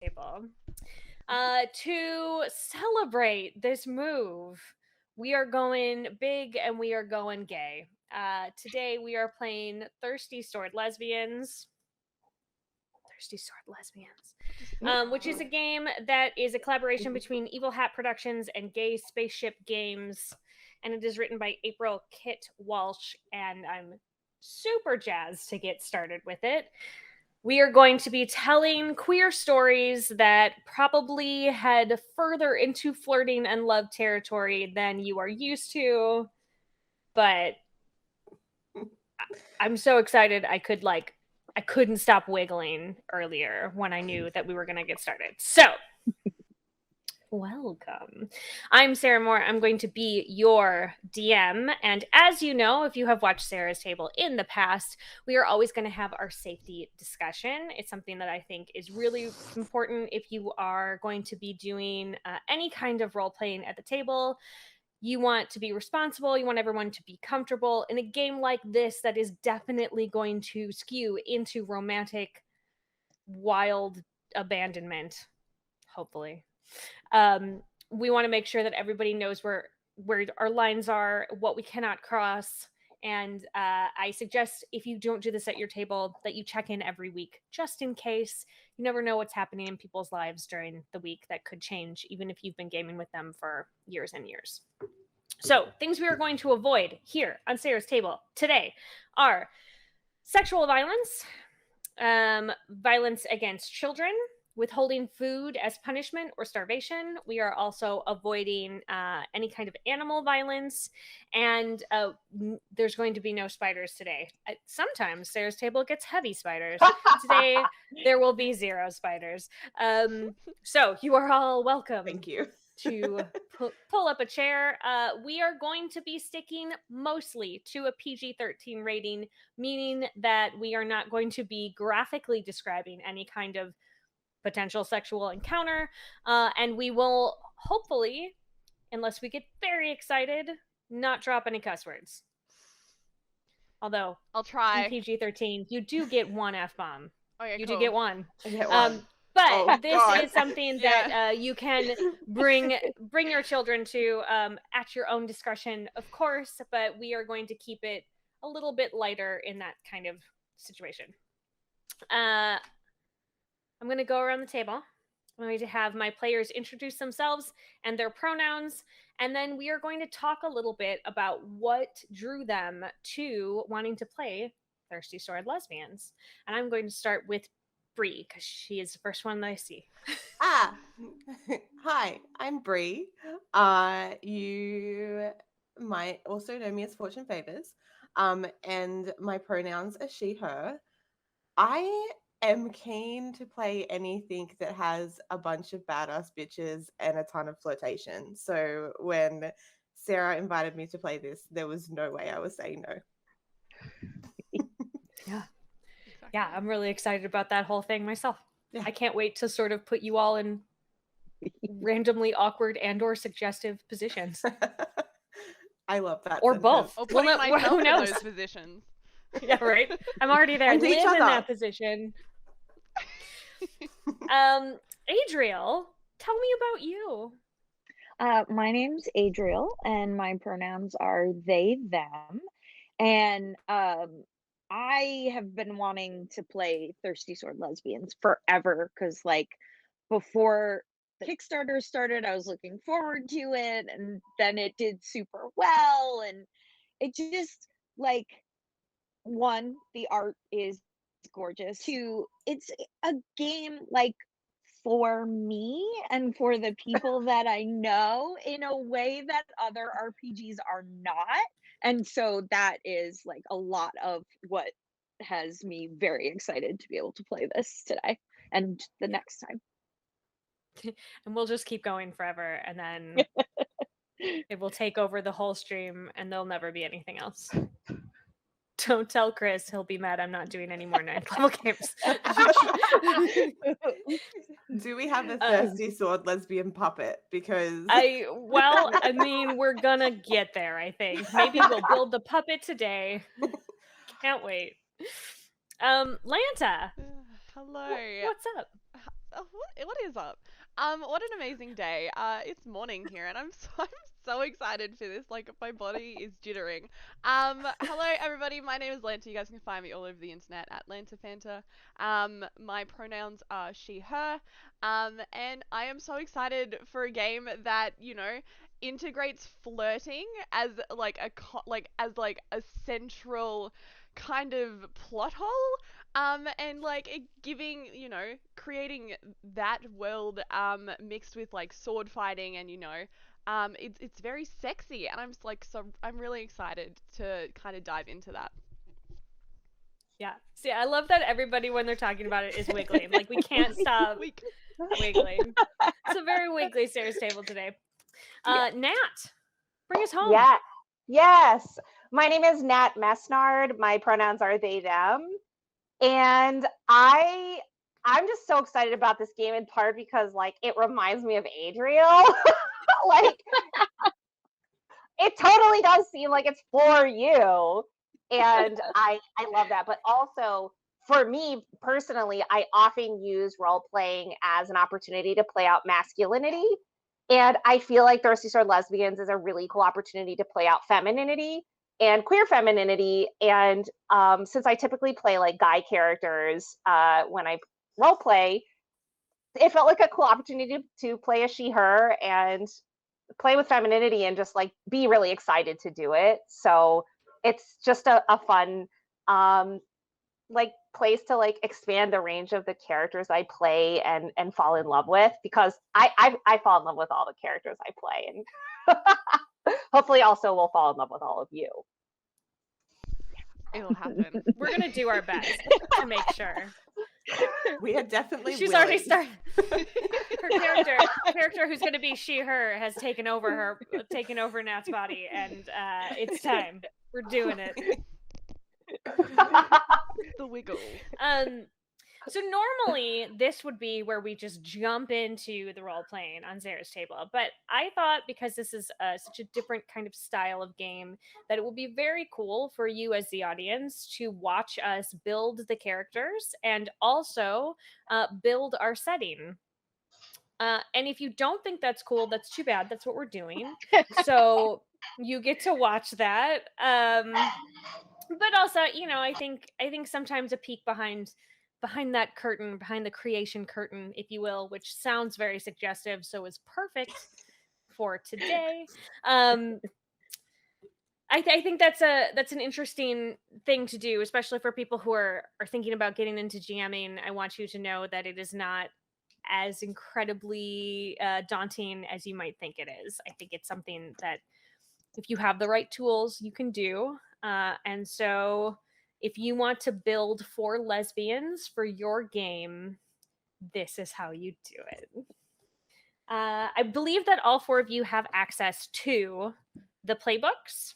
table. To celebrate this move, we are going big and we are going gay. Today we are playing Thirsty Sword Lesbians. Thirsty Sword Lesbians, which is a game that is a collaboration between Evil Hat Productions and Gay Spaceship Games, and it is written by April Kit Walsh, and I'm super jazzed to get started with it. We are going to be telling queer stories that probably head further into flirting and love territory than you are used to, but I'm so excited I couldn't stop wiggling earlier when I knew that we were going to get started. So, welcome. I'm Sarah Moore. I'm going to be your DM. And as you know, if you have watched Sarah's Table in the past, we are always going to have our safety discussion. It's something that I think is really important if you are going to be doing any kind of role playing at the table. You want to be responsible. You want everyone to be comfortable. In a game like this that is definitely going to skew into romantic, wild abandonment, hopefully. We want to make sure that everybody knows where our lines are, what we cannot cross. And I suggest if you don't do this at your table, that you check in every week, just in case. You never know what's happening in people's lives during the week that could change, even if you've been gaming with them for years and years. So, things we are going to avoid here on Sarah's Table today are sexual violence, violence against children, withholding food as punishment or starvation. We are also avoiding any kind of animal violence, and there's going to be no spiders today. Sometimes Sarah's Table gets heavy spiders. Today, there will be 0 spiders. So you are all welcome. Thank you. To pull up a chair. We are going to be sticking mostly to a PG-13 rating, meaning that we are not going to be graphically describing any kind of potential sexual encounter, and we will hopefully, unless we get very excited, not drop any cuss words. Although I'll try. in PG-13 you do get 1 F-bomb. Okay, you cool. do get 1. I get 1. But this is something that you can bring your children to at your own discretion, of course, but we are going to keep it a little bit lighter in that kind of situation. I'm going to go around the table. I'm going to have my players introduce themselves and their pronouns, and then we are going to talk a little bit about what drew them to wanting to play Thirsty Sword Lesbians. And I'm going to start with Brie, because she is the first one that I see. Hi, I'm Brie. You might also know me as Fortune Favors. And my pronouns are she, her. I am keen to play anything that has a bunch of badass bitches and a ton of flirtation. So when Sarah invited me to play this, there was no way I was saying no. Yeah. Yeah, I'm really excited about that whole thing myself. Yeah. I can't wait to sort of put you all in randomly awkward and or suggestive positions. I love that. Or sentence. both. Or putting myself who in knows? those positions. Yeah, right? I'm already there. I live in that position. Adriel, tell me about you. My name's Adriel, and my pronouns are they, them. And I have been wanting to play Thirsty Sword Lesbians forever, because before the Kickstarter started, I was looking forward to it, and then it did super well, and it just one, the art is gorgeous. 2, it's a game for me and for the people that I know in a way that other RPGs are not. And so that is a lot of what has me very excited to be able to play this today and the next time. And we'll just keep going forever, and then it will take over the whole stream, and there'll never be anything else. Don't tell Chris, he'll be mad I'm not doing any more 9th level games. Do we have a Thirsty Sword Lesbian puppet? Because we're gonna get there, I think. Maybe we'll build the puppet today. Can't wait. Lanta. Hello. What's up? What is up? What an amazing day. It's morning here, and I'm so excited for this. Like, my body is jittering. Hello everybody. My name is Lanta. You guys can find me all over the internet at LantaFanta. My pronouns are she, her. And I am so excited for a game that, you know, integrates flirting as like a central kind of plot hole. And like giving, you know, creating that world mixed with like sword fighting, and you know, it's very sexy, and I'm just like, so I'm really excited to kind of dive into that. Yeah. See, I love that everybody when they're talking about it is wiggling. Like, we can't stop wiggling. It's a very wiggly Sarah's table today. Nat, bring us home. Yeah. Yes. My name is Nat Mesnard. My pronouns are they, them. And I'm just so excited about this game, in part because like it reminds me of Adriel. Like it totally does seem like it's for you. And I love that. But also for me personally, I often use role playing as an opportunity to play out masculinity. And I feel like Thirsty Sword Lesbians is a really cool opportunity to play out femininity and queer femininity. And since I typically play like guy characters when I role play, it felt like a cool opportunity to play a she, her, and play with femininity and just like be really excited to do it. So it's just a fun like place to like expand the range of the characters I play and fall in love with, because I fall in love with all the characters I play, and hopefully also will fall in love with all of you. It'll happen. We're gonna do our best to make sure. We are definitely She's willing. already started. Her character who's gonna be she, her, has taken over Nat's body, and it's time. We're doing it. The wiggle. So normally this would be where we just jump into the role playing on Zara's table, but I thought because this is such a different kind of style of game that it would be very cool for you as the audience to watch us build the characters and also build our setting. And if you don't think that's cool, that's too bad. That's what we're doing. So you get to watch that. But also, you know, I think sometimes a peek behind that curtain, behind the creation curtain, if you will, which sounds very suggestive, so is perfect for today. I think that's an interesting thing to do, especially for people who are thinking about getting into GMing. I want you to know that it is not as incredibly daunting as you might think it is. I think it's something that if you have the right tools, you can do. And so if you want to build 4 lesbians for your game, this is how you do it. I believe that all 4 of you have access to the playbooks.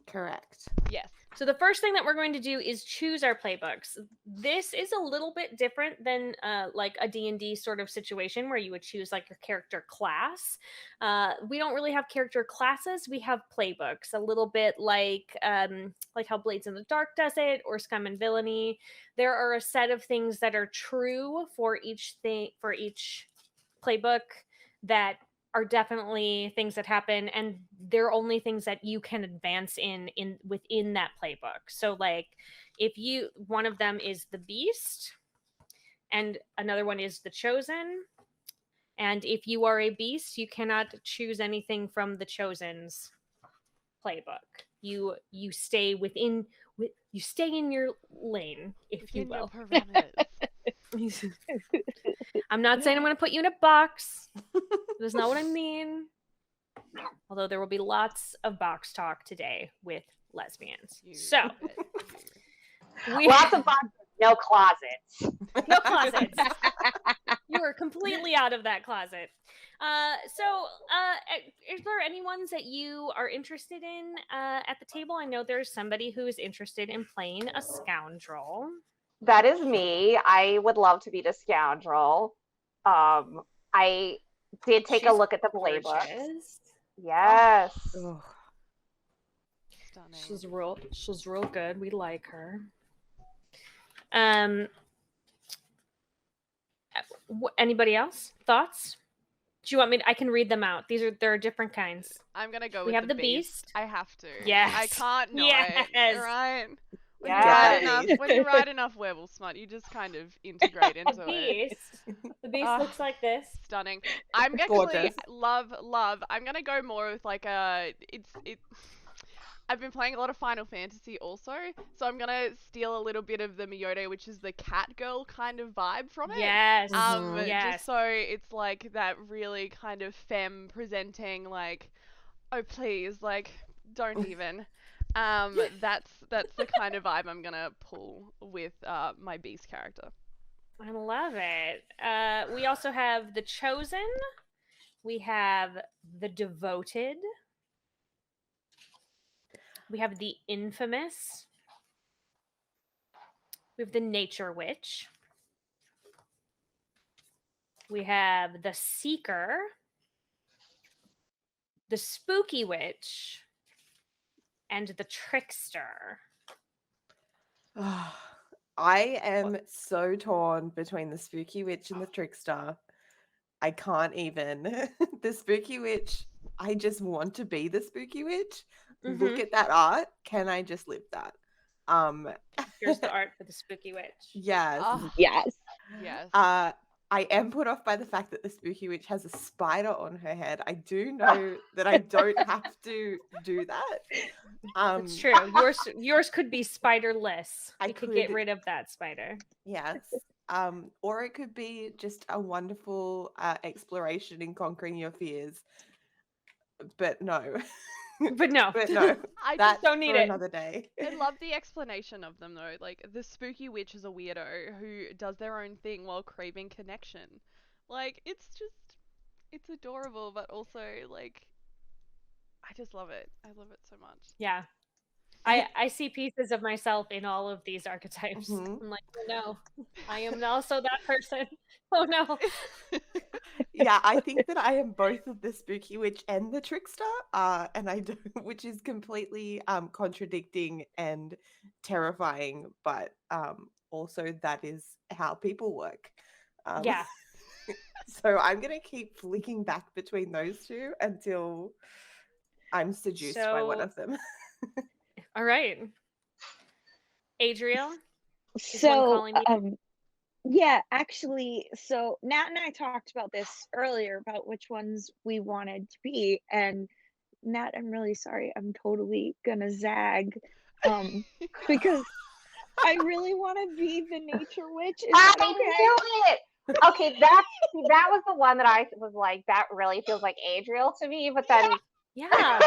Correct. Yes. So the first thing that we're going to do is choose our playbooks. This is a little bit different than like a D&D sort of situation where you would choose like your character class. We don't really have character classes. We have playbooks, a little bit like how Blades in the Dark does it, or Scum and Villainy. There are a set of things that are true for each playbook that are definitely things that happen, and they're only things that you can advance within that playbook. So like one of them is the Beast and another one is the Chosen, and if you are a Beast, you cannot choose anything from the Chosen's playbook. You stay you stay in your lane, if you will. I'm not saying I'm going to put you in a box. That's not what I mean. Although there will be lots of box talk today with lesbians. Lots of boxes, no closets. No closets. You are completely out of that closet. Is there any ones that you are interested in at the table? I know there's somebody who is interested in playing a scoundrel. That is me. I would love to be the scoundrel. I did take a look at the playbook. Yes. Oh. She's real good. We like her. Anybody else? Thoughts? Do you want me I can read them out. There are different kinds. I'm gonna go We with have the beast. beast. I have to. Yes. I can't not. Yes. Right? When Yes. you write Get that enough, beast. when you write enough werewolf smut, you just kind of integrate into The it. beast. The beast Ah. looks like this. Stunning. I'm actually Gorgeous. love. I'm gonna go more with like a. I've been playing a lot of Final Fantasy also, so I'm gonna steal a little bit of the Miyoto, which is the cat girl kind of vibe from it. Yes. Mhm. Yes. Just so it's like that really kind of femme presenting, like, oh please, like, don't even. That's the kind of vibe I'm gonna pull with my beast character. I love it. We also have the chosen. We have the devoted. We have the infamous. We have the nature witch. We have the seeker. The spooky witch. And the trickster. I am so torn between the spooky witch and the trickster. I can't even. The spooky witch, I just want to be the spooky witch. Look at that art. Can I just live that? Here's the art for the spooky witch. Yes. Oh, Yes. yes. I am put off by the fact that the spooky witch has a spider on her head. I do know that I don't have to do that. That's true. Yours could be spiderless. I You could get could- rid of that spider. Yes. Or it could be just a wonderful exploration in conquering your fears. But no. But no. But no. I That's don't need for it. another day. I love the explanation of them though. Like the spooky witch is a weirdo who does their own thing while craving connection. Like it's adorable, but also like I just love it. I love it so much. Yeah. I see pieces of myself in all of these archetypes. Mhm. I'm like, oh no, I am also that person. Oh no. Yeah, I think that I am both of the spooky witch and the trickster, and I do, which is completely contradicting and terrifying, but also that is how people work. Yeah. So I'm gonna keep flicking back between those two until I'm seduced by one So- of them. All right. Adriel? one So, calling you? yeah, actually, so Nat and I talked about this earlier about which ones we wanted to be, and Nat, I'm really sorry, I'm totally gonna zag, because I really want to be the nature witch. Is that I okay? knew it. Okay, that was the one that I was like, that really feels like Adriel to me. But then Yeah.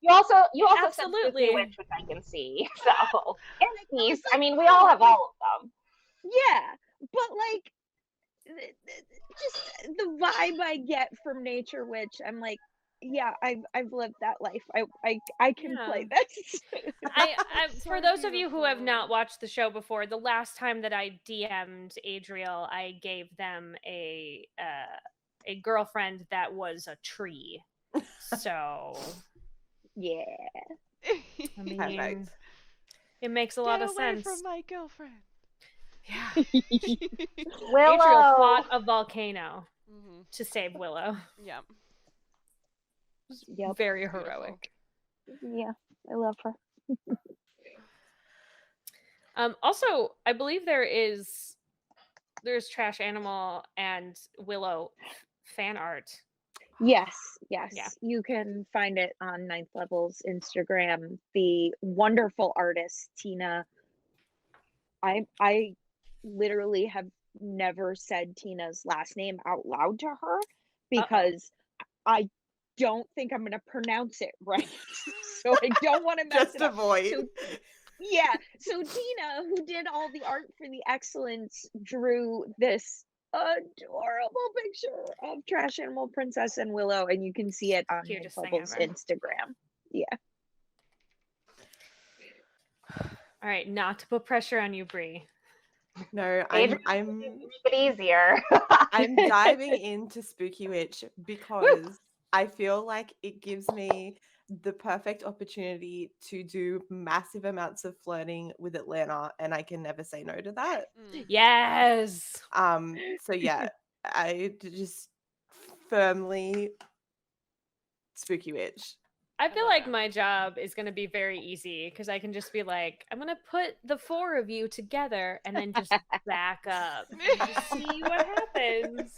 you also said Absolutely. spooky witch, which I can see. So and beast. I mean, we all have all of them. Yeah, but like, just the vibe I get from nature witch, I'm like, yeah, I've lived that life. I can play this. For those of you who have not watched the show before, the last time that I DM'd Adriel, I gave them a girlfriend that was a tree. So Yeah. I mean, Perfect. it makes a lot Get of away sense. from my girlfriend. Yeah. Willow. Adriel fought a volcano Mm-hmm. to save Willow. Yeah. Yep. Very Beautiful. heroic. Yeah, I love her. Also, I believe there's Trash Animal and Willow fan art. Yes. Yeah. You can find it on Ninth Level's Instagram. The wonderful artist Tina. I literally have never said Tina's last name out loud to her because I don't think I'm going to pronounce it right. So I don't want to mess Just it up. avoid. So, yeah. So Tina, who did all the art for the Excellence, drew this adorable picture of Trash Animal Princess and Willow, and you can see it on Cutest Ninth thing Level's ever. Instagram. Yeah. All right, not to put pressure on you, Brie. No, Adriel, I'm make it easier. I'm diving into Spooky Witch because I feel like it gives me the perfect opportunity to do massive amounts of flirting with Atlanta, and I can never say no to that. Mm. Yes. So yeah, I just firmly spooky witch. I feel love like that. my job is going to be very easy because I can just be like, I'm going to put the 4 of you together and then just back up and just see what happens.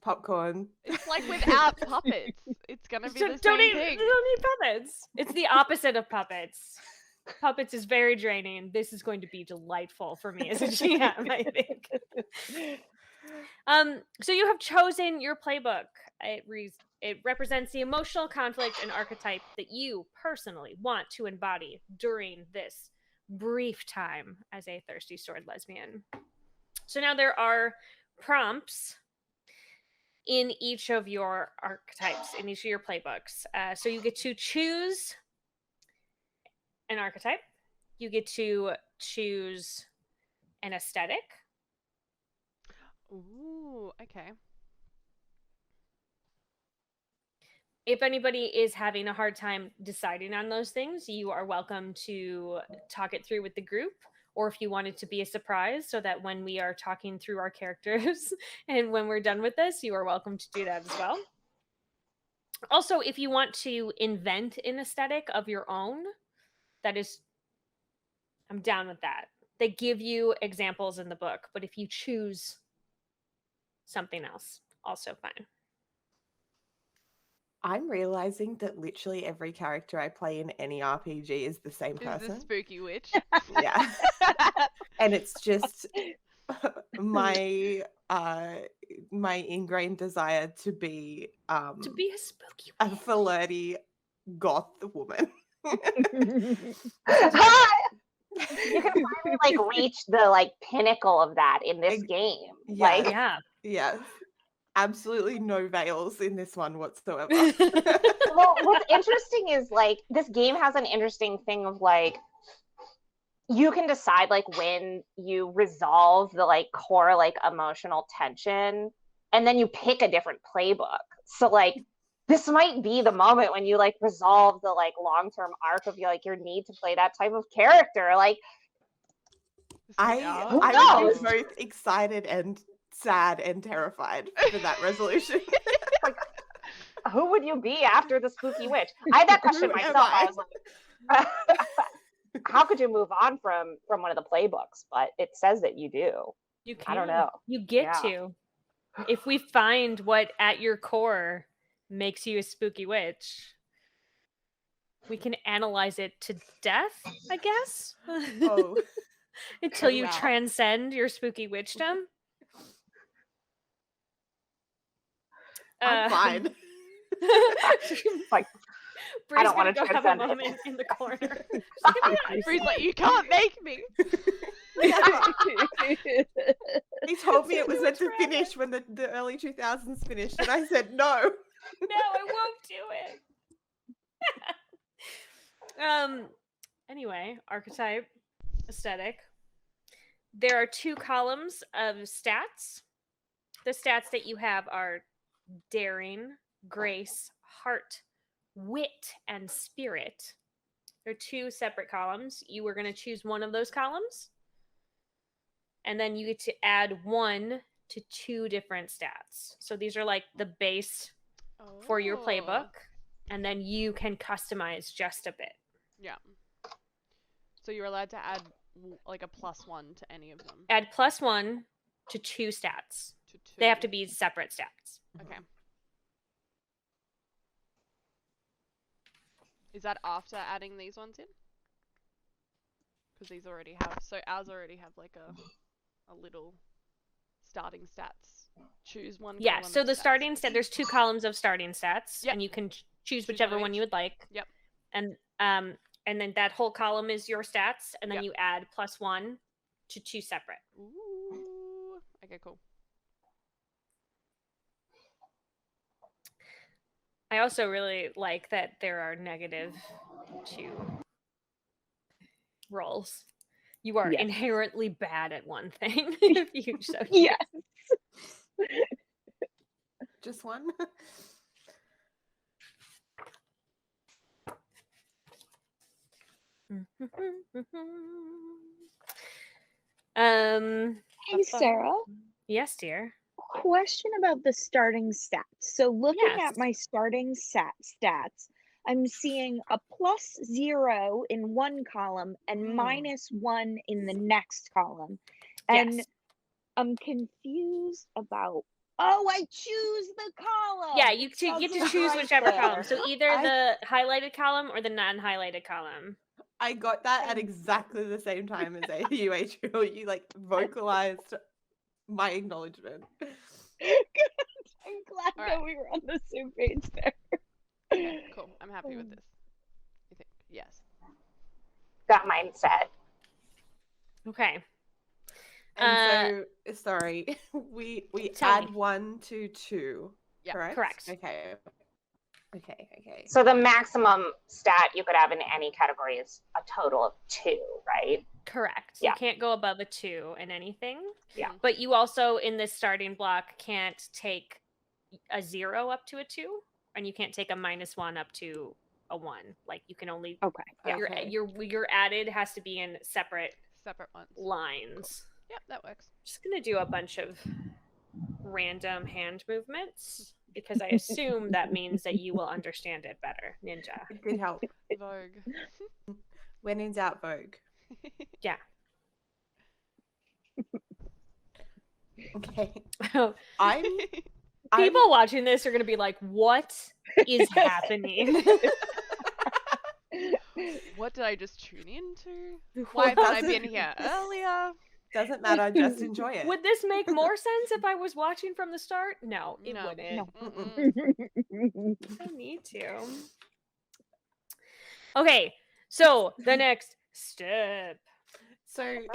Popcorn. It's like without puppets. It's gonna be the Don't same need, thing. don't need puppets. It's the opposite of puppets. Puppets is very draining. This is going to be delightful for me as a GM, I think. So you have chosen your playbook. It represents the emotional conflict and archetype that you personally want to embody during this brief time as a Thirsty Sword Lesbian. So now there are prompts in each of your archetypes, in each of your playbooks. So you get to choose an archetype. You get to choose an aesthetic. Ooh, okay. If anybody is having a hard time deciding on those things, you are welcome to talk it through with the group, or if you want it to be a surprise so that when we are talking through our characters and when we're done with this, you are welcome to do that as well. Also, if you want to invent an aesthetic of your own, I'm down with that. They give you examples in the book, but if you choose something else, also fine. I'm realizing that literally every character I play in any RPG is the same Is person. this spooky witch? Yeah. And it's just my ingrained desire to be a spooky a flirty goth woman. You can finally like reach the like pinnacle of that in this game. Yeah. Like, Yeah. Yes. Absolutely no veils in this one whatsoever. well, what's interesting is like this game has an interesting thing of like you can decide like when you resolve the like core like emotional tension, and then you pick a different playbook. So like this might be the moment when you like resolve the like long-term arc of like your need to play that type of character. Like I knows? was both excited and sad and terrified for that resolution. like, who would you be after the spooky witch? I had that question Who am myself. I I? was like, how could you move on from one of the playbooks? But it says that you do. You can. I don't know. You get Yeah. to. If we find what at your core makes you a spooky witch, we can analyze it to death, I guess. Oh. Until you wow. transcend your spooky witchdom. I'm fine. Like, Bree's I don't want to go have a transcend it. moment in the corner. Bree's like, you can't make me. He told me it was meant to finish when the early 2000s finished, and I said no. No, I won't do it. Anyway, archetype, aesthetic. There are 2 columns of stats. The stats that you have are daring, grace, heart, wit, and spirit. They're 2 separate columns. You were going to choose one of those columns, and then you get to add 1 to 2 different stats. So these are like the base for your playbook, and then you can customize just a bit. Yeah. So you're allowed to add like a +1 to any of them. Add +1 to 2 stats. To 2. They have to be separate stats. Okay. Is that after adding these ones in? Because these already have. So ours already have like a little starting stats. Choose one. Yeah. column So of the stats. starting stat. There's 2 columns of starting stats, Yep. and you can choose one whichever of one each. you would like. Yep. And then that whole column is your stats, and then Yep. you add +1 to 2 separate. Ooh. Okay. Cool. I also really like that there are -2 rolls. You are Yes. inherently bad at one thing if you so choose. Yes. Just one. Hey, Sarah. Yes, dear. question about the starting stats. So looking Yes. at my starting stats, I'm seeing a +0 in one column and -1 in the next column. And Yes. I'm confused about. Oh, I choose the column. Yeah, you get to Doesn't choose write whichever there. column. So either the highlighted column or the non-highlighted column. I got that at exactly the same time as you, Adriel. You like vocalized my acknowledgement. I'm glad All that right. we were on the same page there. Okay, cool. I'm happy with this. You think? Yes. Got mine set. Okay. And so, sorry, we Tell add me. 1 to 2. Yeah. Correct. Correct. Okay. So the maximum stat you could have in any category is a total of 2, right? Correct. Yeah. You can't go above a 2 in anything. Yeah. But you also, in this starting block, can't take a 0 up to a 2, and you can't take a -1 up to a 1. Like, you can only Okay. your added has to be in separate ones. lines. Yep, that works. Just gonna do a bunch of random hand movements because I assume that means that you will understand it better, Ninja. It did help. Vogue. When in doubt, Vogue. Yeah. Okay. People I'm watching this are gonna be like, "What is happening?" What did I just tune into? Why haven't I been here earlier? Doesn't matter, just enjoy it. Would this make more sense if I was watching from the start? No, it No. wouldn't. No. Mm-mm. I need to. Okay, so the next step. So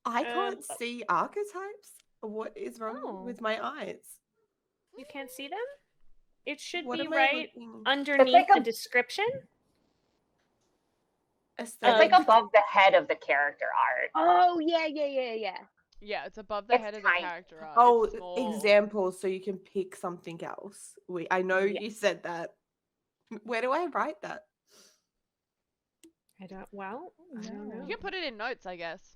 I can't see archetypes. What is wrong with my eyes? You can't see them? It should What be am I right looking- underneath like the a- description. It's like Aesthetic. above the head of the character art. Oh yeah. Yeah, it's above the It's head of tiny. the character art. Oh, It's small. examples, so you can pick something else. I know Yeah. you said that. Where do I write that? I don't know. You can put it in notes, I guess.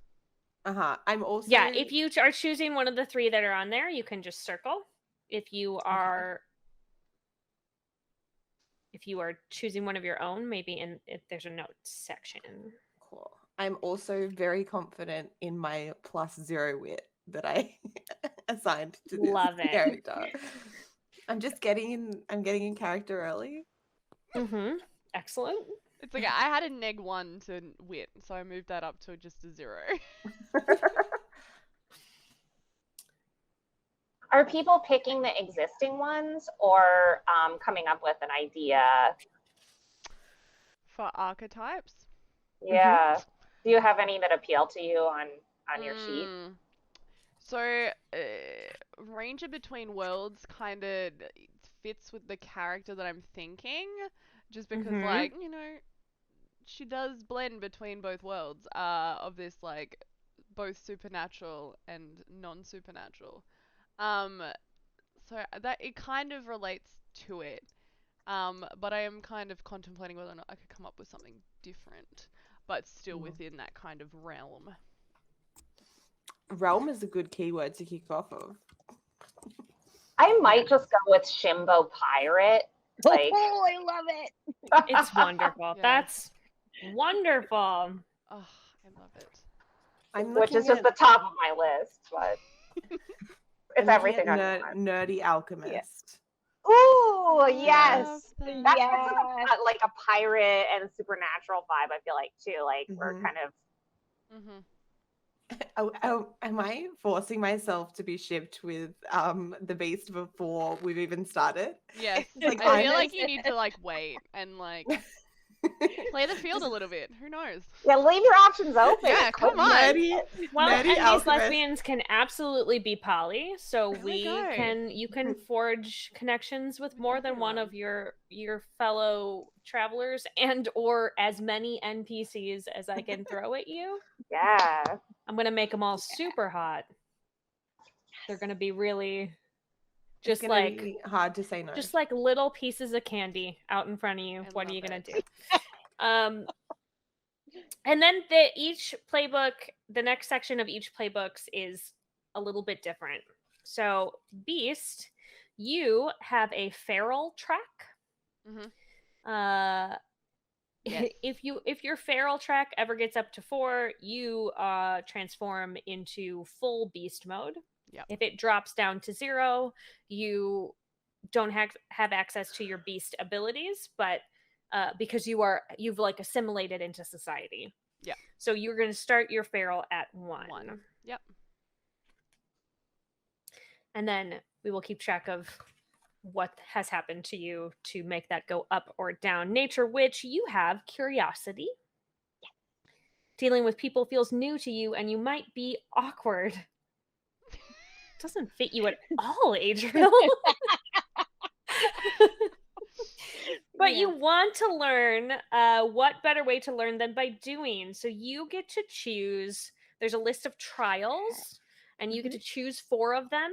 I'm also Yeah, if you are choosing one of the 3 that are on there, you can just circle. If you are choosing one of your own, maybe if there's a notes section. Cool. I'm also very confident in my +0 wit that I assigned to this Love it. character. I'm getting in character early. Mm-hmm. Excellent. It's like I had a -1 to wit, so I moved that up to just a 0. Are people picking the existing ones or coming up with an idea? For archetypes? Yeah. Do you have any that appeal to you on your sheet? So, Ranger Between Worlds kind of fits with the character that I'm thinking, just because, like, you know, she does blend between both worlds of this, like, both supernatural and non-supernatural. So that it kind of relates to it. But I am kind of contemplating whether or not I could come up with something different, but still within that kind of realm. Realm is a good keyword to kick off of. I might just go with Shimbo Pirate. Like, Oh, I love it. It's wonderful. Yeah. That's wonderful. Oh, I love it. which is just the top of my list, but it's everything I want. Nerdy alchemist. Ooh, yes. Love that. That's Yes. like a pirate and supernatural vibe, I feel like, too. Like, we're kind of... Mm-hmm. Am I forcing myself to be shipped with the beast before we've even started? Yes. Like, I feel I'm- like you need to like wait and like play the field a little bit. Who knows? Yeah, leave your options open. Yeah, come on. Nerdy, Well, nerdy and these alchemist. lesbians can absolutely be poly, so There we go. you can forge connections with more than one of your fellow travelers and or as many NPCs as I can throw at you. Yeah. I'm gonna make them all super hot. They're gonna be really It's just gonna like be hard to say no. just like little pieces of candy out in front of you. I What are love you gonna it. do? And then each playbook, the next section of each playbooks is a little bit different. So, Beast, you have a feral track. Mm-hmm. Yes. If your feral track ever gets up to 4, you transform into full beast mode. Yep. If it drops down to 0, you don't have access to your beast abilities, but because you've like assimilated into society. Yeah. So you're going to start your feral at 1. Yep. And then we will keep track of what has happened to you to make that go up or down. Nature Witch, you have curiosity. Dealing with people feels new to you and you might be awkward. Doesn't fit you at all, Adriel. But you want to learn. What better way to learn than by doing? So you get to choose. There's a list of trials, and you get to choose 4 of them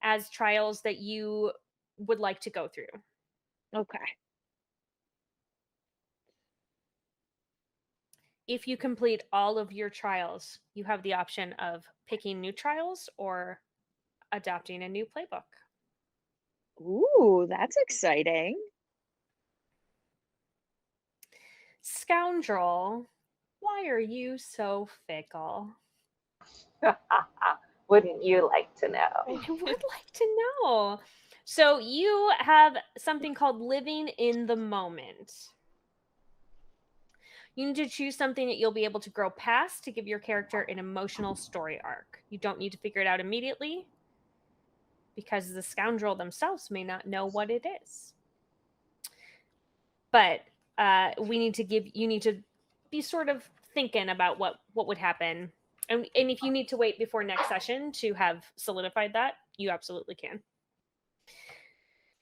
as trials that you would like to go through. Okay. If you complete all of your trials, you have the option of picking new trials or adopting a new playbook. Ooh, that's exciting. Scoundrel, why are you so fickle? Wouldn't you like to know? I would like to know. So you have something called living in the moment. You need to choose something that you'll be able to grow past to give your character an emotional story arc. You don't need to figure it out immediately because the scoundrel themselves may not know what it is. But you need to be sort of thinking about what would happen. And if you need to wait before next session to have solidified that, you absolutely can.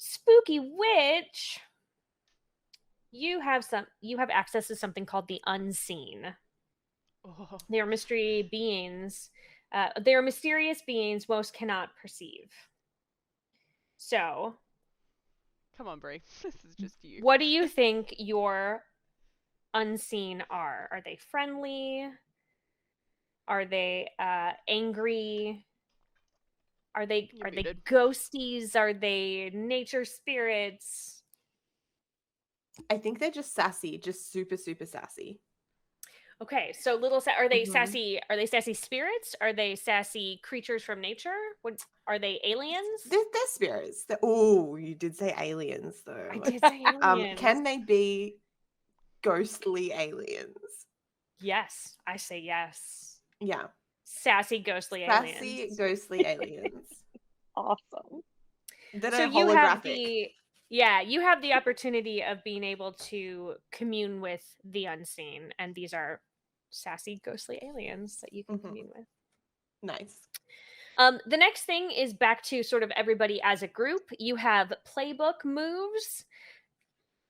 Spooky Witch, you have access to something called the unseen. Oh. They are mystery beings. They are mysterious beings most cannot perceive. So, Come on, Brie. This is just you. what do you think your unseen are? Are they friendly? Are they angry? Are they ghosties? Are they nature spirits? I think they're just sassy, just super, super sassy. Okay, so are they sassy? Are they sassy spirits? Are they sassy creatures from nature? Are they aliens? They're spirits. Oh, you did say aliens, though. I did say aliens. Can they be ghostly aliens? Yes, I say yes. Yeah. Sassy ghostly aliens. Sassy ghostly aliens. Awesome. That So are you holographic. you have the opportunity of being able to commune with the unseen, and these are sassy ghostly aliens that you can commune with. Nice. The next thing is back to sort of everybody as a group. You have playbook moves.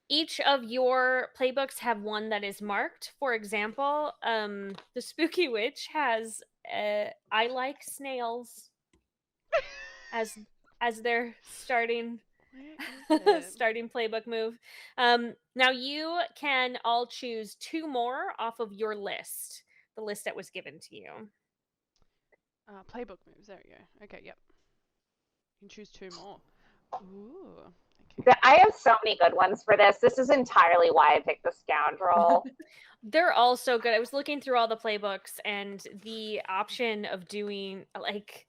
Each of your playbooks have one that is marked. For example, the Spooky Witch has I like snails as their starting playbook move. Now you can all choose 2 more off of your list, the list that was given to you. Playbook moves. There we go. Okay, yep. You can choose 2 more. Ooh. Okay. I have so many good ones for this. This is entirely why I picked the scoundrel. They're all so good. I was looking through all the playbooks, and the option of doing like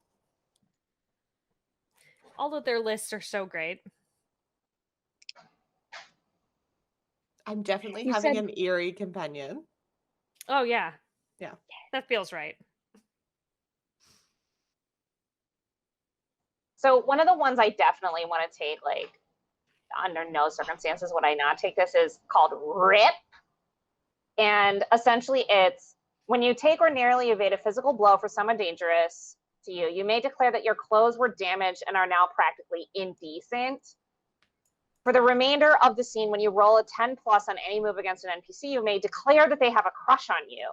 all of their lists are so great. I'm definitely having an eerie companion. Oh yeah. Yeah. That feels right. So one of the ones I definitely want to take, like, under no circumstances would I not take this, is called RIP. And essentially it's when you take or nearly evade a physical blow for someone dangerous to you, you may declare that your clothes were damaged and are now practically indecent. For the remainder of the scene, when you roll a 10+ on any move against an NPC, you may declare that they have a crush on you.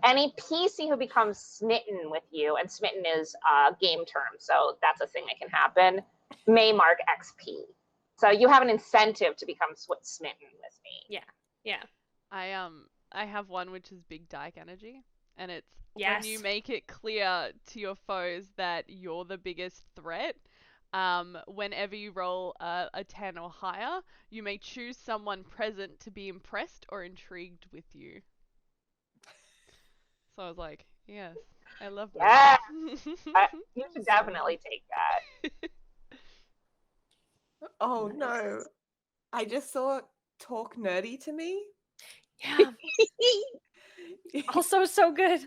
Any PC who becomes smitten with you, and smitten is a game term, so that's a thing that can happen, may mark XP. So you have an incentive to become smitten with me. Yeah. I have one which is Big Dyke Energy, and it's Yes. when you make it clear to your foes that you're the biggest threat. Whenever you roll a 10 or higher, you may choose someone present to be impressed or intrigued with you. So I was like, yes, I love this. Yeah. You should definitely take that. Oh no. I just saw talk nerdy to me. Yeah. Also so good.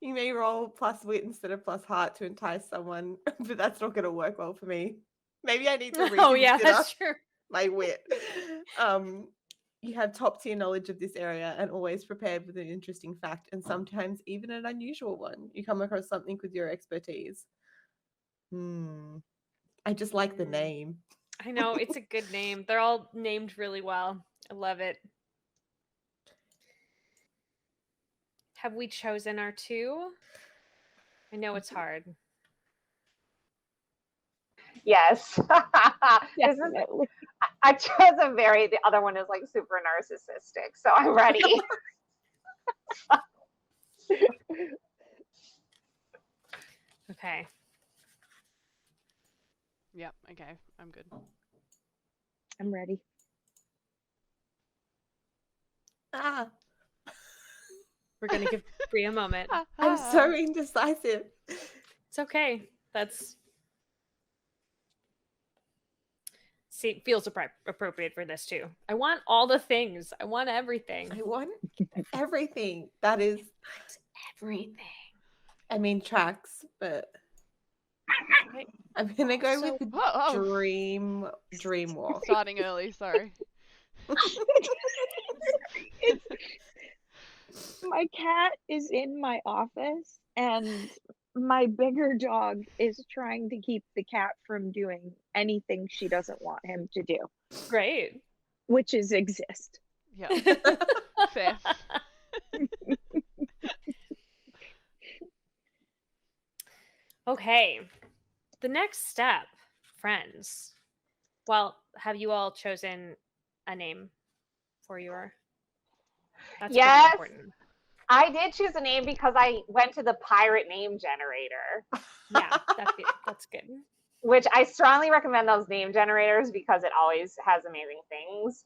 You may roll plus wit instead of plus heart to entice someone, but that's not going to work well for me. Maybe I need to reconsider Oh yeah, that's true. my wit. You have top tier knowledge of this area and always prepared with an interesting fact and sometimes even an unusual one. You come across something with your expertise. I just like the name. I know, it's a good name. They're all named really well. I love it. Have we chosen our two? I know it's hard. Yes. This is, Definitely. I chose the other one is like super narcissistic, so I'm ready. Okay. Yep, okay, I'm good. I'm ready. Ah, We're gonna give Brie a moment. I'm so indecisive. It's okay. See, feels appropriate for this too. I want all the things. I want everything. I want everything. That is Everything. I mean tracks, but I'm gonna go So- with Oh, Dream Walk. starting early, sorry. My cat is in my office and my bigger dog is trying to keep the cat from doing anything she doesn't want him to do, Great. which is exist. Yeah, fair. Okay. The next step, friends. Well, have you all chosen a name for your? That's pretty Yes. important. I did choose a name because I went to the pirate name generator, Yeah, that's good. which I strongly recommend those name generators because it always has amazing things.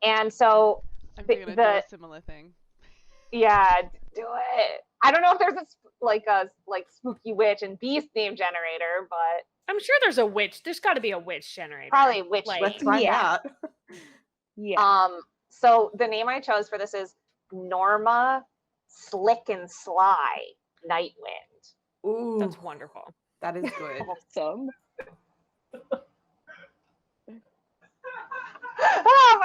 And so, I'm the- gonna do a similar thing. yeah, do it. I don't know if there's a spooky witch and beast name generator, but I'm sure there's a witch. There's got to be a witch generator. probably witch. Like- Let's find Yeah. out. Yeah. So the name I chose for this is Norma Slick and Sly Nightwind. Ooh, That's wonderful. that is good. Awesome. Oh,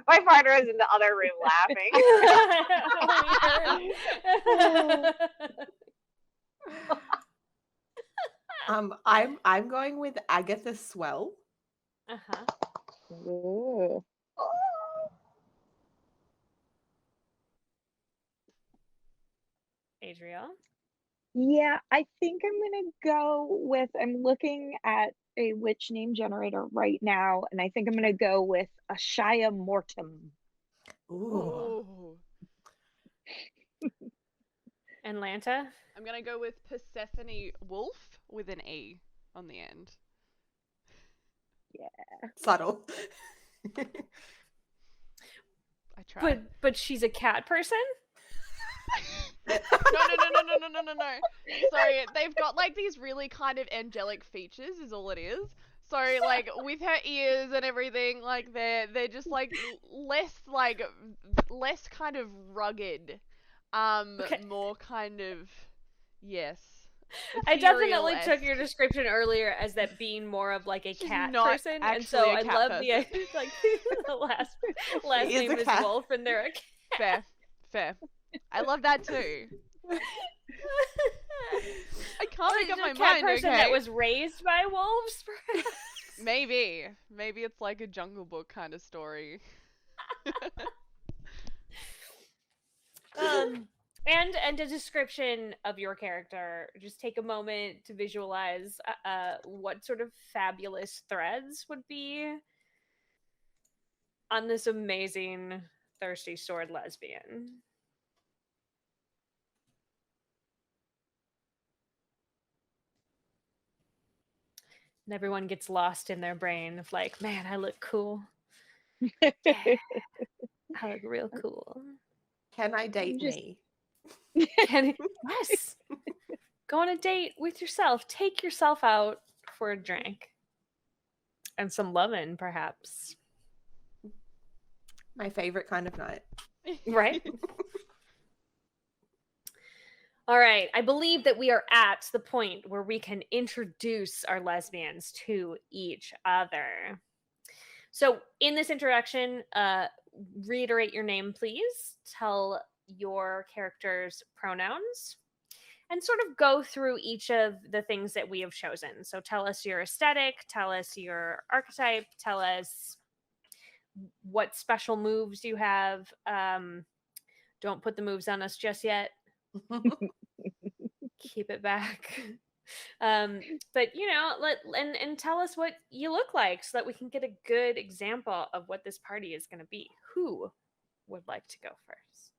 my partner is in the other room laughing. I'm going with Agatha Swell. Uh-huh. Ooh. Adriel. Yeah, I think I'm gonna go with. I'm looking at a witch name generator right now, and I think I'm gonna go with Ashaya Mortem. Ooh. Ooh. Atlanta. I'm gonna go with Persephone Wolf with an E on the end. Subtle. I tried. But she's a cat person? No. Sorry, they've got like these really kind of angelic features, is all it is. So like with her ears and everything, like they're just like less kind of rugged, Okay. more kind of yes. I definitely ethereal-esque. took your description earlier as that being more of like a She's cat not person, and so actually a I cat love person. the like the last She is name a is cat. Wolf, and they're a cat. Fair. I love that too. I can't make up my a cat mind. person Okay. that was raised by wolves, perhaps? Maybe it's like a Jungle Book kind of story. And a description of your character. Just take a moment to visualize what sort of fabulous threads would be on this amazing Thirsty Sword Lesbian. And everyone gets lost in their brain of like, man, I look cool. Yeah, I look real cool. Can I date just- me? Yes. Go on a date with yourself. Take yourself out for a drink. And some lovin', perhaps. My favorite kind of night. Right? All right. I believe that we are at the point where we can introduce our lesbians to each other. So, in this introduction, reiterate your name, please. Tell your character's pronouns and sort of go through each of the things that we have chosen. So, tell us your aesthetic, tell us your archetype, tell us what special moves you have. Don't put the moves on us just yet. Keep it back. But and tell us what you look like so that we can get a good example of what this party is going to be. Who would like to go first?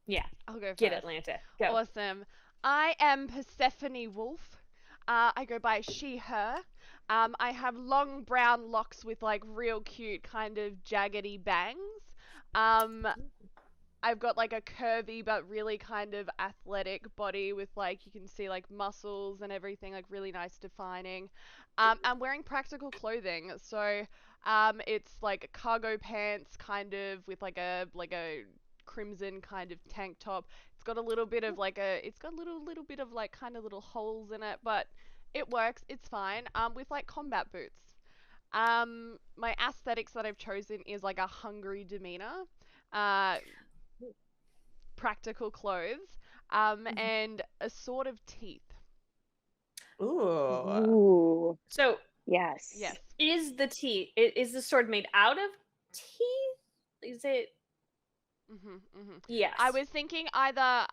Yeah, I'll go get first. Atlanta. Go. Awesome. I am Persephone Wolf. I go by she, her. I have long brown locks with like real cute kind of jaggedy bangs. I've got like a curvy but really kind of athletic body with like you can see like muscles and everything, like really nice defining. I'm wearing practical clothing, so it's like cargo pants kind of with like a crimson kind of tank top. It's got a little bit of like it's got a little bit of like kind of little holes in it, but it works. It's fine. With like combat boots. My aesthetics that I've chosen is like a hungry demeanor. Practical clothes, and a sword of teeth. Ooh. Ooh, So, yes. Yes. is the sword made out of teeth? Is it? Yes. I was thinking either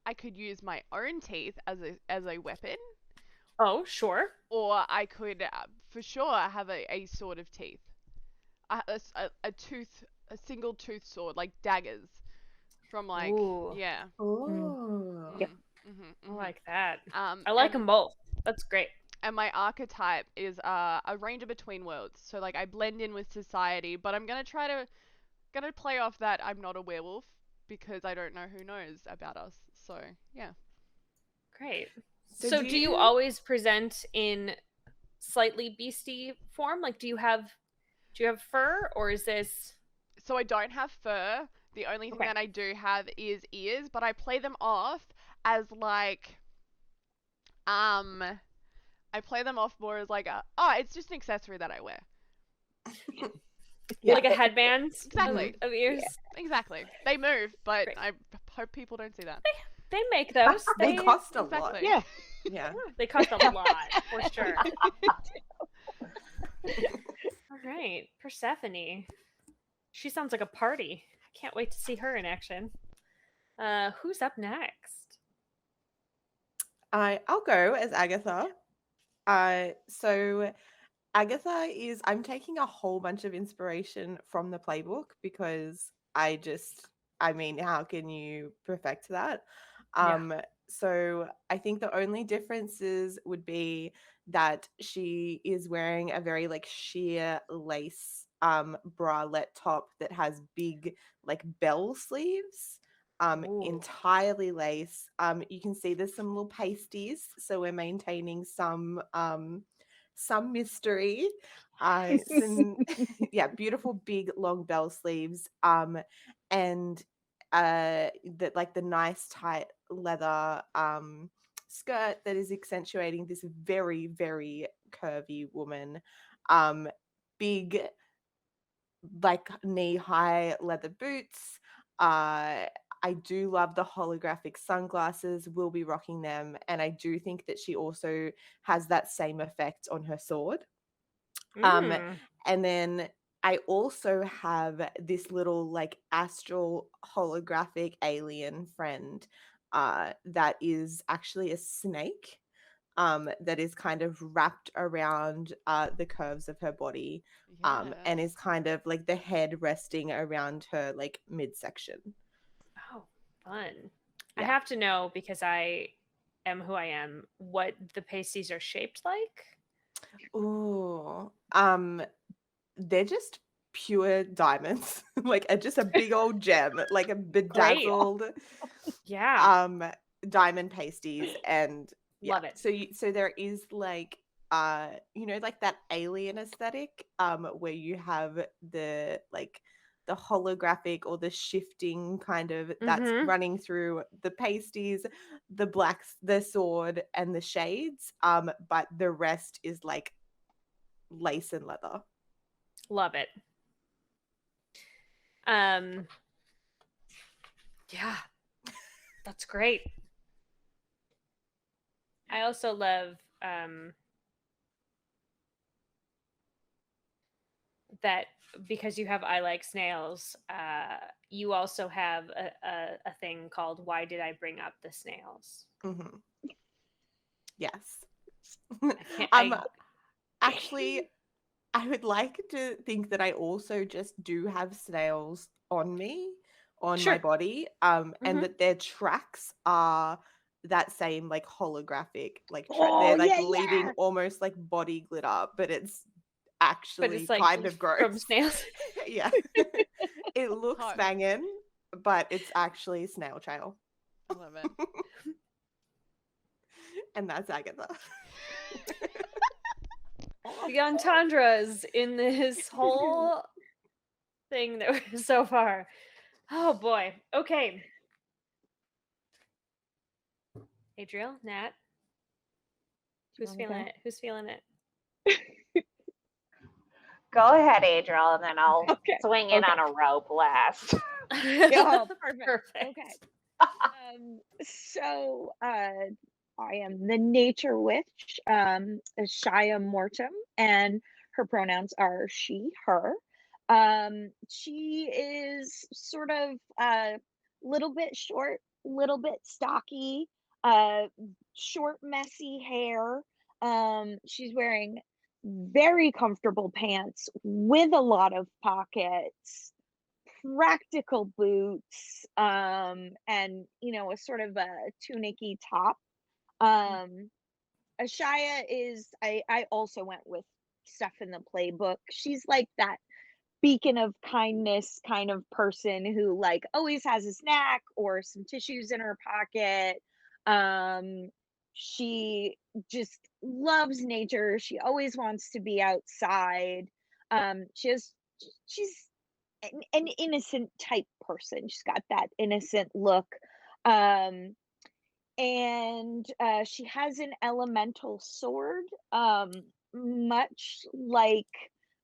I could use my own teeth as a weapon, Oh, sure. or I could for sure have a sword of teeth, a single tooth sword like daggers from like Ooh. yeah. Ooh. Yep. I like that. I I like them both. That's great. And my archetype is a ranger between worlds. So like I blend in with society, but I'm gonna play off that I'm not a werewolf because I don't know who knows about us. So yeah. Great. So So do do you you- always present in slightly beastie form? Like do you have fur, or is this? So I don't have fur. The only thing Okay. that I do have is ears, but I play them off as like I play them off more as like it's just an accessory that I wear. Yeah. Like a headband Exactly. of ears? Exactly. They move, but Great. I hope people don't see that. They make those. They cost a lot. Exactly. Yeah. Yeah. They cost a lot, for sure. All right. Persephone. She sounds like a party. I can't wait to see her in action. Who's up next? I'll go as Agatha. So Agatha I'm taking a whole bunch of inspiration from the playbook because I mean, how can you perfect that? So I think the only differences would be that she is wearing a very like sheer lace bralette top that has big like bell sleeves. Ooh. Entirely lace. You can see there's some little pasties, so we're maintaining some mystery. Some yeah, beautiful big long bell sleeves. And that like the nice tight leather skirt that is accentuating this very, very curvy woman. Big like knee-high leather boots. I do love the holographic sunglasses. We'll be rocking them. And I do think that she also has that same effect on her sword. Mm. And then I also have this little like astral holographic alien friend that is actually a snake that is kind of wrapped around the curves of her body and is kind of like the head resting around her like midsection. Oh, fun. I Yeah. have to know because I am who I am, what the pasties are shaped like? Ooh. They're just pure diamonds. Like just a big old gem, like a bedazzled Yeah. diamond pasties. And yeah, Love it. so there is like like that alien aesthetic where you have the holographic or the shifting kind of that's Mhm. running through the pasties, the sword and the shades, but the rest is like lace and leather. Love it. Yeah. That's great. I also love that because you have I like snails, you also have a thing called Why Did I Bring Up the Snails? Mm-hmm. Yes. I Actually, I would like to think that I also just do have snails on me, on my Sure. body, and that their tracks are that same like holographic they're like leaving almost like body glitter, but it's actually like kind of from gross. snails. Yeah. It looks Hot. banging, but it's actually snail trail. I love it. And that's Agatha. The entendres in this whole thing that was so far. Oh boy. Okay. Adriel, Nat, who's feeling it? Who's feeling it? Go ahead, Adriel, and then I'll swing in on a rope last. Yeah, perfect. Perfect. Okay. So I am the nature witch, Shia Mortem, and her pronouns are she, her. She is sort of a little bit short, little bit stocky, short, messy hair. She's wearing very comfortable pants with a lot of pockets, practical boots, and a sort of a tunicky top. Ashaya is I also went with stuff in the playbook. She's like that beacon of kindness kind of person who like always has a snack or some tissues in her pocket. She just loves nature. She always wants to be outside. She's an innocent type person. She's got that innocent look. Um, and she has an elemental sword, much like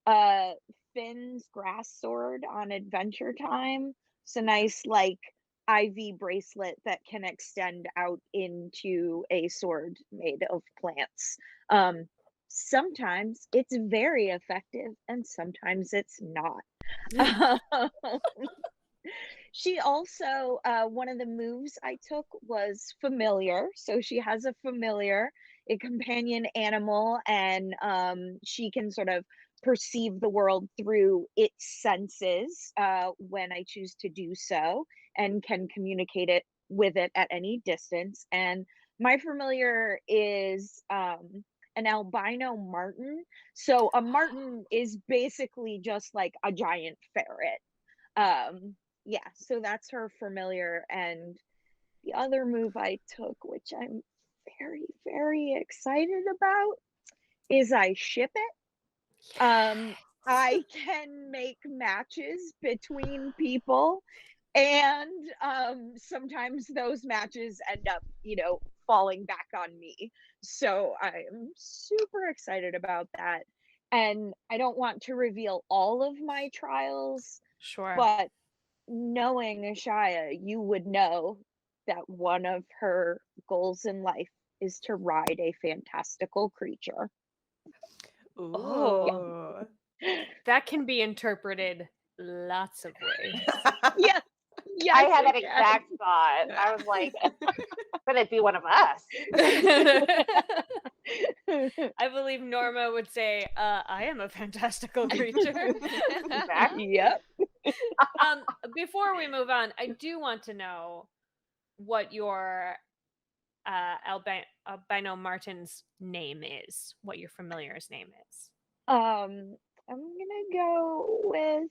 uh, Finn's grass sword on Adventure Time. It's a nice, like, IV bracelet that can extend out into a sword made of plants. Sometimes it's very effective, and sometimes it's not. She also, one of the moves I took was familiar. So she has a familiar, a companion animal, and she can sort of perceive the world through its senses when I choose to do so, and can communicate it with it at any distance. And my familiar is an albino marten. So a marten is basically just like a giant ferret. Yeah, so that's her familiar. And the other move I took, which I'm very, very excited about, is I ship it. I can make matches between people, and sometimes those matches end up, falling back on me. So I'm super excited about that. And I don't want to reveal all of my trials, Sure. but knowing Ashaya, you would know that one of her goals in life is to ride a fantastical creature. Ooh. Oh. That can be interpreted lots of ways. Yes. Yes, I had that exact thought. I was like, could it be one of us? I believe Norma would say, I am a fantastical creature. Exactly. Yep. Before we move on, I do want to know what your Albino Martin's name is, what your familiar's name is. I'm gonna go with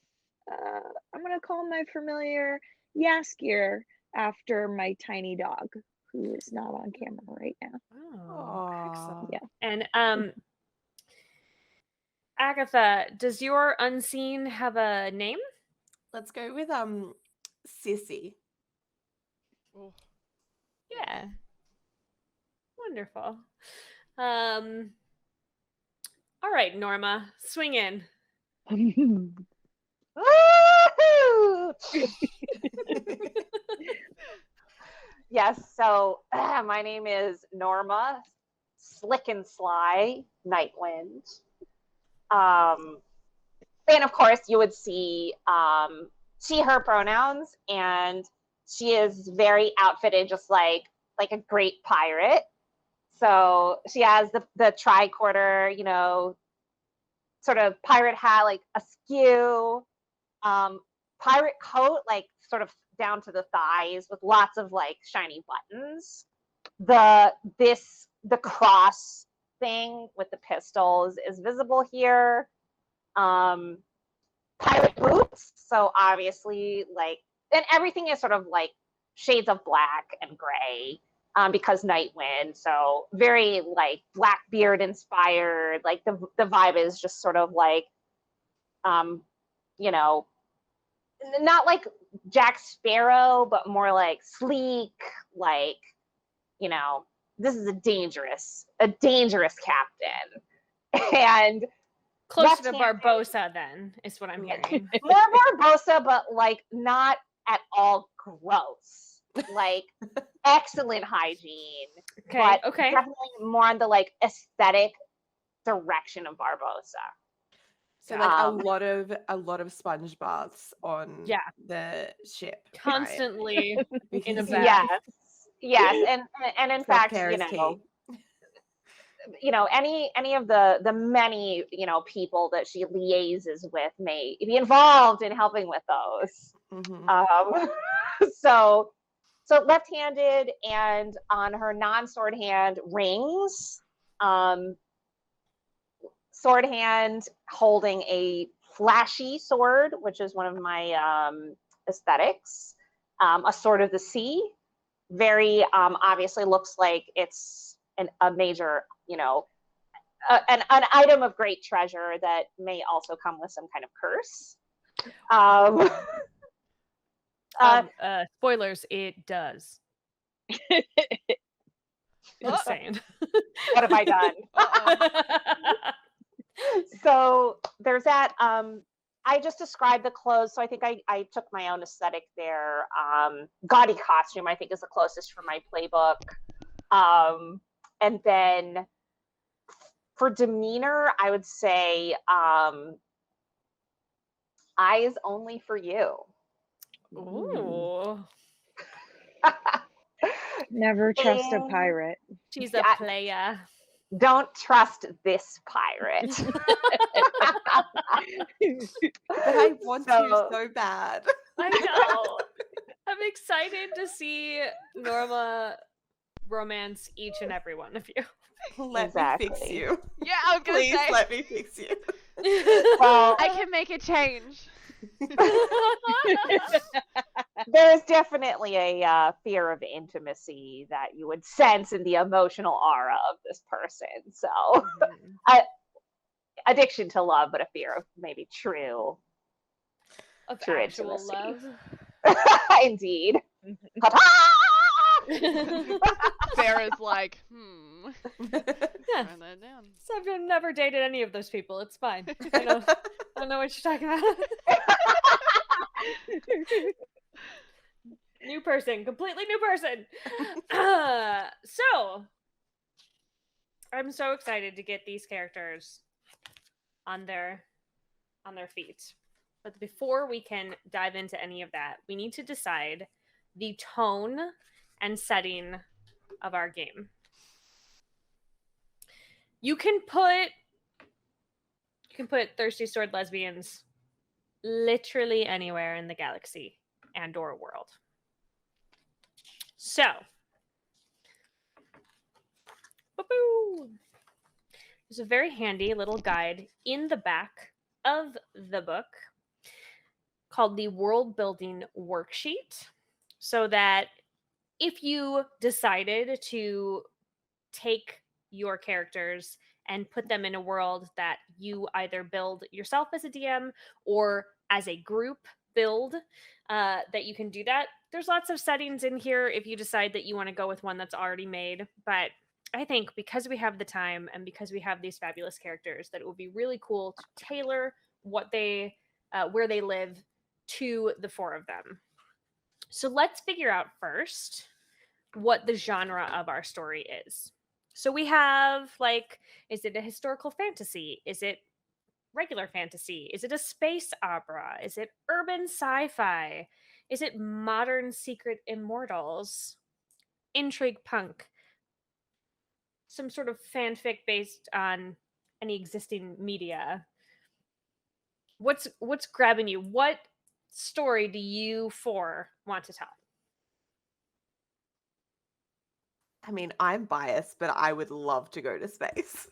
I'm gonna call my familiar Yaskier after my tiny dog, who is not on camera right now. Oh, excellent. Yeah. And Agatha, does your unseen have a name? Let's go with Sissy. Oh, Yeah. Wonderful. All right, Norma, swing in. Woohoo! Yes, so my name is Norma Slick and Sly Nightwind. And of course, you would see she, her pronouns, and she is very outfitted just like a great pirate. So she has the tricorder, you know, sort of pirate hat, like askew, pirate coat, like sort of down to the thighs with lots of like shiny buttons. The cross thing with the pistols is visible here. Pirate boots, so obviously like, and everything is sort of like shades of black and gray. Because Nightwind, so very like Blackbeard inspired. Like the vibe is just sort of like, you know, not like Jack Sparrow, but more like sleek. Like, you know, this is a dangerous captain, and Closer to Barbosa, then, is what I'm hearing. more Barbosa, but like not at all gross. Like excellent hygiene, Okay, but definitely more on the like aesthetic direction of Barbosa. So like a lot of sponge baths on the ship. Constantly Right? in a bath. Yes, and in fact, you know, any of the many, you know, people that she liaises with may be involved in helping with those. Mm-hmm. So left-handed, and on her non-sword hand, rings. Sword hand holding a flashy sword, which is one of my aesthetics. A sword of the sea. Very obviously looks like it's a major, you know, an item of great treasure that may also come with some kind of curse. Spoilers, it does. Just saying. What have I done? So there's that. I just described the clothes, so I think I took my own aesthetic there. Gaudy costume, I think, is the closest for my playbook. And then for demeanor, I would say eyes only for you. Ooh. Never trust a pirate. She's a player. Don't trust this pirate. But I want to so bad. I know. I'm excited to see Norma romance each and every one of you. Let me fix you. Yeah, I was gonna Please say. let me fix you. Well, I can make a change. There's definitely a fear of intimacy that you would sense in the emotional aura of this person. So, addiction to love, but a fear of maybe true actual intimacy. love. Indeed. Sarah's like, Yeah. Turn that down. So I've never dated any of those people. It's fine. I don't know what you're talking about. New person, completely new person. So I'm so excited to get these characters on their feet. But before we can dive into any of that, we need to decide the tone and setting of our game. You can put Thirsty Sword Lesbians literally anywhere in the galaxy and or world. So, Boo-boo. There's a very handy little guide in the back of the book called the World Building Worksheet, so that if you decided to take your characters and put them in a world that you either build yourself as a DM or as a group build, that you can do that. There's lots of settings in here if you decide that you want to go with one that's already made. But I think because we have the time and because we have these fabulous characters, that it would be really cool to tailor what they, where they live to the four of them. So let's figure out first what the genre of our story is. So we have, like, is it a historical fantasy? Is it regular fantasy? Is it a space opera? Is it urban sci-fi? Is it modern secret immortals? Intrigue punk? Some sort of fanfic based on any existing media? What's grabbing you? What story do you four want to tell? I mean, I'm biased, but I would love to go to space.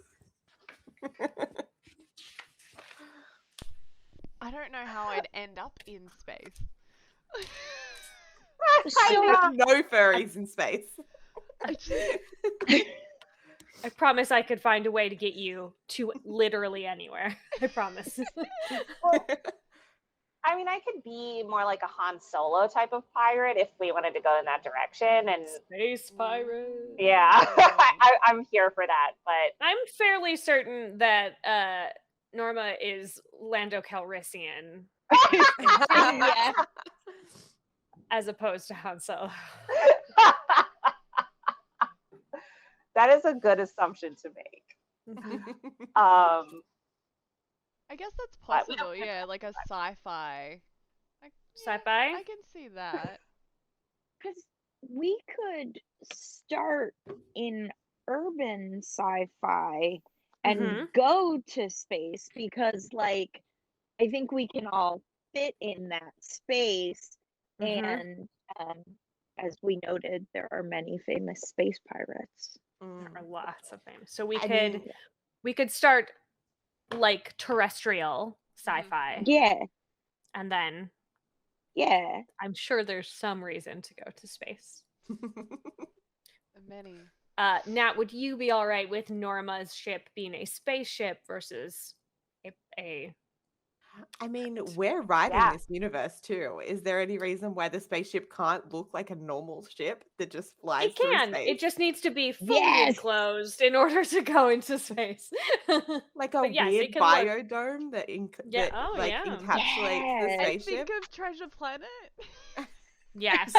I don't know how I'd end up in space. So, No furries in space. I promise I could find a way to get you to literally anywhere. I promise. Well, I mean, I could be more like a Han Solo type of pirate if we wanted to go in that direction. And Space pirate. yeah, I'm here for that. But I'm fairly certain that Norma is Lando Calrissian yeah. as opposed to Han Solo. that is a good assumption to make. I guess that's But we don't possible, yeah, like a sci-fi. Sci-fi? I can see that. Because we could start in urban sci-fi and Mhm. go to space because, like, I think we can all fit in that space. Mhm. And as we noted, there are many famous space pirates. There are lots of things. So we I could mean, we could start like terrestrial sci-fi, Yeah, and then yeah. I'm sure there's some reason to go to space. Many. Nat, would you be all right with Norma's ship being a spaceship versus a I mean, we're writing Yeah. this universe too. Is there any reason why the spaceship can't look like a normal ship that just flies It through can. space? It just needs to be fully Yes! enclosed in order to go into space. Like a But yes, weird it can look- biodome that, Yeah, that oh, like yeah. encapsulates the Yes. I spaceship. think of Treasure Planet. Yes.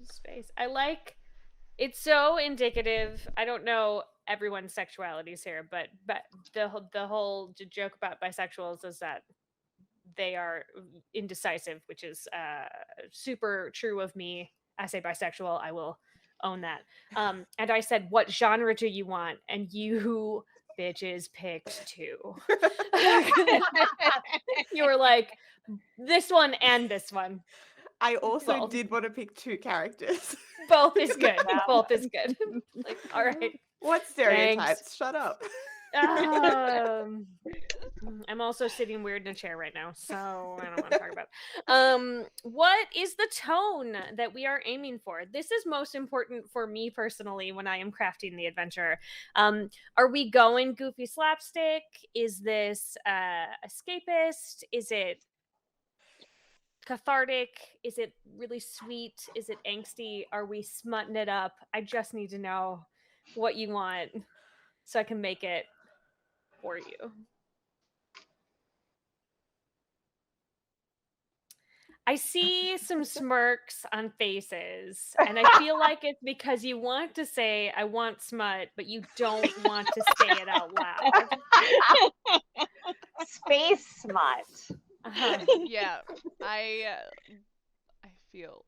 Space. I like it's so indicative. I don't know everyone's sexualities here, but the whole joke about bisexuals is that they are indecisive, which is super true of me as a bisexual. I will own that. And I said, "What genre do you want?" And you bitches picked two. You were like, "This one and this one. I also Both. did want to pick two characters. Both is good. Yeah. Both is good." Like, all right. What stereotypes? Shut up. I'm also sitting weird in a chair right now, so I don't want to talk about it. What is the tone that we are aiming for? This is most important for me personally when I am crafting the adventure. Are we going goofy slapstick? Is this escapist? Is it cathartic? Is it really sweet? Is it angsty? Are we smutting it up? I just need to know what you want so I can make it for you. I see some smirks on faces, and I feel like it's because you want to say, "I want smut," but you don't want to say it out loud. space smut. Uh-huh. Yeah, I feel.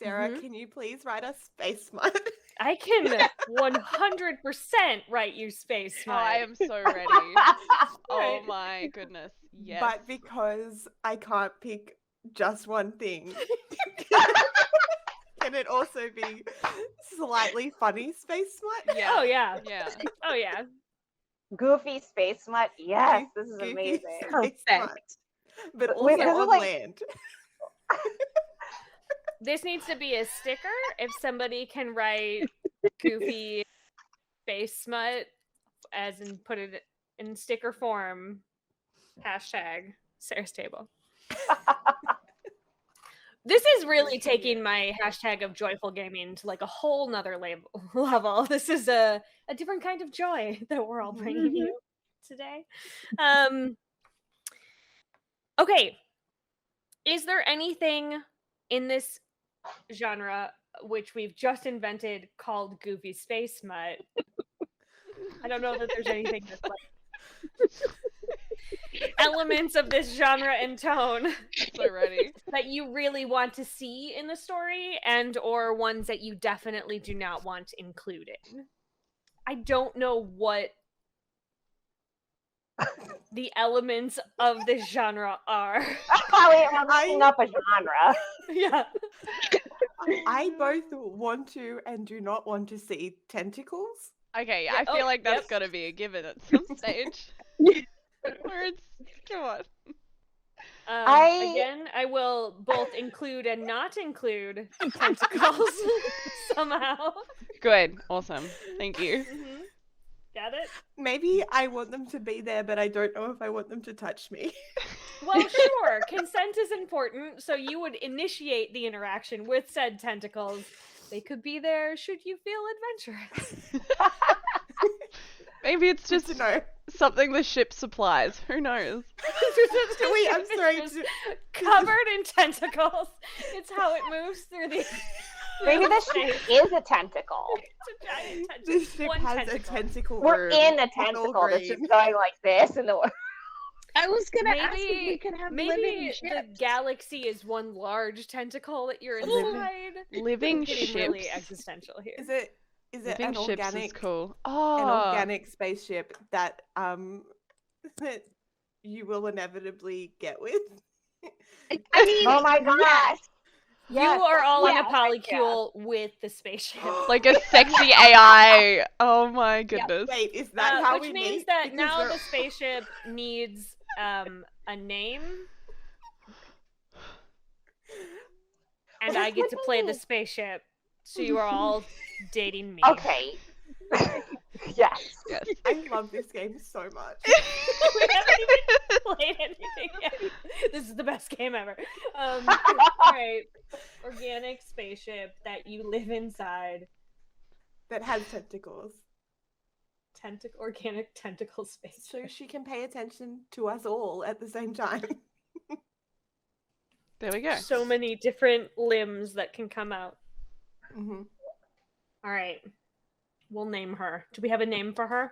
Sarah, Mhm. can you please write us space smut? I can 100% write you space Oh, smut. I am so ready. Oh Right. my goodness. Yes. But because I can't pick just one thing, can Can it also be slightly funny space smut? Yeah. Oh yeah. Yeah. Oh yeah. Goofy space smut. Yes, this is Goofy amazing. space Perfect. smut, but also Wait, this is on like- land. This needs to be a sticker. If somebody can write goofy space smut, as in put it in sticker form, hashtag Sarah's Table. This is really taking my hashtag of joyful gaming to like a whole nother level. This is a different kind of joy that we're all bringing you today. Okay. Is there anything in this genre which we've just invented called goofy space smut? I don't know that there's anything that's like elements of this genre and tone So ready. that you really want to see in the story, and or ones that you definitely do not want included. I don't know what the elements of this genre are. Wait, I'm looking up a genre. Yeah. I both want to and do not want to see tentacles. Okay, Yeah, I feel oh, like that's yep. got to be a given at some stage. Where it's, come on. Again, I will both include and not include tentacles somehow. Good, awesome. Thank you. Mhm. Got it? Maybe I want them to be there, but I don't know if I want them to touch me. Well, sure. Consent is important, so you would initiate the interaction with said tentacles. They could be there should you feel adventurous. Maybe it's Good just to know. something the ship supplies. Who knows? Wait, I'm sorry. It's just covered in tentacles. It's how it moves through the. Maybe this ship is a tentacle. It's a giant tentacle. This ship One has tentacle. a tentacle. We're room. in a It's all tentacle that's just green. going like this in the I was gonna ask if we Maybe, could have living maybe the ships. galaxy is one large tentacle that you're Living- inside. Living We're getting ships. really existential here. Is it Living an ships organic is cool. an Oh, organic spaceship that that you will inevitably get with? I mean, Oh my gosh. You are all in a yeah, polycule with the spaceship. like a sexy AI. Oh my goodness. Wait, is that how which we means meet? that Because now we're- the spaceship needs a name, and I get to play the spaceship. So you are all dating me. Okay. Yes. Yes. I love this game so much. We haven't even played anything yet. This is the best game ever. All right, organic spaceship that you live inside. That has tentacles. Organic tentacle spaceship. So she can pay attention to us all at the same time. There we go. So many different limbs that can come out. Mm-hmm. All right, we'll name her. Do we have a name for her?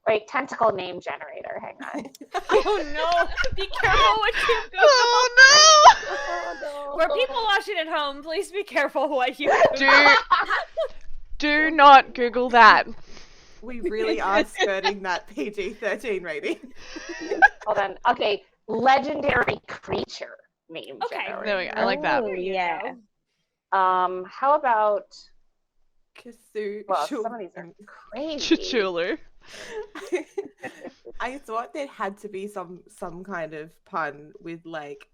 Wait, tentacle name generator. Hang on. Oh no! Be careful what you Google. Oh Oh, For people watching at home, please be careful what you no! Do not Google that. We really are skirting that PG-13 rating. Hold on. Okay. Legendary creature name Okay. generator. There we go. I like that. Oh, yeah. How about Cthulhu. well, some of these are crazy. Chichulu. I thought there had to be some kind of pun with like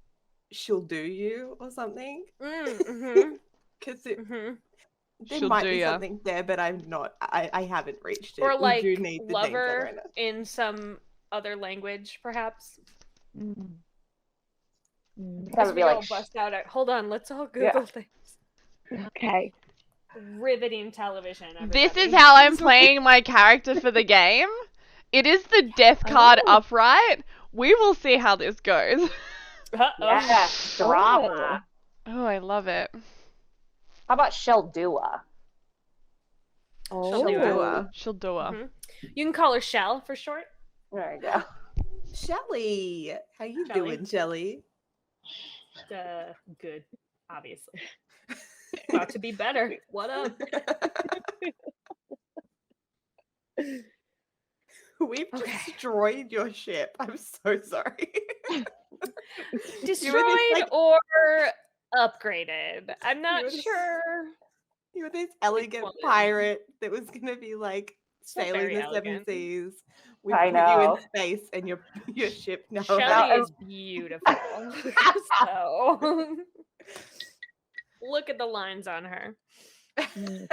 she'll do you or something. Mm-hmm. There She'll might do be ya. something there, but I haven't reached it. Or We like do need the name lover generator. in some other language, perhaps. Mm. That As would we be all like bust out. Hold on, let's all Google Yeah. things. Okay. Riveting television. This is everybody. how I'm playing my character for the game. It is the death card Oh. upright. We will see how this goes. Uh-oh. yeah, drama. Oh, I love it. How about Sheldua? She'll do it. She'll do her. Mhm. You can call her Shell for short. There we go. Shelly, how you Shelley. doing, Shelly? Good, obviously. About to be better. What up? We've destroyed your ship. I'm so sorry. Destroyed like- or upgraded? I'm not You were- sure. You're this elegant quality. pirate that was gonna be like Not sailing very the elegant. 7 seas. We I put you in know. space and your ship now. Shelly No, is beautiful. So look at the lines on her. Mm.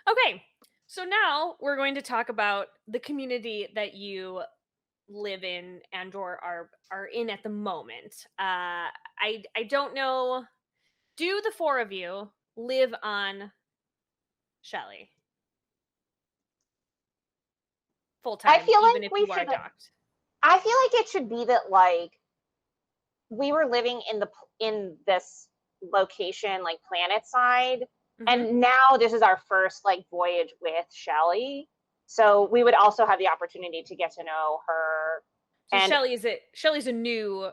Okay, so now we're going to talk about the community that you live in and or are in at the moment. I don't know. Do the four of you live on Shelly full time? I feel Even like if we you are should. docked. I feel like it should be that like we were living in this location, like planet side, Mhm. and now this is our first like voyage with Shelly. So we would also have the opportunity to get to know her. So And Shelly's a new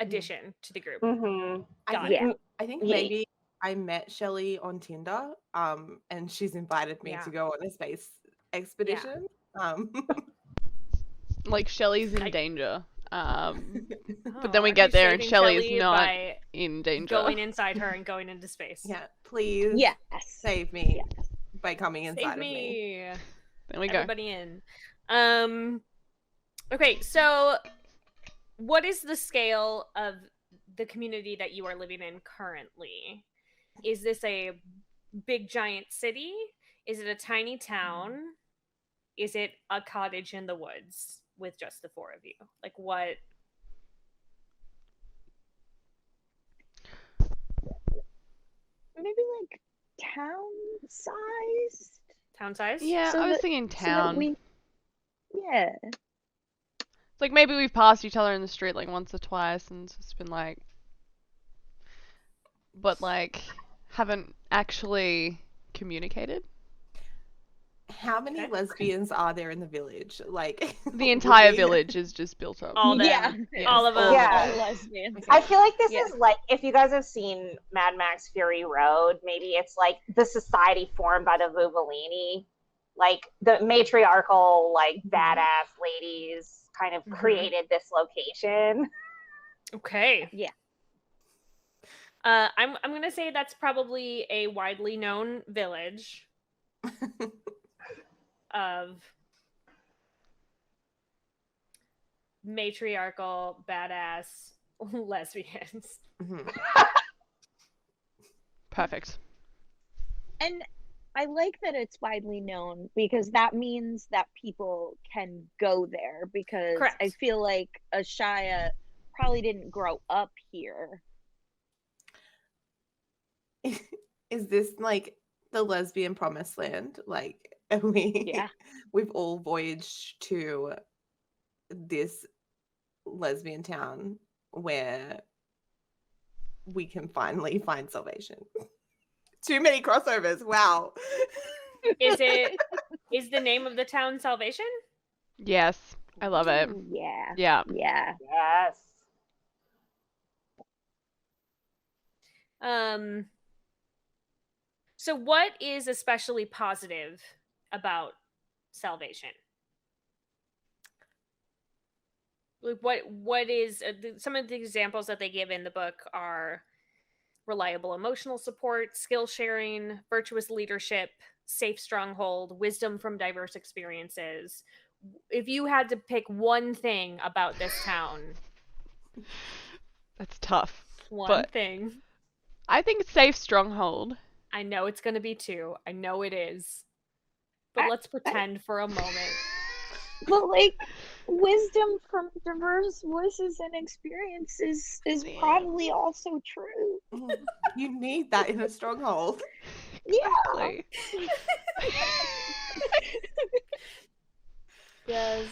addition to the group. mhm. Got Yeah. it. I think Yeah. maybe I met Shelly on Tinder, and she's invited me Yeah. to go on a space expedition. Like Shelley's in I- danger. But Oh, then we are get you there and saving Shelley's Shelly not by in danger. going inside her and going into space. Yeah, please Yes. save me Yes. by coming inside Save of me. me. There we go. Everybody in. Okay, so what is the scale of the community that you are living in currently? Is this a big giant city? Is it a tiny town? Is it a cottage in the woods with just the four of you? Like what? Maybe like town sized. Town size? Yeah, So I was that- thinking So that town. yeah. It's like maybe we've passed each other in the street like once or twice and it's been like, but like haven't actually communicated. How many Okay. lesbians are there in the village? Like The entire we- village is just built up. All them. Yeah. Yeah. All of them. Yeah. All lesbians. I feel like this Yeah. is like if you guys have seen Mad Max Fury Road, maybe it's like the society formed by the Vuvolini, like the matriarchal, like badass ladies kind of Mhm. created this location. Okay. Yeah. I'm gonna say that's probably a widely known village of matriarchal badass lesbians. Mhm. Perfect. And I like that it's widely known because that means that people can go there because Correct. I feel like Ashaya probably didn't grow up here. Is this like the lesbian promised land? Like Yeah. we've all voyaged to this lesbian town where we can finally find salvation. Too many crossovers. Wow. Is the name of the town Salvation? Yes, I love it. Ooh, yeah. Yeah. Yeah. Yes. So what is especially positive about Salvation? Like what is some of the examples that they give in the book are reliable emotional support, skill sharing, virtuous leadership, safe stronghold, wisdom from diverse experiences. If you had to pick one thing about this town, That's tough. one But- thing. I think safe stronghold. I know it's going to be two. I know it is. But I- let's pretend for a moment. But like wisdom from diverse voices and experiences is Yeah. probably also true. You need that in a stronghold. Exactly. Yes.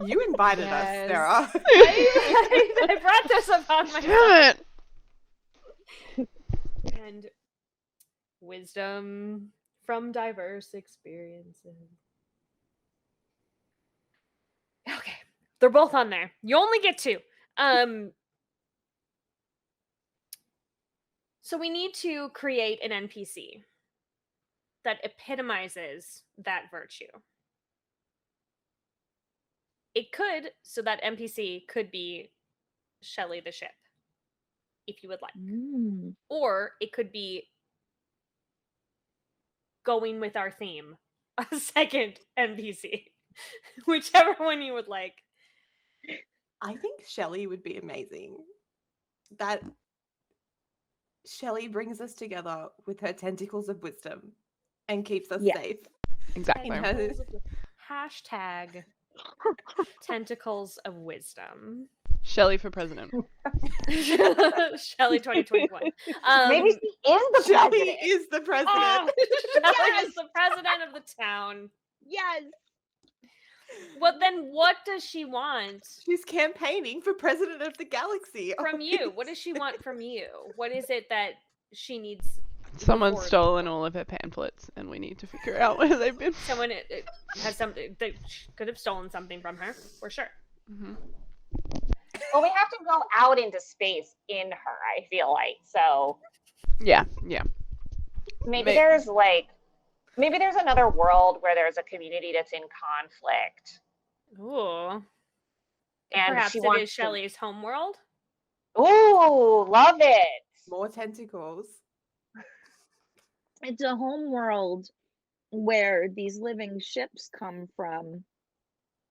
You invited Yes. us, Sarah. I brought this upon myself. Damn it. And wisdom from diverse experiences. Okay. They're both on there. You only get two. So we need to create an NPC that epitomizes that virtue. So that NPC could be Shelly the ship, if you would like. Mm. Or it could be going with our theme, a second NPC. Whichever one you would like. I think Shelley would be amazing. That Shelley brings us together with her tentacles of wisdom and keeps us safe. Exactly. Hashtag tentacles of wisdom. Shelley for president. Shelley 2021. Maybe she is the Shelley president. is the president. Shelley is the president of the town. Yes. Well, then what does she want She's campaigning for president of the galaxy. from you? What does she want from you? What is it that she needs? Someone's before- stolen all of her pamphlets, and we need to figure out where they've been. Someone it has something. They could have stolen something from her, for sure. Mm-hmm. Well, we have to go out into space in her, I feel like. So Yeah. maybe there's another world where there's a community that's in conflict. Ooh. And Perhaps she it wants is Shelley's homeworld. Ooh, love it. More tentacles. It's a home world where these living ships come from,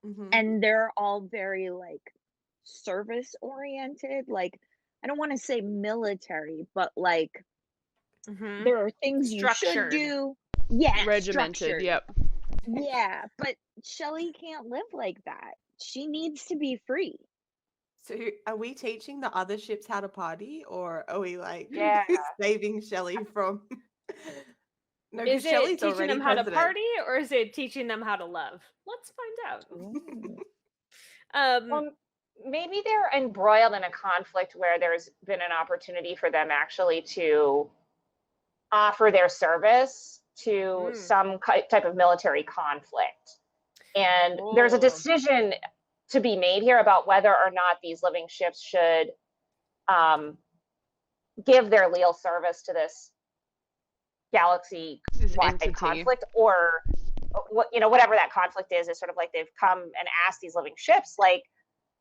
Mhm. and they're all very like service oriented. Like, I don't want to say military, but like Mm-hmm. there are things you should Structured. do. Yeah, Regimented. structured. Yep. Yeah, but Shelley can't live like that. She needs to be free. So are we teaching the other ships how to party, or are we like Yeah. saving Shelley from? No, Is because it Shelley's teaching already them how to president. party, or is it teaching them how to love? Let's find out. Ooh. Well, maybe they're embroiled in a conflict where there's been an opportunity for them actually to offer their service to some type of military conflict. And there's a Oh. decision to be made here about whether or not these living ships should give their leal service to this galaxy This wide entity. conflict, or whatever that conflict is sort of like they've come and asked these living ships, like,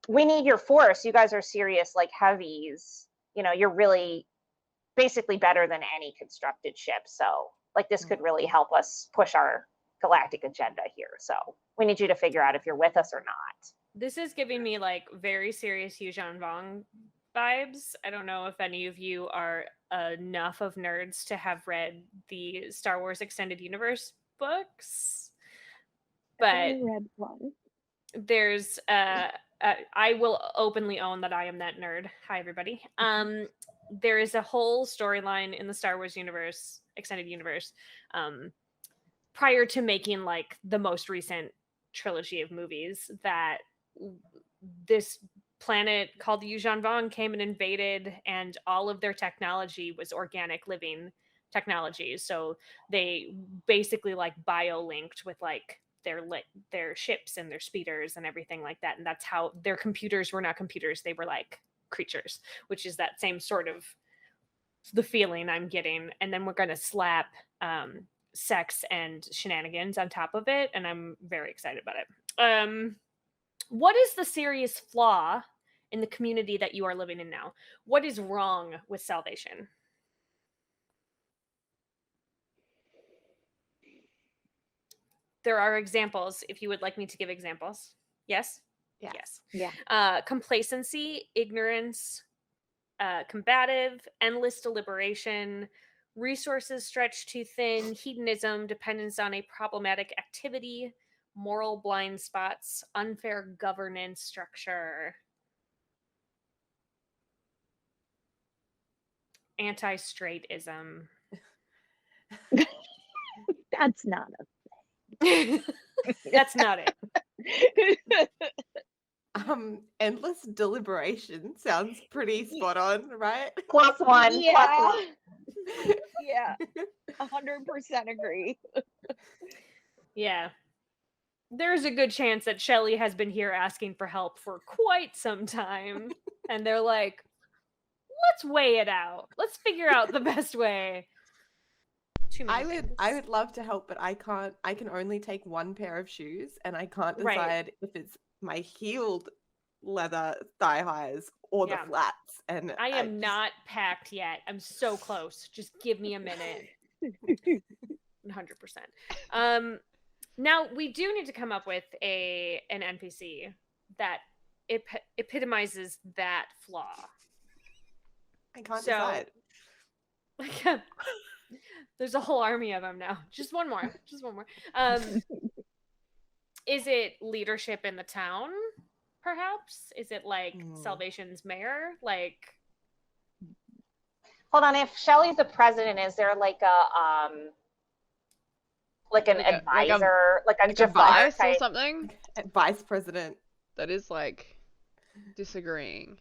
we need your force. You guys are serious, like, heavies. You're really basically better than any constructed ship. So, like, this could really help us push our galactic agenda here. So we need you to figure out if you're with us or not. This is giving me like very serious Yuuzhan Vong vibes. I don't know if any of you are enough of nerds to have read the Star Wars Extended Universe books, but I read one. there's I will openly own that I am that nerd. Hi everybody. There is a whole storyline in the Star Wars universe, extended universe, prior to making like the most recent trilogy of movies, that this planet called the Yuuzhan Vong came and invaded, and all of their technology was organic living technology. So they basically like bio-linked with like their ships and their speeders and everything like that. And that's how their computers were not computers, they were like creatures, which is that same sort of the feeling I'm getting. And then we're gonna slap sex and shenanigans on top of it, and I'm very excited about it. What is the serious flaw in the community that you are living in now? What is wrong with Salvation? There are examples if you would like me to give examples. Yes? Yeah. Yes. Yeah. Complacency, ignorance, combative, endless deliberation, resources stretched too thin, hedonism, dependence on a problematic activity, moral blind spots, unfair governance structure, anti-straightism. That's not That's not it. Endless deliberation sounds pretty spot on, right? +1. Yeah. +1. Yeah. 100% agree. Yeah. There's a good chance that Shelley has been here asking for help for quite some time. And they're like, let's weigh it out. Let's figure out the best way. Too many things. I would love to help, but I can't. I can only take one pair of shoes, and I can't Right. decide if it's my heeled leather thigh highs or the Yeah. flats. And I am not packed yet. I'm so close. Just give me a minute. 100%. Now we do need to come up with an NPC that epitomizes that flaw. I can't decide. There's a whole army of them now. Just one more. Is it leadership in the town? Perhaps? Is it like Salvation's mayor? Like, hold on. If Shelly's the president, is there like an advisor, like a vice type or something? Vice president. That is like disagreeing.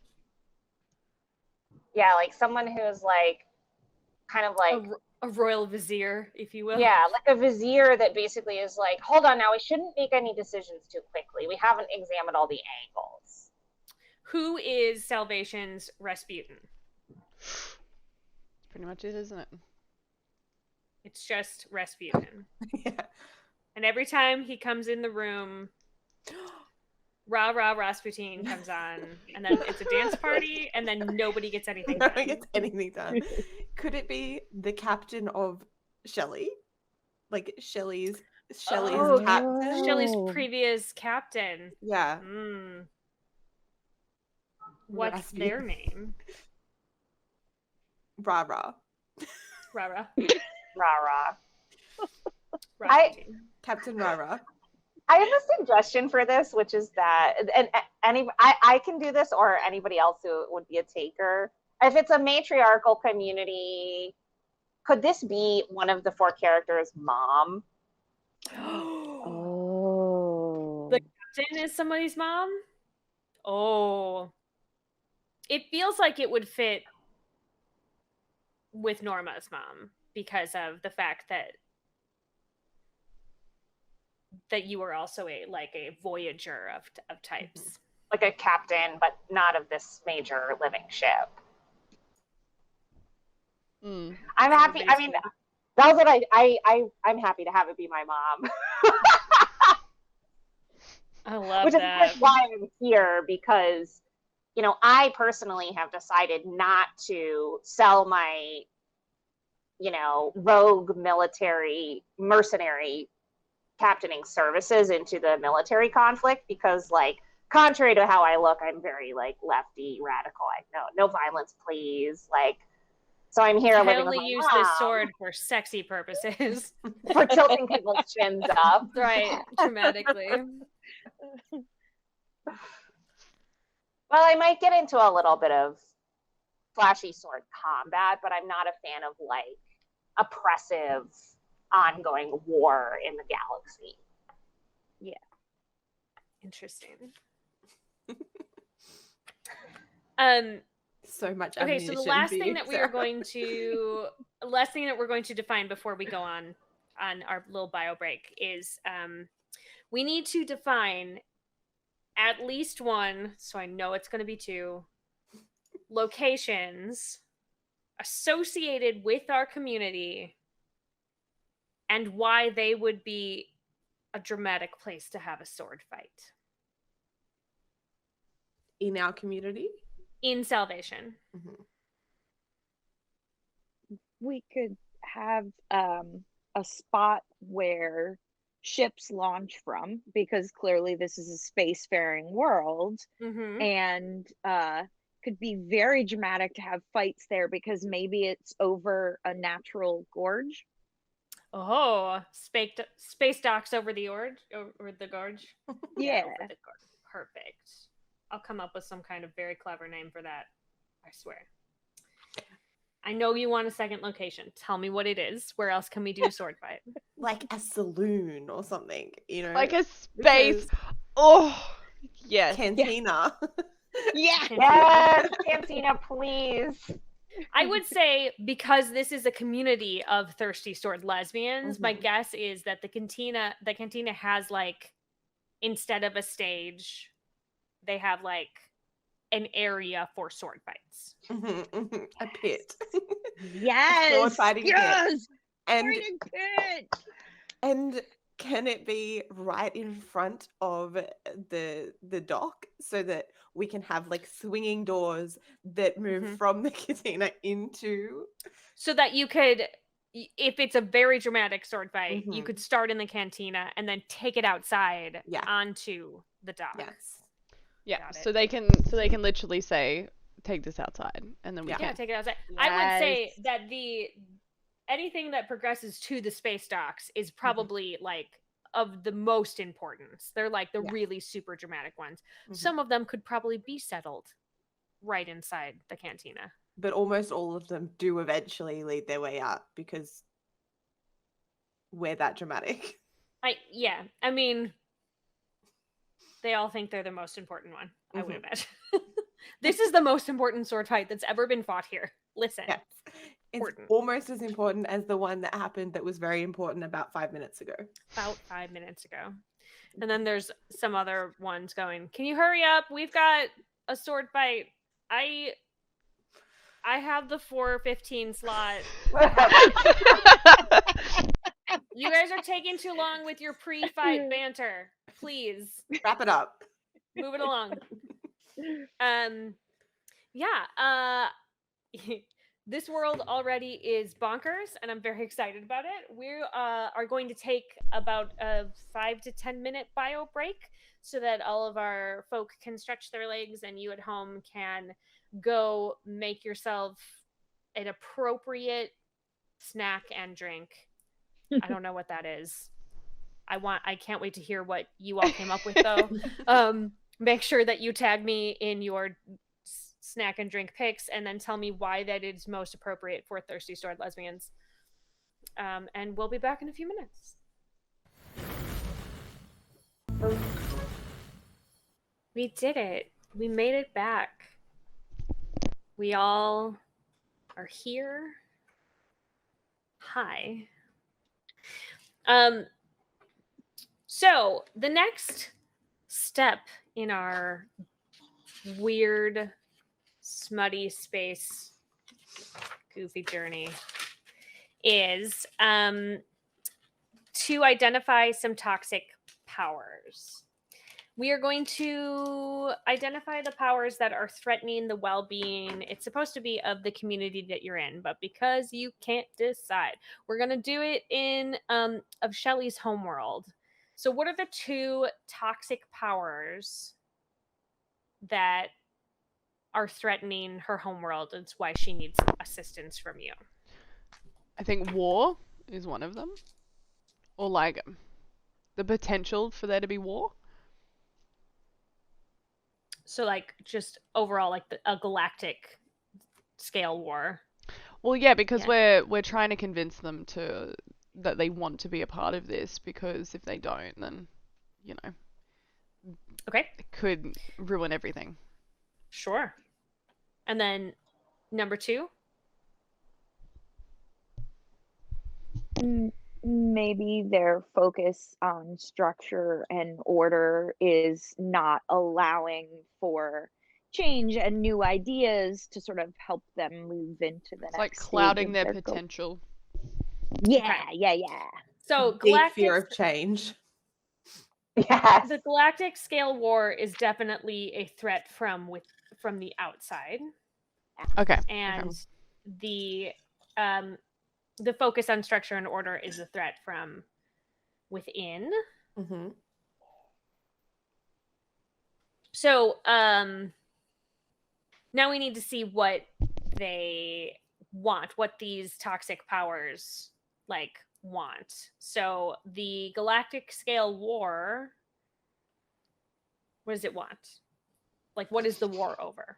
Yeah, like someone who's like kind of like a royal vizier, if you will. Yeah, like a vizier that basically is like, hold on now, we shouldn't make any decisions too quickly. We haven't examined all the angles. Who is Salvation's Rasputin? Pretty much it, isn't it? It's just Rasputin. Yeah. And every time he comes in the room, rah rah Rasputin comes on, and then it's a dance party, and then nobody gets anything done. Nobody gets anything done. Could it be the captain of Shelley? Like Shelley's captain? Shelley's previous captain. Yeah. What's Rasputin. their name? Rah-rah. Rah-rah. Rah-rah. Captain Rah-rah. I have a suggestion for this, which is that, and I can do this, or anybody else who would be a taker. If it's a matriarchal community, could this be one of the 4 characters' mom? Oh. The captain is somebody's mom? Oh. It feels like it would fit with Norma's mom because of the fact that you were also a voyager of types. Like a captain, but not of this major living ship. I'm happy. I mean, that's what I'm happy to have it be my mom. I love Which that. is why I'm here, because, I personally have decided not to sell my, rogue military mercenary captaining services into the military conflict, because, like, contrary to how I look, I'm very, like, lefty, radical. No violence, please. Like, so I'm here I living only with my use mom this sword for sexy purposes. for tilting people's chins up. Right, dramatically. Well, I might get into a little bit of flashy sword combat, but I'm not a fan of, like, oppressive, ongoing war in the galaxy. Yeah. Interesting. So much okay, so the last thing that we're going to define before we go on our little bio break is we need to define at least one, so I know it's going to be 2, locations associated with our community and why they would be a dramatic place to have a sword fight. In our community? In Salvation. Mm-hmm. We could have a spot where ships launch from, because clearly this is a spacefaring world, and could be very dramatic to have fights there, because maybe it's over a natural gorge. Oh, space docks over the gorge? Over the gorge? Yeah. Over the gorge. Perfect. I'll come up with some kind of very clever name for that. I swear. I know you want a second location. Tell me what it is. Where else can we do a sword fight? Like a saloon or something, Like a space. Oh, yes. Cantina. Yeah. Yes, Cantina, please. I would say, because this is a community of Thirsty Sword Lesbians, my guess is that the cantina has, like, instead of a stage, they have, like, an area for sword fights. A pit. Yes. Sword fighting pit. Pit. And can it be right in front of the dock so that we can have like swinging doors that move from the cantina into? So that you could, if it's a very dramatic sword fight, you Mhm. could start in the cantina and then take it outside Yeah. onto the dock. Yes. Yeah, Got it. so they can literally say, take this outside, and then we Yeah. Yeah, can. take it outside. I would say Yes. that anything that progresses to the space docks is probably like of the most importance. They're like the Yeah. really super dramatic ones. Mhm. Some of them could probably be settled right inside the cantina. But almost all of them do eventually lead their way out because we're that dramatic. I mean, they all think they're the most important one, I would imagine. This is the most important sword fight that's ever been fought here. Listen. Yes. It's Important. almost as important as the one that happened that was very important about 5 minutes ago. About 5 minutes ago. And then there's some other ones going, can you hurry up? We've got a sword fight. I have the 4:15 slot. You guys are taking too long with your pre-fight banter. Please Wrap it up. move it along. This world already is bonkers, and I'm very excited about it. We are going to take about a 5 to 10 minute bio break so that all of our folk can stretch their legs, and you at home can go make yourself an appropriate snack and drink. I don't know what that is. I can't wait to hear what you all came up with, though. Make sure that you tag me in your snack and drink picks, and then tell me why that is most appropriate for Thirsty Sword Lesbians. And we'll be back in a few minutes. We did it. We made it back. We all are here. Hi. So the next step in our weird, smutty space goofy journey is to identify some toxic powers. We are going to identify the powers that are threatening the well-being. It's supposed to be of the community that you're in, but because you can't decide, we're going to do it in of Shelley's homeworld. So what are the 2 toxic powers that are threatening her homeworld? It's why she needs assistance from you. I think war is one of them. Or like the potential for there to be war. So like just overall like a galactic scale war. Well, yeah, because we're trying to convince them that they want to be a part of this, because if they don't, then Okay. it could ruin everything. Sure. And then number 2? Maybe their focus on structure and order is not allowing for change and new ideas to sort of help them move into the It's next like stage clouding of their their goal. potential. Yeah. So Deep fear of change. Yes. the galactic scale war is definitely a threat from the outside. Okay. And the focus on structure and order is a threat from within. Mm-hmm. So now we need to see what they want, what these toxic powers like want. So the galactic scale war, what does it want? Like, what is the war over?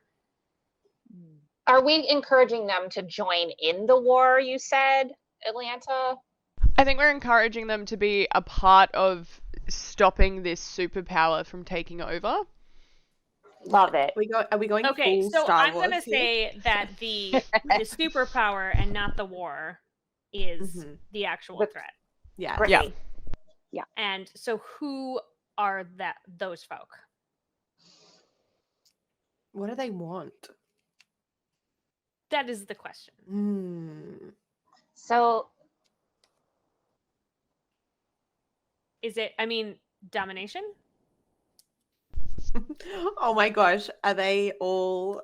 Are we encouraging them to join in the war, you said, Atlanta? I think we're encouraging them to be a part of stopping this superpower from taking over. Love it. Are we going Okay, full so Star I'm Wars gonna here? say that the superpower and not the war is the actual threat. Yeah. Great. Yeah. And so who are those folk? What do they want? That is the question. So Is it, I mean, domination? Oh my gosh, are they all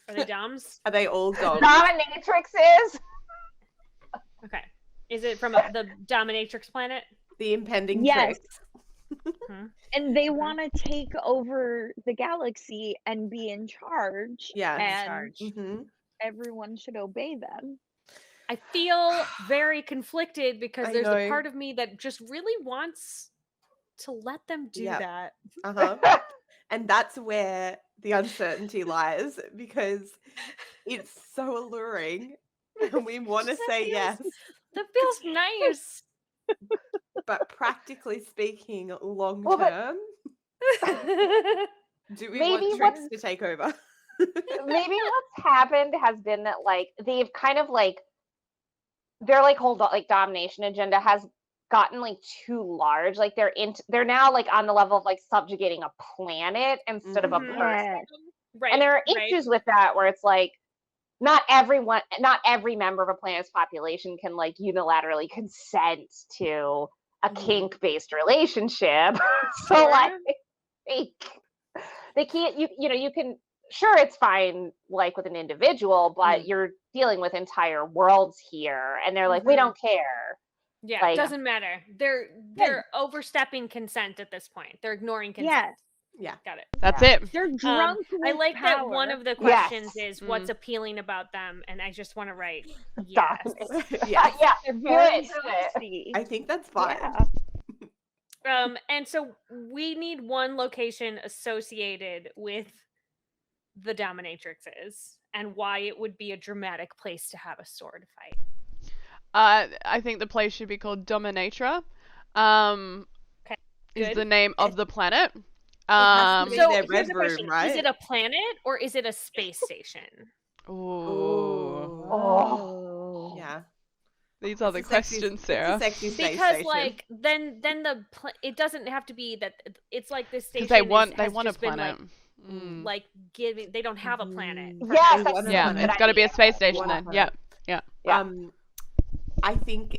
Are they doms? dogs? Dominatrixes. Okay. Is it from the dominatrix planet? The impending Yes. tricks. And they Mhm. want to take over the galaxy and be in charge. Yeah. And Mm-hmm. everyone should obey them. I feel very conflicted because I there's a know. part of me that just really wants to let them do Yep. that. Uh-huh. And that's where the uncertainty lies, because it's so alluring and we want to That say feels- yes. That feels nice. But practically speaking, long Well, but- term, do we Maybe want tricks to take over? Maybe what's happened has been that like they've kind of like their like whole like domination agenda has gotten like too large. Like they're now like on the level of like subjugating a planet instead of a Mhm. person. Yes. Right. And there are right. issues with that where it's like not every member of a planet's population can like unilaterally consent to a kink-based relationship. So Sure. like they can't you can sure it's fine like with an individual, but you're dealing with entire worlds here and they're like we don't care. Yeah, Like- it doesn't matter. They're overstepping consent at this point. They're ignoring consent. Yeah. Got it. That's it. They're drunk I with like power. that one of the questions Yes. is what's appealing about them, and I just want to write yes. Yeah. Yeah, They're do very it, do it. sexy. I think that's fine. Yeah. And so we need one location associated with the dominatrixes and why it would be a dramatic place to have a sword fight. I think the place should be called Dominatrix. Is good. the name of the planet. has to be So their here's red the room, question: right? Is it a planet or is it a space station? Ooh. Oh. Yeah. These are the It's a sexy- questions, it's a Sarah. sexy space Because station. like then it doesn't have to be that it's like this station. Because they has want a just been, planet. like giving. They don't have a planet. Yes, They that's want a Yeah, planet. good it's got to be a idea. space station want a then. planet. Yeah. Yeah. I think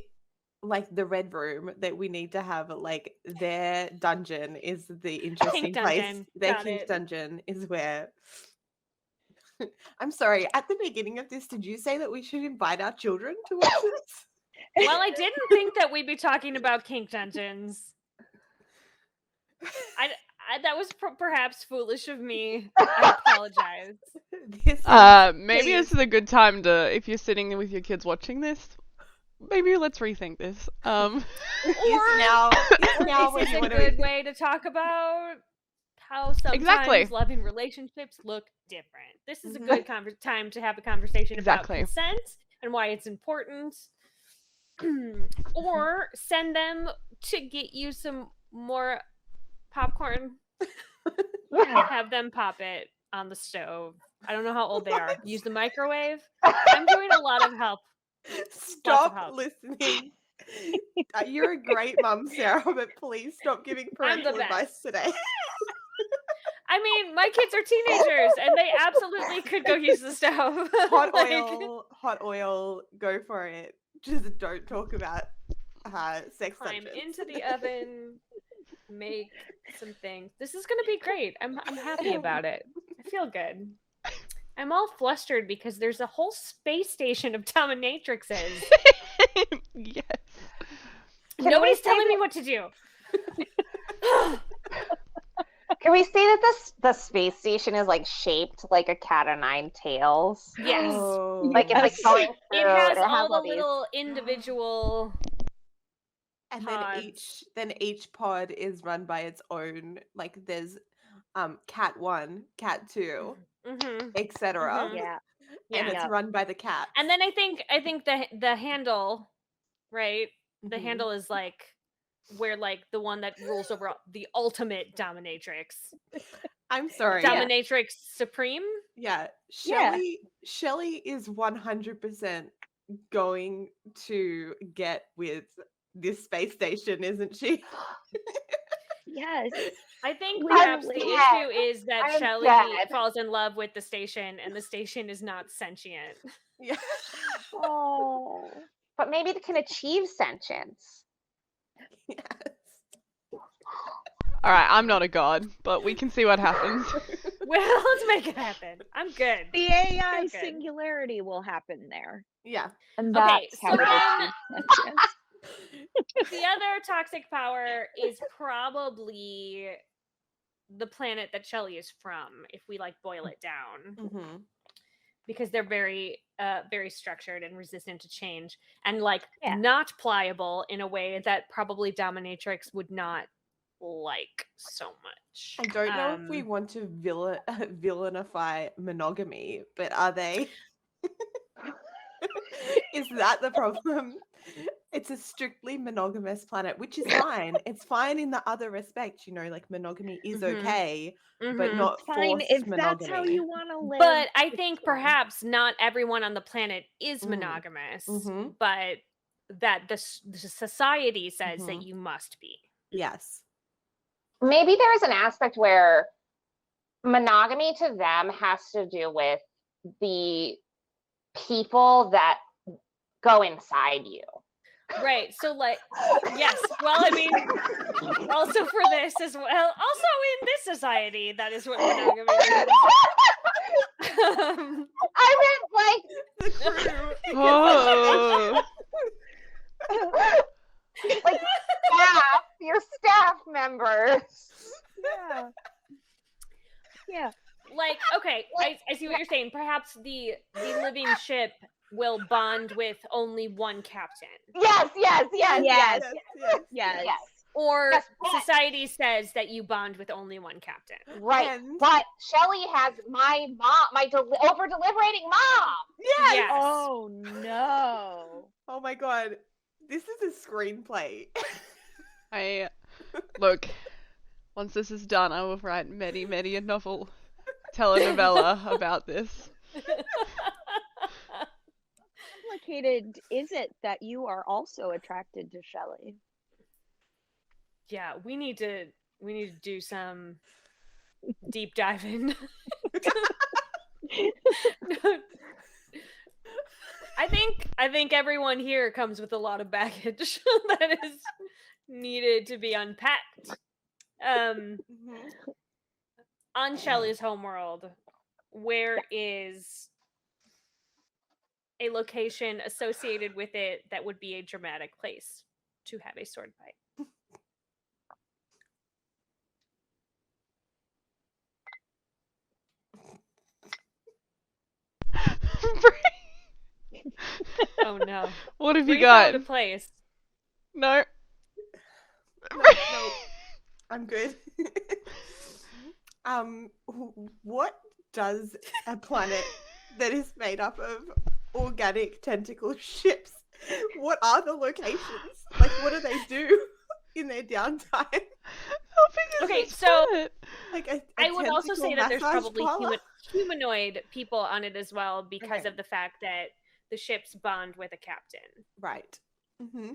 like the red room that we need to have like their dungeon is the interesting place. dungeon. Their Got kink it. dungeon is where I'm sorry, at the beginning of this, did you say that we should invite our children to watch this? Well, I didn't think that we'd be talking about kink dungeons. I that was perhaps foolish of me. I apologize. This Maybe please. this is a good time to, if you're sitting with your kids watching this, maybe let's rethink this. is now This when is you a want good to way to talk about how sometimes Exactly. loving relationships look different. This is a Mhm. good time to have a conversation Exactly. about consent and why it's important. Or send them to get you some more popcorn. Have them pop it on the stove. I don't know how old they are. Use the microwave. I'm doing a lot of help. stop help. listening. You're a great mum, Sarah, but please stop giving I'm the parental advice today. I mean, my kids are teenagers and they absolutely could go use the stove. hot Like, oil, go for it. Just don't talk about sex climb dungeons. into the oven, make some things. This is gonna be great. I'm happy about it. I feel good. I'm all flustered because there's a whole space station of dominatrixes. Yes. Nobody's telling me what to do. Can we say that the space station is like shaped like a cat o' nine tails? Yes. Oh. Like it's like Yes. going It through, has all the these- little individual and pods. then each pod is run by its own. Like there's cat 1, cat 2, Mhm. etc. Mhm. Yeah. And Yeah. it's run by the cat. And then I think the handle, right? The Mhm. handle is like where like the one that rules over the ultimate dominatrix. I'm sorry. Dominatrix Supreme? Yeah. Yeah. Shelley is 100% going to get with this space station, isn't she? Yes. I think I'm perhaps the dead. issue is that I'm Shelley dead. falls in love with the station and the station is not sentient. Yeah. Oh. But maybe it can achieve sentience. Yes. All right, I'm not a god, but we can see what happens. Well, let's make it happen. I'm good. The AI I'm good. singularity will happen there. Yeah. And Okay, that's so how it then- achieves sentience. The other toxic power is probably the planet that Shelley is from, if we like boil it down, Mm-hmm. because they're very, very structured and resistant to change, and like Yeah. not pliable in a way that probably dominatrix would not like so much. I don't know if we want to villainify monogamy, but are they? Is that the problem? It's a strictly monogamous planet, which is fine. It's fine in the other respect, like monogamy is Mhm. okay, but Mhm. not Fine, forced if monogamy. that's how you want to live. But I it's think fine. perhaps not everyone on the planet is Mm. monogamous, Mhm. but that the society says that Mhm. you must be. Yes. Maybe there's an aspect where monogamy to them has to do with the people that go inside you. Right. So like yes. Well, I mean also for this as well. Also in this society, that is what monogamy is. I meant like The crew. Oh. like staff, your staff members. Yeah. Yeah. Like, okay, I see what you're saying. Perhaps the living ship will bond with only one captain. Yes. Yes. Yes. Yes. Or Yes, but- society says that you bond with only one captain. Right. And- But Shelley has my mom, my over-deliberating mom. Yes. Yes. Oh no. Oh my god. This is a screenplay. Look, once this is done, I will write many a novel, telenovela about this. Complicated is it that you are also attracted to Shelley? Yeah, we need to do some deep diving. I think everyone here comes with a lot of baggage that is needed to be unpacked. Mhm. On Shelley's homeworld, where is a location associated with it that would be a dramatic place to have a sword fight? Oh no. What have Brie you got? found a place. No. No, I'm good. What does a planet that is made up of organic tentacle ships? What are the locations? Like, what do they do in their downtime? How big is Okay, this so- planet? Like a I would also say that there's massage probably parlor? humanoid people on it as well because Okay. of the fact that the ships bond with a captain. Right. Mm-hmm.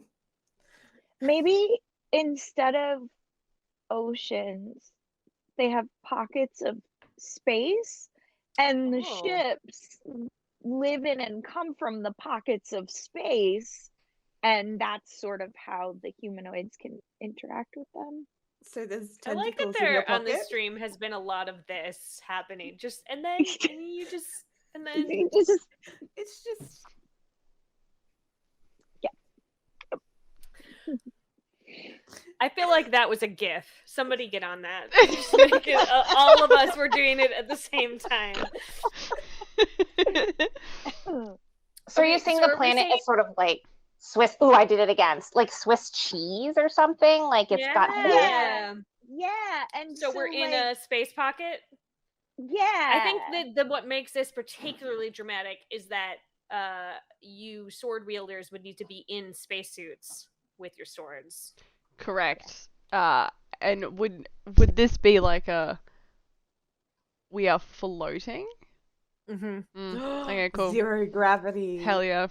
Maybe instead of oceans, they have pockets of space, and the Oh. ships live in and come from the pockets of space, and that's sort of how the humanoids can interact with them. So there's I like that tentacles in your there on this pocket. stream has been a lot of this happening. And then Just It's just I feel like that was a GIF. Somebody get on that. Just make it, all of us were doing it at the same time. So Okay, you're saying so the are we planet saying- is sort of like Swiss? Ooh, I did it again. Like Swiss cheese or something. Like it's got holes. Yeah. yeah, and So we're in like, a space pocket. yeah. I think that what makes this particularly dramatic is that you sword wielders would need to be in spacesuits with your swords. Correct. And would this be like we are floating? Mm-hmm. Okay, cool. zero gravity. Hell yeah.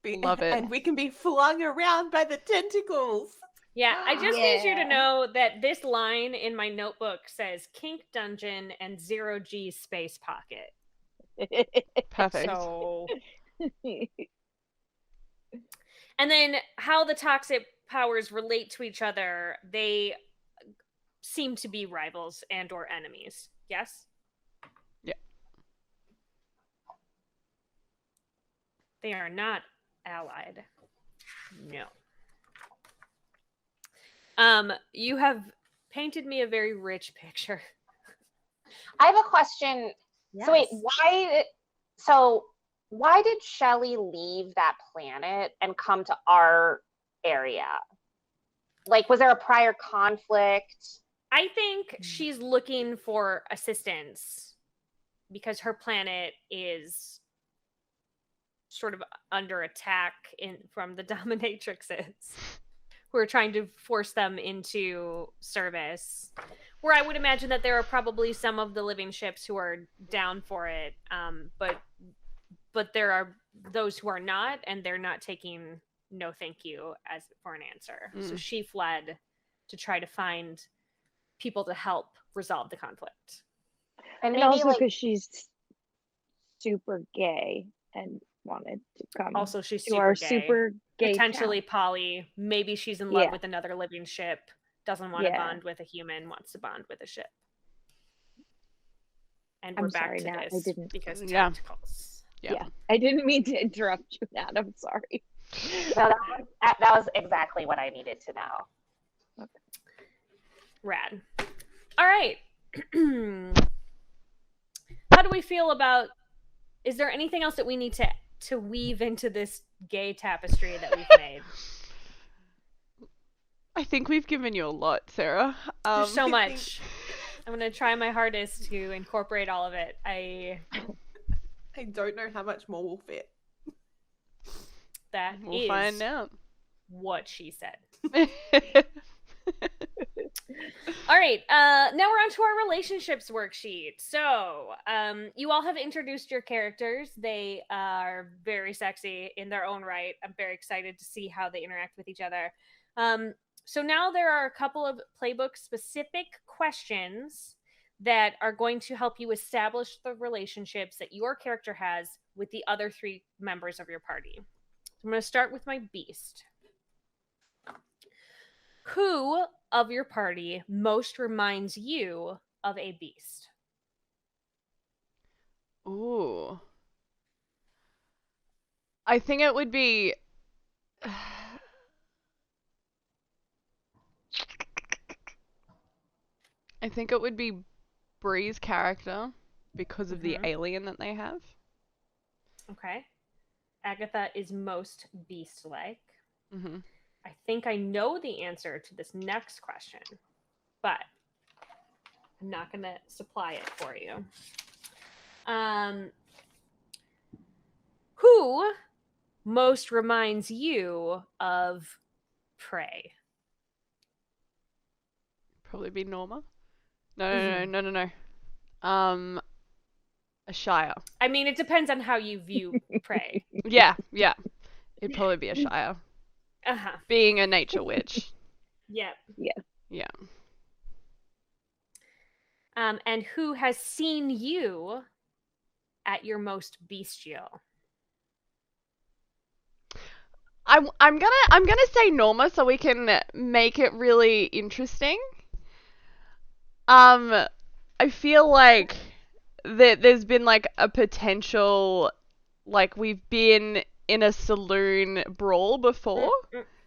Love it. And we can be flung around by the tentacles. Yeah, I just need you to Yeah. know that this line in my notebook says Kink Dungeon and 0G Space Pocket. Perfect. So, and then how the toxic powers relate to each other, they seem to be rivals and or enemies. Yes? Yeah. They are not allied. No. You have painted me a very rich picture. I have a question. Yes. So wait, why did Shelley leave that planet and come to our area? Like, was there a prior conflict? I think she's looking for assistance because her planet is sort of under attack from the dominatrixes who are trying to force them into service. Where I would imagine that there are probably some of the living ships who are down for it, but there are those who are not, and they're not taking no thank you as for an answer. So she fled to try to find people to help resolve the conflict. And maybe also like because she's super gay and wanted to come Also, she's to our super gay. super gay Potentially town. poly. Maybe she's in love Yeah. with another living ship, doesn't want to Yeah. bond with a human, wants to bond with a ship. And we're I'm back sorry, to Nat, I this didn't- because Yeah. tacticals. Yeah. I didn't mean to interrupt you, Nat. I'm sorry. no, that was exactly what I needed to know. Rad. All right. How do we feel about? Is there anything else that we need to weave into this gay tapestry that we've made? I think we've given you a lot, Sarah. There's so I much. I'm gonna try my hardest to incorporate all of it. I don't know how much more will fit. That We'll is find out. what she said. All right, now we're on to our relationships worksheet. So, you all have introduced your characters. They are very sexy in their own right. I'm very excited to see how they interact with each other. So now there are a couple of playbook-specific questions that are going to help you establish the relationships that your character has with the other 3 members of your party. I'm going to start with my beast. Who of your party most reminds you of a beast? Ooh. I think it would be... I think it would be Brie's character because of the alien that they have. Okay. Agatha is most beast-like. Mm-hmm. I think I know the answer to this next question, but I'm not going to supply it for you. Who most reminds you of prey? Probably be Norma. No. A Shire. I mean, it depends on how you view prey. Yeah. It'd probably be a Shire. Uh-huh. Being a nature witch. Yep. Yeah. And who has seen you at your most bestial? I'm gonna say Norma so we can make it really interesting. I feel like there's been like a potential, like we've been in a saloon brawl before.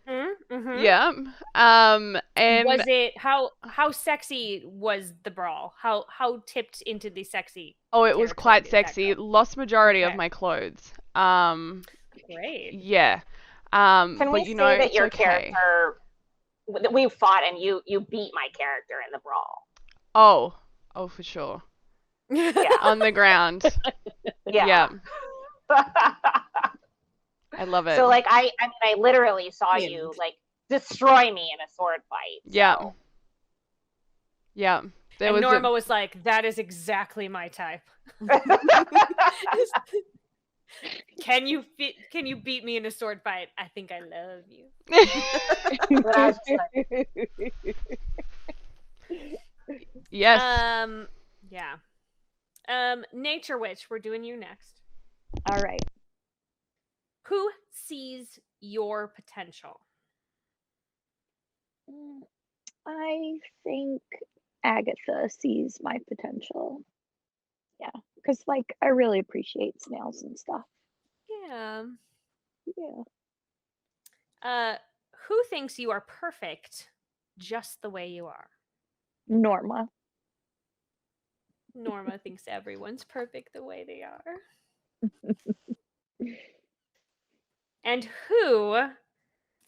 Mm-hmm. Yeah. And was it how sexy was the brawl? How tipped into the sexy? Oh, it was territory quite did that sexy. go? Lost majority of Okay. my clothes. Great. Yeah. Can but we you say know, that it's your okay. character, that we fought and you beat my character in the brawl? Oh, for sure. Yeah. On the ground. Yeah. I love it. So like I literally saw you like destroy me in a sword fight. Yeah. So. Yeah. There and was Norma was like, "That is exactly my type." Can you beat me in a sword fight? I think I love you. But I was just like, Yes. Yeah. Nature Witch, we're doing you next. All right. Who sees your potential? I think Agatha sees my potential. Yeah, because like I really appreciate snails and stuff. Yeah. Yeah. Who thinks you are perfect just the way you are? Norma. Norma thinks everyone's perfect the way they are. And who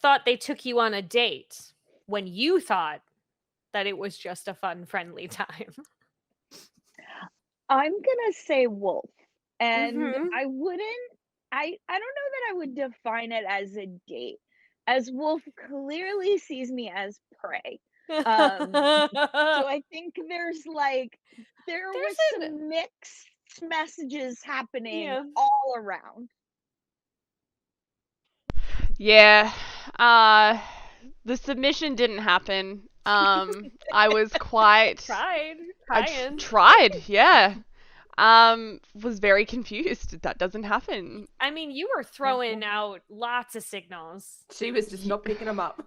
thought they took you on a date when you thought that it was just a fun, friendly time? I'm gonna say wolf. And Mhm. I wouldn't I don't know that I would define it as a date, as wolf clearly sees me as prey. So I think there was There's an some mixed messages happening yeah. all around. Yeah. The submission didn't happen. I was quite Tried. I Trying. tried, yeah. Was very confused. That doesn't happen. I mean, you were throwing out lots of signals. She was just not picking them up.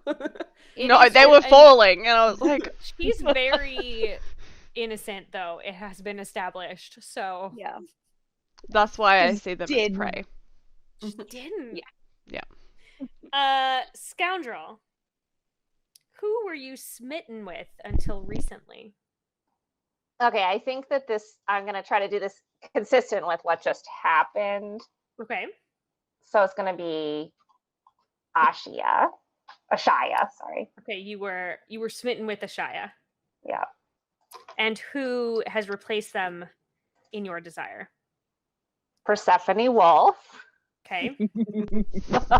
It No, is they a- were and falling, and I was like, She's very innocent, though. It has been established. So Yeah. that's why I Just see them as did. prey. she didn't. Yeah. Scoundrel. Who were you smitten with until recently? Okay, I think that I'm going to try to do this consistent with what just happened. Okay. So it's going to be Ashia, sorry. Okay, you were smitten with Ashaya. Yeah. And who has replaced them in your desire? Persephone Wolf. Okay. As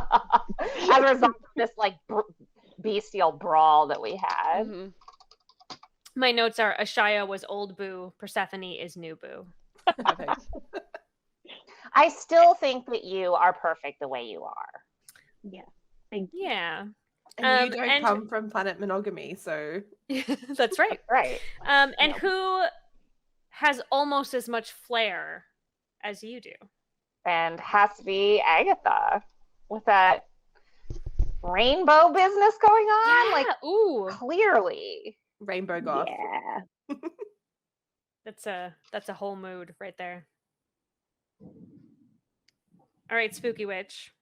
a result of this like bestial brawl that we had. Mm-hmm. My notes are Ashaya was old boo, Persephone is new boo. Perfect. I still think that you are perfect the way you are. Yeah. Thank you. Yeah. And you don't and- come from planet monogamy, so That's right. Right. And No. who has almost as much flair as you do? And has to be Agatha with that rainbow business going on. Yeah. Like Ooh. clearly. rainbow goth. Yeah. That's a whole mood right there. All right, Spooky Witch.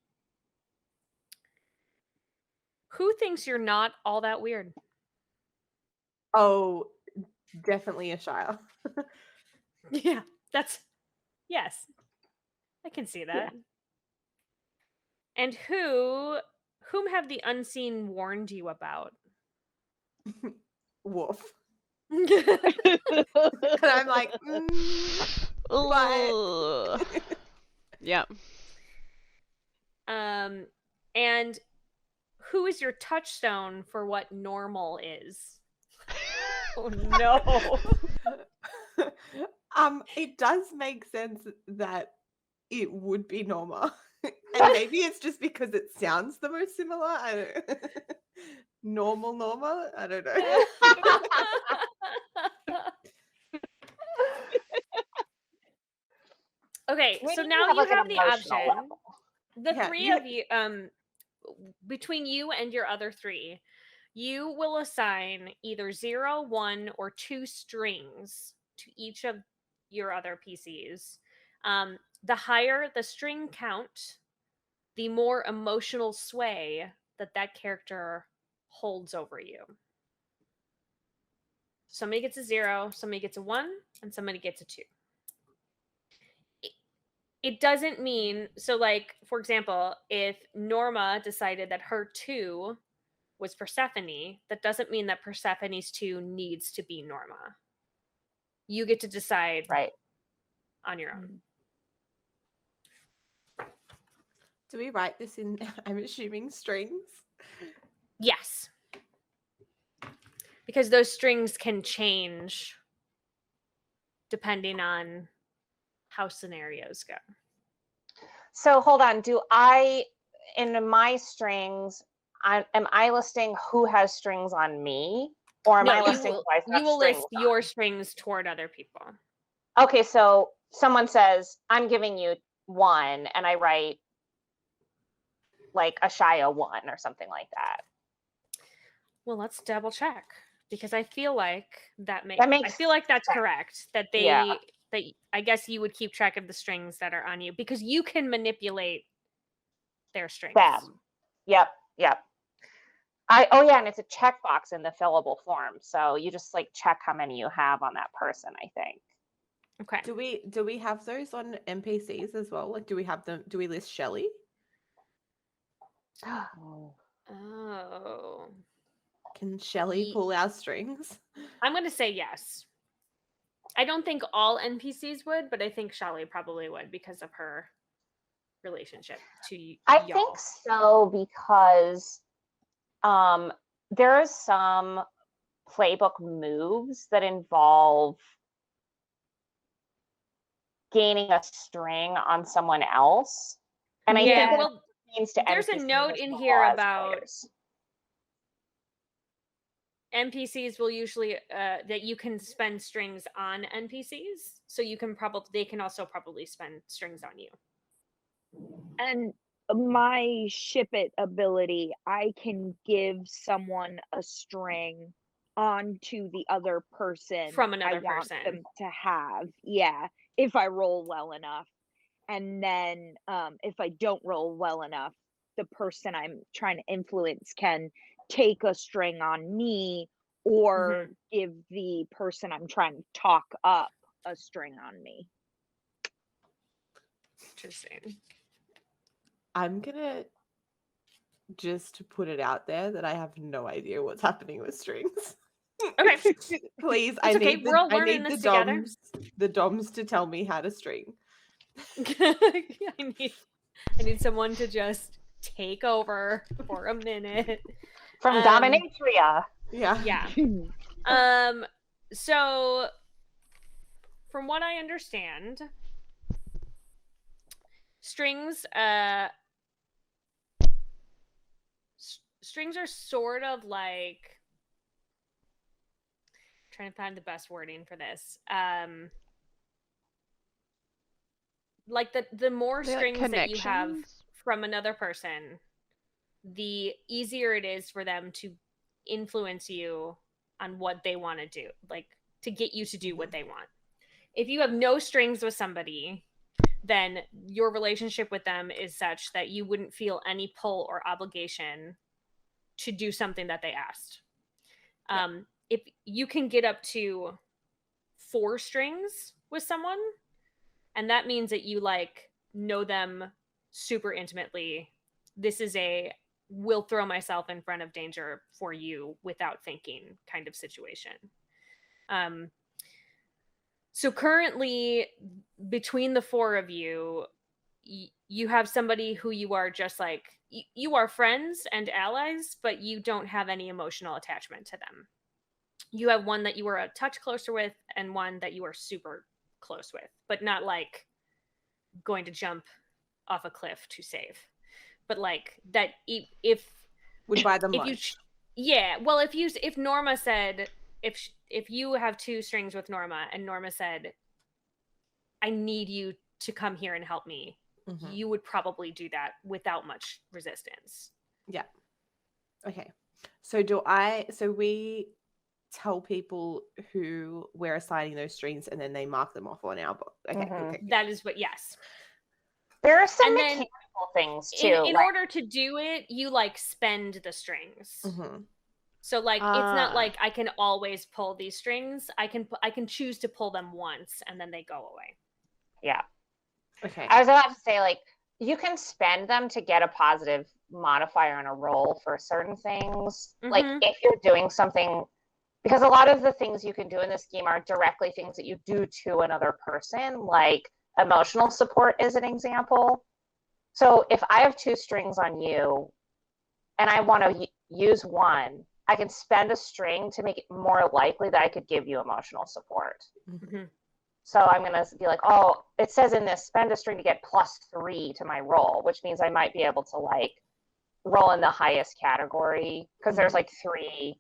Who thinks you're not all that weird? Oh, definitely a Shire. Yeah, yes. I can see that. And whom have the unseen warned you about? Wolf. And And I'm like, Ugh. Yeah. and who is your touchstone for what normal is? Oh no. It does make sense that it would be Norma. And maybe it's just because it sounds the most similar. I don't Normal Norma? I don't know. Okay, We so need to now have, you like, an have the emotional option. level. The Yeah, three you of you, between you and your other three, you will assign either 0, 1, or 2 strings to each of your other PCs. The higher the string count, the more emotional sway that character holds over you. Somebody gets a 0, somebody gets a 1, and somebody gets a 2. It doesn't mean, so like, for example, if Norma decided that her 2 was Persephone, that doesn't mean that Persephone's 2 needs to be Norma. You get to decide Right. on your own. Do we write this in, I'm assuming, strings? Yes. Because those strings can change depending on how scenarios go. So hold on. In my strings, am I listing who has strings on me? Or am I listing who I have you will list strings on? your strings toward other people. Okay, so someone says, I'm giving you 1, and I write like Ashaya 1 or something like that. Well, let's double check. Because I feel like I makes feel like that's sense. correct. That Yeah. that I guess you would keep track of the strings that are on you because you can manipulate their strings. Them. Yep. And it's a checkbox in the fillable form. So you just like check how many you have on that person, I think. Okay. Do we have those on NPCs as well? Like, do we list Shelley? Oh. Can Shelley pull our strings? I'm going to say yes. I don't think all NPCs would, but I think Shelley probably would because of her relationship to y'all. I think so because there are some playbook moves that involve gaining a string on someone else. And I think that means to there's NPCs a note in here about NPCs will usually that you can spend strings on NPCs, so they can also probably spend strings on you. And my ship it ability, I can give someone a string onto the other person from another I want person them to have. Yeah, if I roll well enough. And then if I don't roll well enough, the person I'm trying to influence can take a string on me or give the person I'm trying to talk up a string on me. Interesting. I'm gonna just put it out there that I have no idea what's happening with strings. Okay. Please, I need the DOMs to tell me how to string. I need someone to just take over for a minute. From Dominatria. Yeah. So from what I understand, strings strings are sort of like, I'm trying to find the best wording for this. Like the more strings that you have from another person, the easier it is for them to influence you on what they want to do, like to get you to do what they want. If you have no strings with somebody, then your relationship with them is such that you wouldn't feel any pull or obligation to do something that they asked. If you can get up to 4 strings with someone, and that means that you like know them super intimately, this is a will throw myself in front of danger for you without thinking kind of situation. So currently between the 4 of you, you have somebody who you are just like, you are friends and allies, but you don't have any emotional attachment to them. You have one that you are a touch closer with and one that you are super close with, but not like going to jump off a cliff to save. But like that if would buy them lunch. If Norma said, if you have 2 strings with Norma and Norma said, I need you to come here and help me, you would probably do that without much resistance. Yeah. Okay. So we tell people who we're assigning those strings and then they mark them off on our book. Okay. That is what, yes. There are some mechanical things too. In order to do it, you like spend the strings. So like it's not like I can always pull these strings. I can choose to pull them once and then they go away. Yeah. Okay. I was about to say, like, you can spend them to get a positive modifier on a roll for certain things. Like if you're doing something, because a lot of the things you can do in this game are directly things that you do to another person, like emotional support is an example. So if I have 2 strings on you and I want to use one, I can spend a string to make it more likely that I could give you emotional support. So I'm going to be like, oh, it says in this, spend a string to get +3 to my roll, which means I might be able to like roll in the highest category because there's like 3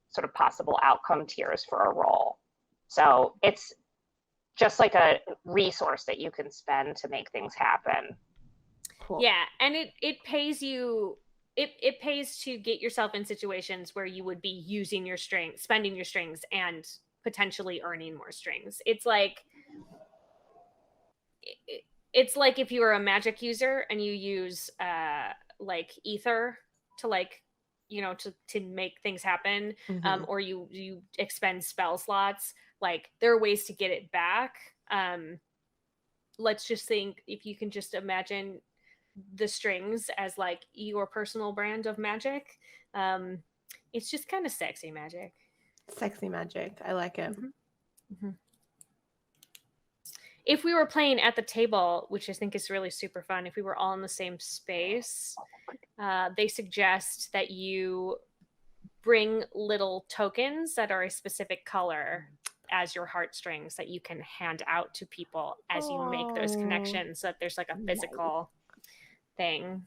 sort of possible outcome tiers for a roll. So it's just like a resource that you can spend to make things happen. Cool. Yeah, and it pays you it pays to get yourself in situations where you would be using your strings, spending your strings, and potentially earning more strings. It's like if you were a magic user and you use like ether to like to make things happen, or you expend spell slots. Like there are ways to get it back. Let's just think, if you can just imagine the strings as like your personal brand of magic, it's just kind of sexy magic. Sexy magic. I like it. If we were playing at the table, which I think is really super fun, if we were all in the same space, they suggest that you bring little tokens that are a specific color as your heartstrings that you can hand out to people as you make those connections, so that there's like a physical thing.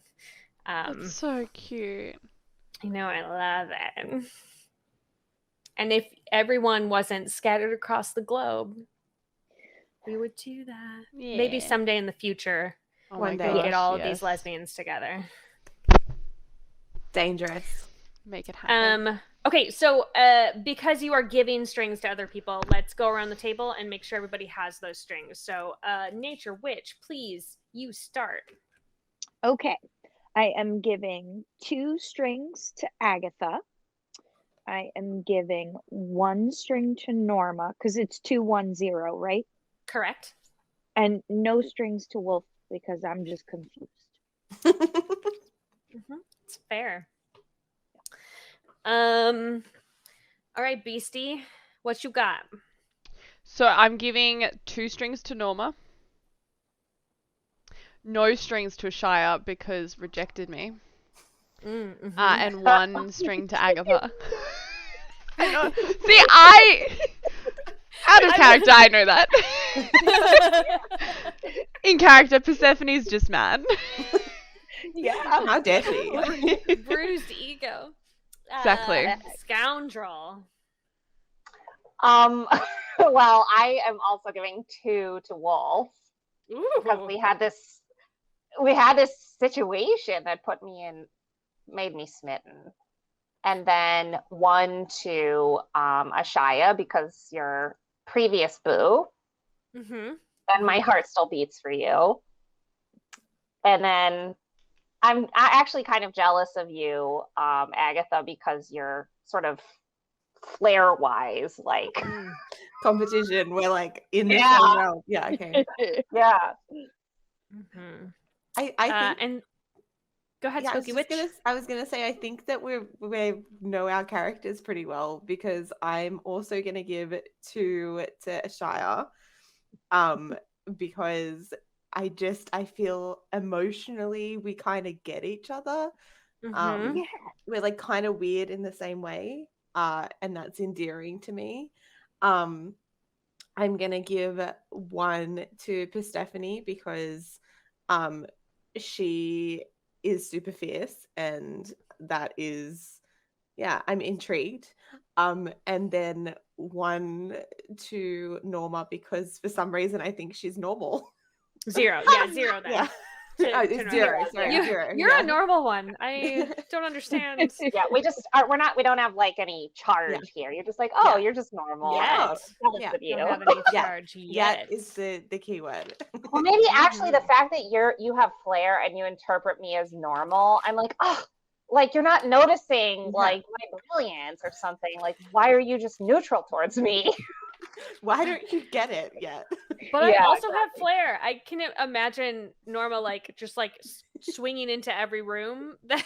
That's so cute. I know, I love it. And if everyone wasn't scattered across the globe, we would do that. Yeah. Maybe someday in the future, One day. we get all of yes. these lesbians together. Dangerous. Make it happen. Okay, so because you are giving strings to other people, let's go around the table and make sure everybody has those strings. So, Nature Witch, please, you start. Okay. I am giving 2 strings to Agatha. I am giving 1 string to Norma, because it's 2-1-0, right? Correct. And no strings to Wolf, because I'm just confused. It's fair. All right, Beastie, what you got? So I'm giving 2 strings to Norma. No strings to Shia because rejected me. And 1 string to Agatha. I know. See, out of character, I know that. In character, Persephone's just mad. Yeah. How dare she? Bruised ego. Exactly. Scoundrel. Well, I am also giving 2 to Wolf because we had this situation that made me smitten, and then 1 to Ashaya because your previous boo, and my heart still beats for you. And then I'm actually kind of jealous of you, Agatha, because you're sort of flair-wise, like competition. We're like in the same realm. Yeah. Okay. Yeah. I think. And go ahead, Spooky Witch. I was gonna say I think that we know our characters pretty well, because I'm also gonna give 2 to Ashaya, because I feel emotionally we kind of get each other. We're like kind of weird in the same way, and that's endearing to me. I'm gonna give 1 to Persephone because she is super fierce, and that is, I'm intrigued. And then 1 to Norma because for some reason I think she's normal. 0. Yeah, 0 then. Yeah. It's 0. Sorry, 0. You're a normal one. I don't understand. Yeah, we don't have like any charge here. You're just like, you're just normal. Yet. With you. Don't have any charge yet. Is the key word. Well, maybe actually the fact that you have flair and you interpret me as normal, I'm like, like you're not noticing like my brilliance or something. Like, why are you just neutral towards me? Why don't you get it yet? But I also have flair. I can imagine Norma like just like swinging into every room that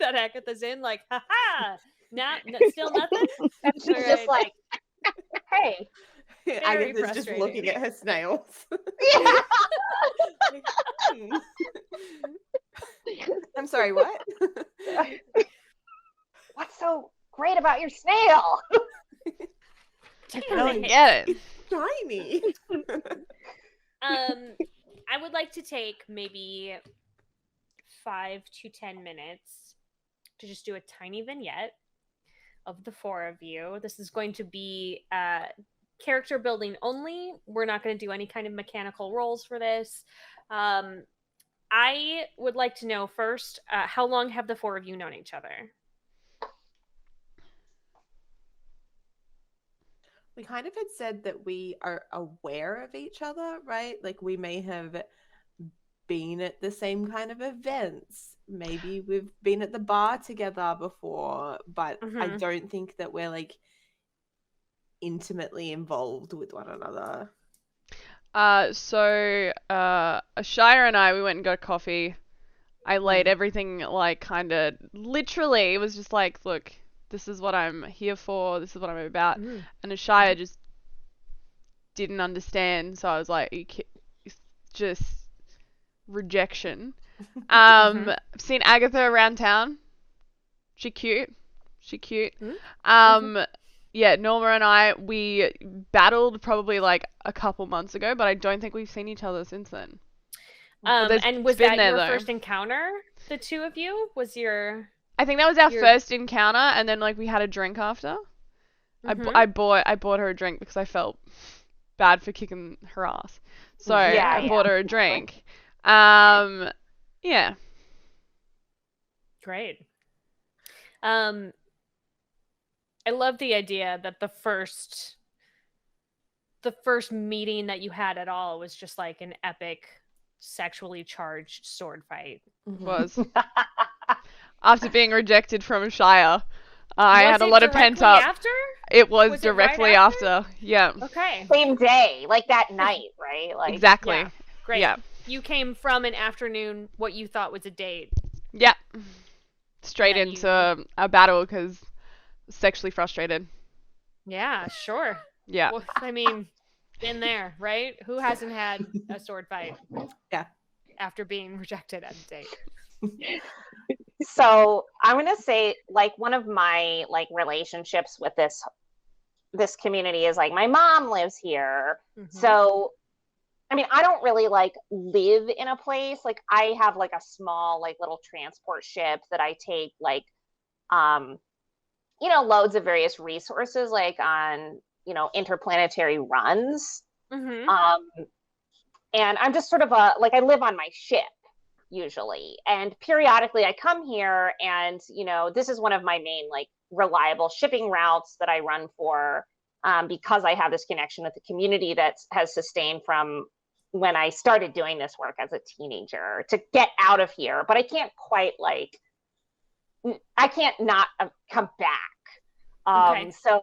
Agatha's in, like, haha, still nothing. And she's just like, hey. Agatha's just looking at her snails. I'm sorry, what? What's so great about your snail? I don't get it. Shiny. I would like to take maybe 5 to 10 minutes to just do a tiny vignette of the 4 of you. This is going to be character building only. We're not going to do any kind of mechanical roles for this. I would like to know first, how long have the four of you known each other? We kind of had said that we are aware of each other, right? Like we may have been at the same kind of events. Maybe we've been at the bar together before, but I don't think that we're like intimately involved with one another. So Shire and I, we went and got coffee. I laid everything like kind of literally. It was just like, look, this is what I'm here for. This is what I'm about. And Shire just didn't understand. So I was like, just rejection. I've seen Agatha around town. She cute. Yeah, Norma and I, we battled probably like a couple months ago, but I don't think we've seen each other since then. And was that your first encounter, the two of you? I think that was our first encounter, and then like we had a drink after. I bought her a drink because I felt bad for kicking her ass. So I bought her a drink. Yeah. Great. I love the idea that the first meeting that you had at all was just like an epic sexually charged sword fight. Was. After being rejected from Shire, I had a lot of pent up. After? It was directly right after? Yeah. Okay. Same day, like that night, right? Like exactly. Yeah. Great. Yeah. You came from an afternoon, what you thought was a date. Yeah. Straight into a battle because sexually frustrated. Yeah, sure. Yeah. Well, I mean, been there, right? Who hasn't had a sword fight? Yeah. After being rejected at a date. So I'm gonna say, like, one of my like relationships with this community is like my mom lives here. So I mean, I don't really like live in a place. Like I have like a small like little transport ship that I take like loads of various resources like on interplanetary runs. And I'm just sort of I live on my ship usually, and periodically I come here, and this is one of my main like reliable shipping routes that I run for, because I have this connection with the community that has sustained from when I started doing this work as a teenager to get out of here. But I can't quite I can't not come back. So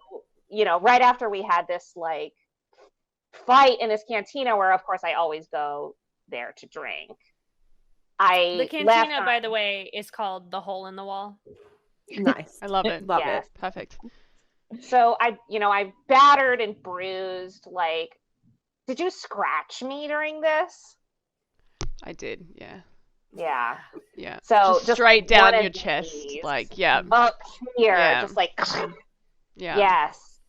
right after we had this like fight in this cantina, where of course I always go there to drink, the cantina, by the way, is called the Hole in the Wall. Nice. I love it. Love it. Perfect. So I battered and bruised. Like, did you scratch me during this? I did. Yeah. Yeah. Yeah. So just straight down your chest, like up here, just like yeah. Yes.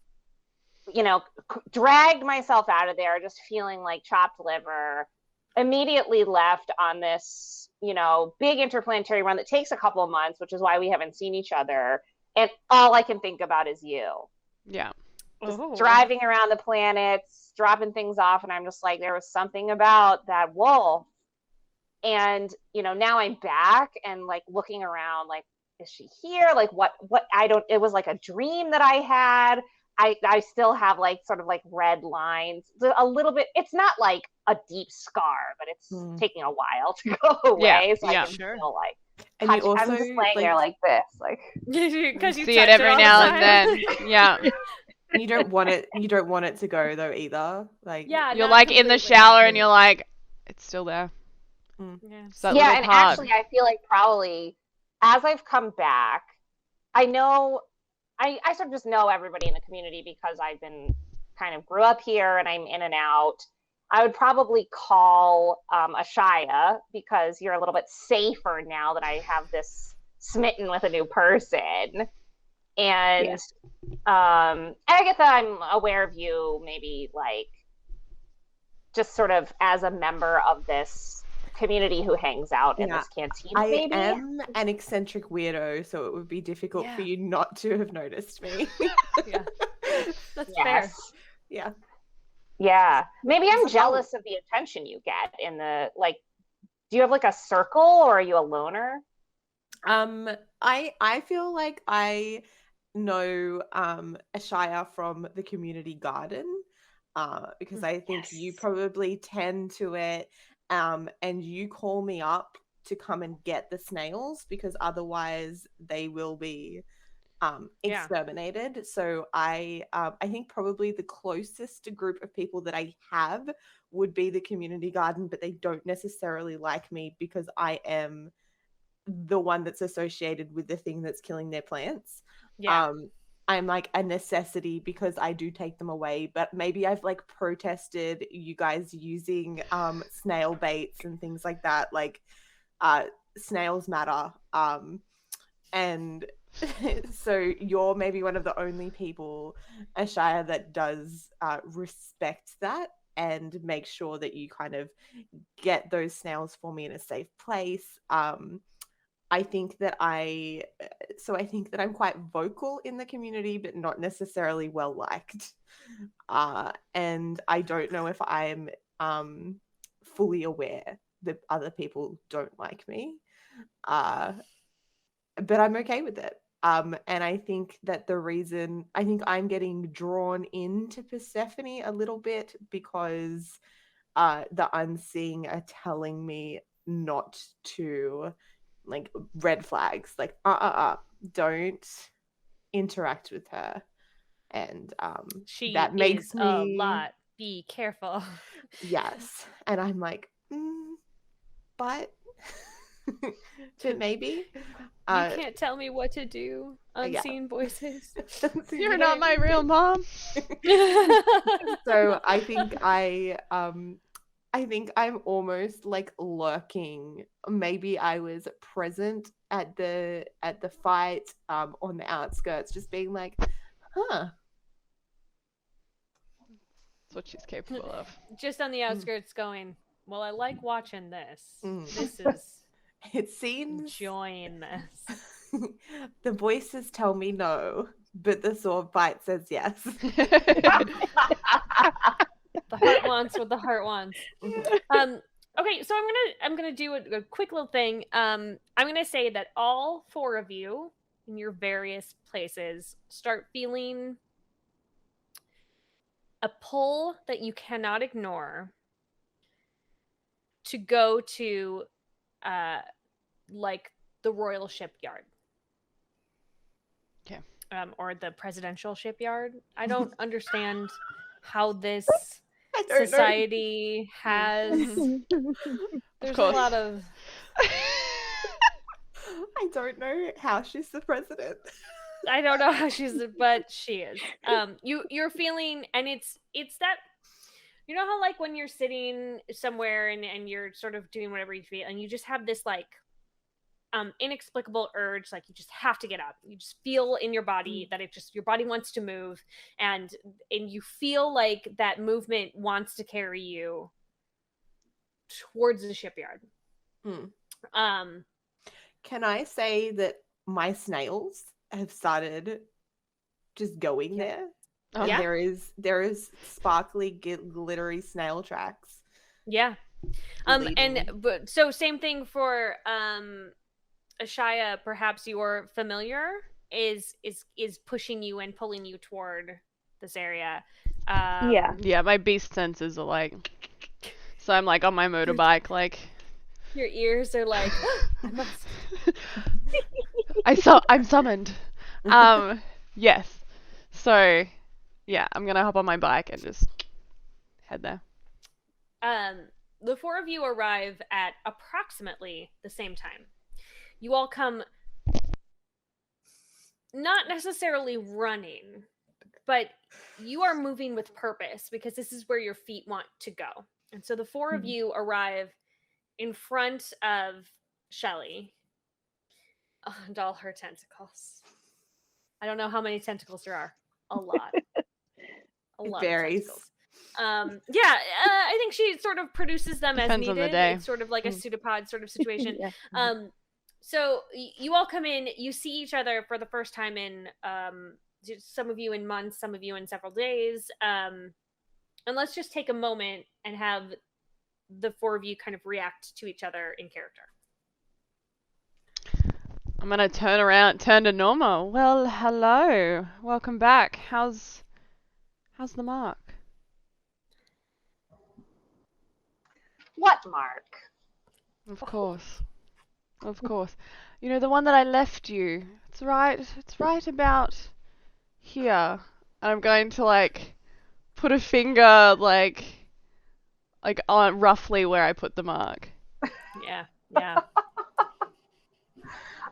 Dragged myself out of there, just feeling like chopped liver. Immediately left on this, big interplanetary run that takes a couple of months, which is why we haven't seen each other. And all I can think about is you. Yeah. Just driving around the planets, dropping things off, and I'm just like, there was something about that wolf. And now I'm back and like looking around, like, is she here? Like what it was like a dream that I had. I still have like sort of like red lines, a little bit. It's not like a deep scar, but it's taking a while to go away. So I can still like, and you also, I'm just laying there like this, like because you see it every now and then. Yeah. And you don't want it to go though either. Like you're like in the shower and you're like, it's still there. Yeah, and actually I feel like probably as I've come back, I know I sort of just know everybody in the community because I've been kind of grew up here and I'm in and out. I would probably call Ashaya, because you're a little bit safer now that I have this smitten with a new person. And Agatha, I'm aware of you maybe like just sort of as a member of this community who hangs out in this canteen. I am an eccentric weirdo, so it would be difficult for you not to have noticed me. That's fair. Yeah. Maybe I'm jealous of the attention you get in the like Do you have like a circle, or are you a loner? I feel like I know Ashaya from the community garden, because I think you Yes. probably tend to it, and you call me up to come and get the snails because otherwise they will be Yeah. exterminated. So I think probably the closest group of people that I have would be the community garden, but they don't necessarily like me because I am the one that's associated with the thing that's killing their plants. Yeah. I'm like a necessity because I do take them away, but maybe I've like protested you guys using snail baits and things like that. Like snails matter. And so you're maybe one of the only people, Ashaya, that does respect that and make sure that you kind of get those snails for me in a safe place. I think that I think that I'm quite vocal in the community, but not necessarily well liked. And I don't know if I'm fully aware that other people don't like me. But I'm okay with it. And I think that I think I'm getting drawn into Persephone a little bit because the unseen are telling me not to, like, red flags, like don't interact with her. And She that is makes a me, lot. Be careful. yes. And I'm like, but but maybe You can't tell me what to do. yeah. Unseen voices. You're not my real mom. So I think I'm almost like lurking. Maybe I was present at the fight on the outskirts, just being like, huh. That's what she's capable of. Just on the outskirts going, well, I like watching this. Mm. This is It seems enjoying this. the voices tell me no, but the sword fight says yes. The heart wants what the heart wants. Okay, so I'm gonna do a quick little thing. I'm gonna say that all four of you in your various places start feeling a pull that you cannot ignore to go to like the royal shipyard. Okay. Or the presidential shipyard. I don't understand how this I don't know. society has. There's a course. lot of. I don't know how she's the president. I don't know how she's, but she is. You're feeling, and it's that. You know how, like, when you're sitting somewhere and you're sort of doing whatever you feel, and you just have this like inexplicable urge, like you just have to get up. You just feel in your body that your body wants to move, and you feel like that movement wants to carry you towards the shipyard. Can I say that my snails have started just going there? And Yeah. there is sparkly glittery snail tracks. Yeah. But so same thing for Ashaya, perhaps your familiar is pushing you and pulling you toward this area. Yeah, my beast senses are like, so I'm like on my motorbike, like your ears are like, I'm summoned. Yes. So yeah, I'm gonna hop on my bike and just head there. The four of you arrive at approximately the same time. You all come not necessarily running, but you are moving with purpose because this is where your feet want to go. And so the four of you arrive in front of Shelly and all her tentacles. I don't know how many tentacles there are. A lot. A lot varies. of tentacles. I think she sort of produces them Depends as on the needed. day. It's sort of like a pseudopod sort of situation. Yeah. So you all come in, you see each other for the first time in some of you in months, some of you in several days. And let's just take a moment and have the four of you kind of react to each other in character. I'm gonna turn to Norma. Well, hello. Welcome back. How's the mark? What mark? Of course. Of course. You know, the one that I left you. It's right about here. And I'm going to like put a finger like on roughly where I put the mark. Yeah.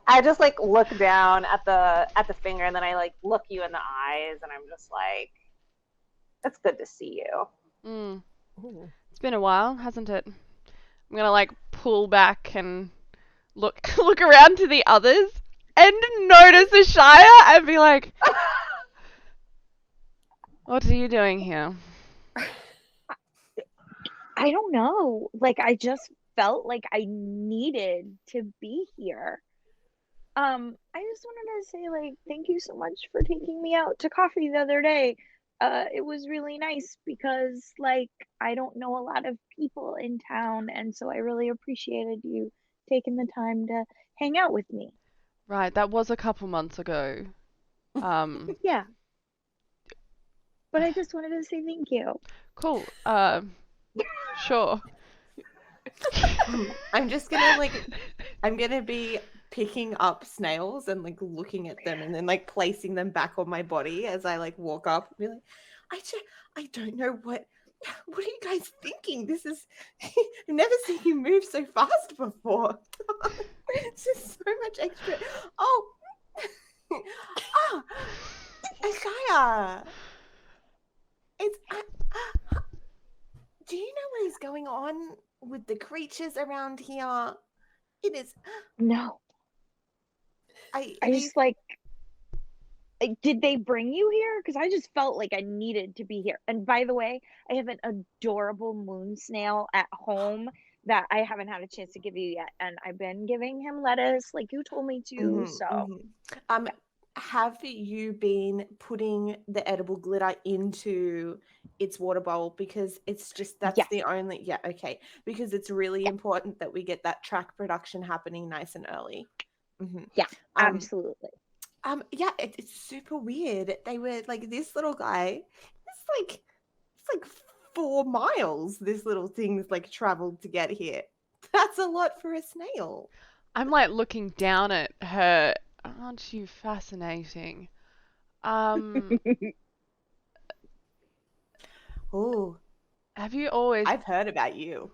I just like look down at the finger, and then I like look you in the eyes, and I'm just like, it's good to see you. It's been a while, hasn't it? I'm gonna like pull back and look around to the others and notice the Shire and be like, what are you doing here? I don't know. Like, I just felt like I needed to be here. I just wanted to say, like, thank you so much for taking me out to coffee the other day. It was really nice because, like, I don't know a lot of people in town, and so I really appreciated you taking the time to hang out with me. Right, that was a couple months ago. Yeah. But I just wanted to say thank you. Cool. Sure. I'm just gonna I'm gonna be picking up snails and like looking at them and then like placing them back on my body as I like walk up and be like, I don't know what are you guys thinking? This is I've never seen you move so fast before. It's just so much extra. Oh, Ashaya. Do you know what is going on with the creatures around here? It is. No. I just like, did they bring you here? Because I just felt like I needed to be here. And by the way, I have an adorable moon snail at home that I haven't had a chance to give you yet. And I've been giving him lettuce like you told me to. Have you been putting the edible glitter into its water bowl? Because it's just the only because it's really important that we get that track production happening nice and early. Yeah, absolutely. It's super weird. They were like, this little guy, it's like 4 miles this little thing's like traveled to get here. That's a lot for a snail. I'm like looking down at her. Aren't you fascinating? Oh, have you always... I've heard about you.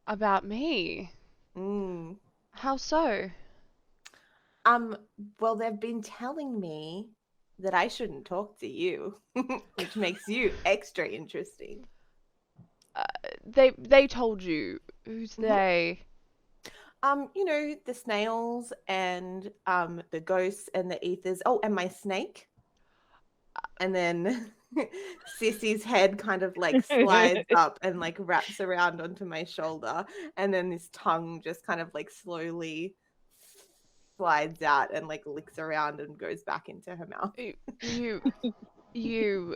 About me? How so? Well, they've been telling me that I shouldn't talk to you, which makes you extra interesting. They told you. Who's they? You know, the snails and the ghosts and the ethers. Oh, and my snake. And then Sissy's head kind of like slides up and like wraps around onto my shoulder, and then this tongue just kind of like slowly slides out and like licks around and goes back into her mouth. You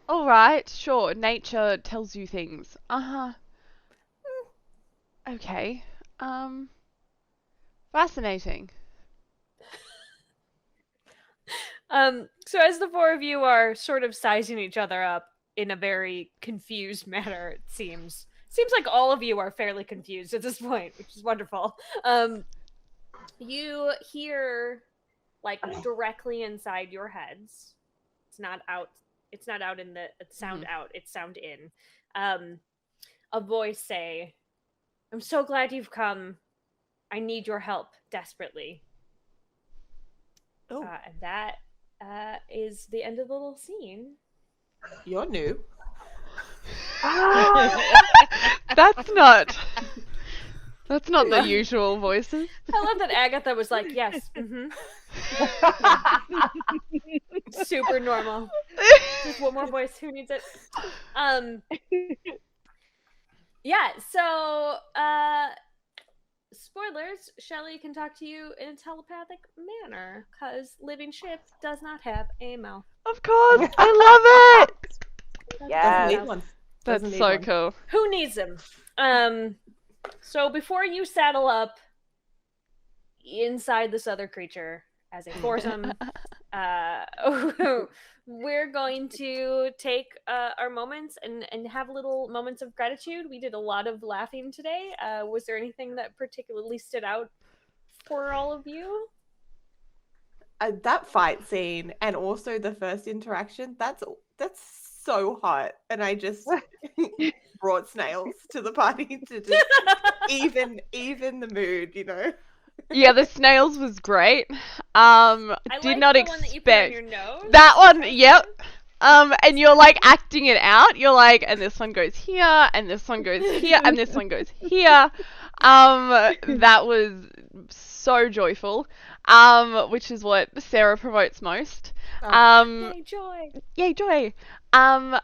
all right, sure, nature tells you things. Okay. Fascinating. So as the four of you are sort of sizing each other up in a very confused manner, it seems like all of you are fairly confused at this point, which is wonderful. You hear, like, directly inside your heads. It's not out in the sound out, it's sound in. A voice say, "I'm so glad you've come. I need your help desperately." And that is the end of the little scene. You're new. That's not the usual voices. I love that Agatha was like, yes, super normal. Just one more voice, who needs it? Yeah, so spoilers, Shelly can talk to you in a telepathic manner, because living ship does not have a mouth. Of course, I love it! Yes. That's Doesn't need so one. cool. Who needs them? So before you saddle up inside this other creature as a foursome, we're going to take our moments and have little moments of gratitude. We did a lot of laughing today. Was there anything that particularly stood out for all of you? That fight scene and also the first interaction, that's so hot. And I just brought snails to the party to just even the mood, you know. Yeah, the snails was great. I Did like not the one that you put on expect your nose. that one. Yep. And you're like acting it out. You're like, and this one goes here, and this one goes here, and this one goes here. That was so joyful. Which is what Sarah promotes most. Yay, joy. Yay, joy. I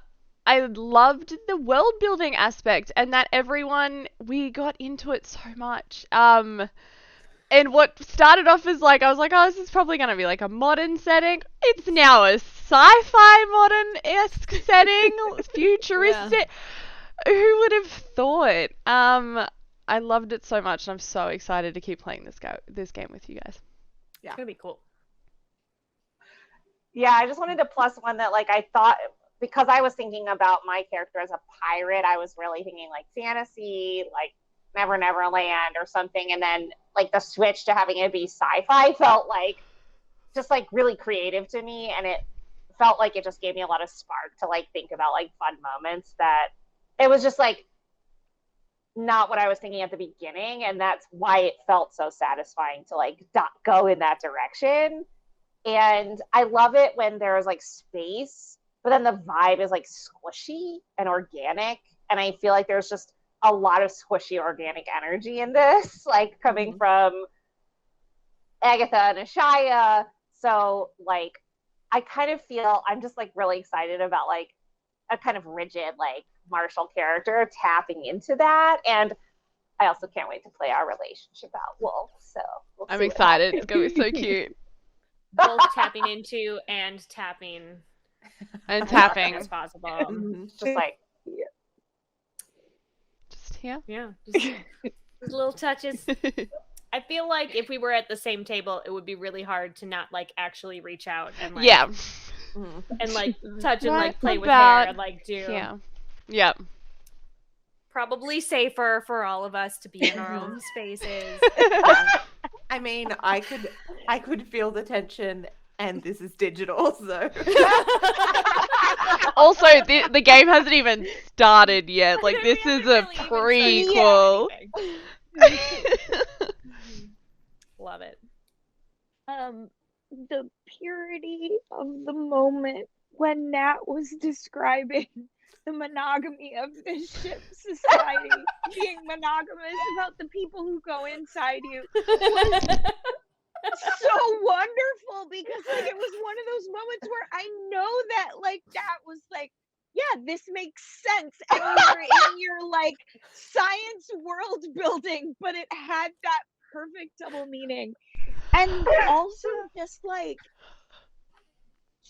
loved the world building aspect and that we got into it so much. And what started off as like, I was like, oh, this is probably going to be like a modern setting. It's now a sci-fi modern-esque setting, futuristic. Yeah. Who would have thought? I loved it so much, and I'm so excited to keep playing this game with you guys. Yeah. It's going to be cool. Yeah, I just wanted to plus one that, like, I thought, because I was thinking about my character as a pirate, I was really thinking, like, fantasy, like, Never Never Land or something, and then, like, the switch to having it be sci-fi felt, like, just, like, really creative to me, and it felt like it just gave me a lot of spark to, like, think about, like, fun moments that it was just, like, not what I was thinking at the beginning, and that's why it felt so satisfying to, like, go in that direction. And I love it when there's, like, space, but then the vibe is, like, squishy and organic, and I feel like there's just a lot of squishy organic energy in this, like, coming from Agatha and Ashaya. So, like, I kind of feel I'm just, like, really excited about, like, a kind of rigid, like, martial character tapping into that. And I also can't wait to play our relationship out, Wolf. So I'm excited. It's gonna be so cute. Both tapping into and tapping as possible. Just like just here. Yeah, just little touches. I feel like if we were at the same table, it would be really hard to not, like, actually reach out and, like, and, like, touch and, like, play with hair and, like, do. Yeah. Yep. Probably safer for all of us to be in our own spaces. I mean, I could feel the tension, and this is digital, so. Also, the game hasn't even started yet. Like, this is a prequel. Love it. The purity of the moment when Nat was describing the monogamy of this ship society, being monogamous about the people who go inside you, was so wonderful, because, like, it was one of those moments where I know that, like, that was like, yeah, this makes sense, and you're in your, like, science world building, but it had that perfect double meaning. And also just, like,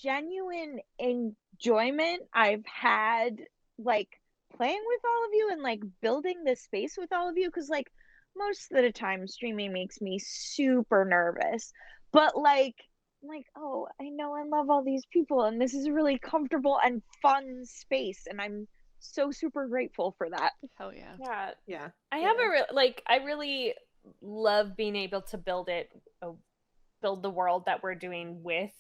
genuine enjoyment I've had, like, playing with all of you and, like, building this space with all of you, because, like, most of the time streaming makes me super nervous, but, like, I'm like, oh, I know I love all these people, and this is a really comfortable and fun space, and I'm so super grateful for that. Hell yeah. Yeah. I have I really love being able to build the world that we're doing with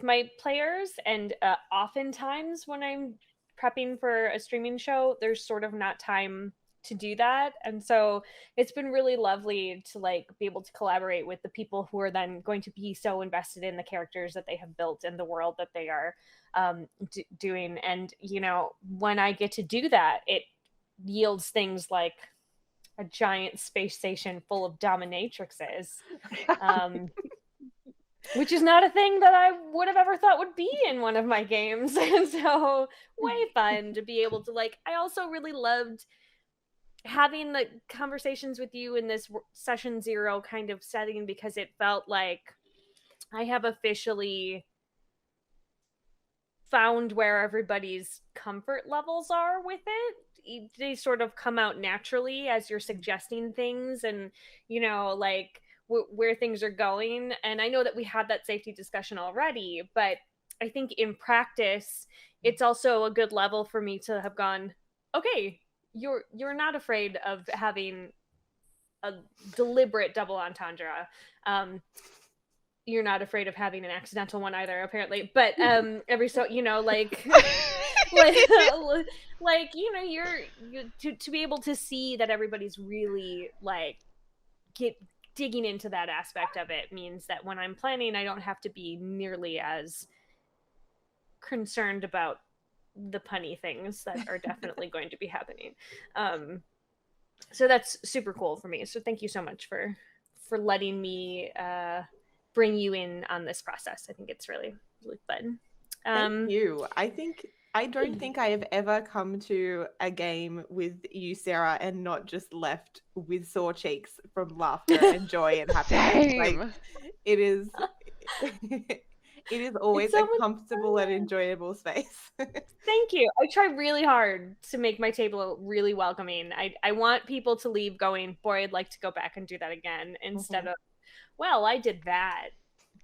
my players, and oftentimes when I'm prepping for a streaming show, there's sort of not time to do that, and so it's been really lovely to, like, be able to collaborate with the people who are then going to be so invested in the characters that they have built and the world that they are doing. And, you know, when I get to do that, it yields things like a giant space station full of dominatrixes, which is not a thing that I would have ever thought would be in one of my games. And so way fun to be able to, like, I also really loved having the conversations with you in this session 0 kind of setting, because it felt like I have officially found where everybody's comfort levels are with it. They sort of come out naturally as you're suggesting things and, you know, like where things are going. And I know that we had that safety discussion already, but I think in practice, it's also a good level for me to have gone, okay, you're not afraid of having a deliberate double entendre. You're not afraid of having an accidental one either, apparently. But every so, you know, like, like you know, you to be able to see that everybody's really like digging into that aspect of it means that when I'm planning, I don't have to be nearly as concerned about the punny things that are definitely going to be happening. So that's super cool for me. So thank you so much for letting me bring you in on this process. I think it's really, really fun. Thank you. I don't think I have ever come to a game with you, Sarah, and not just left with sore cheeks from laughter and joy and happiness. Same. Like, it is it is always so a comfortable and enjoyable space. Thank you. I try really hard to make my table really welcoming. I want people to leave going, boy, I'd like to go back and do that again, instead of, well, I did that.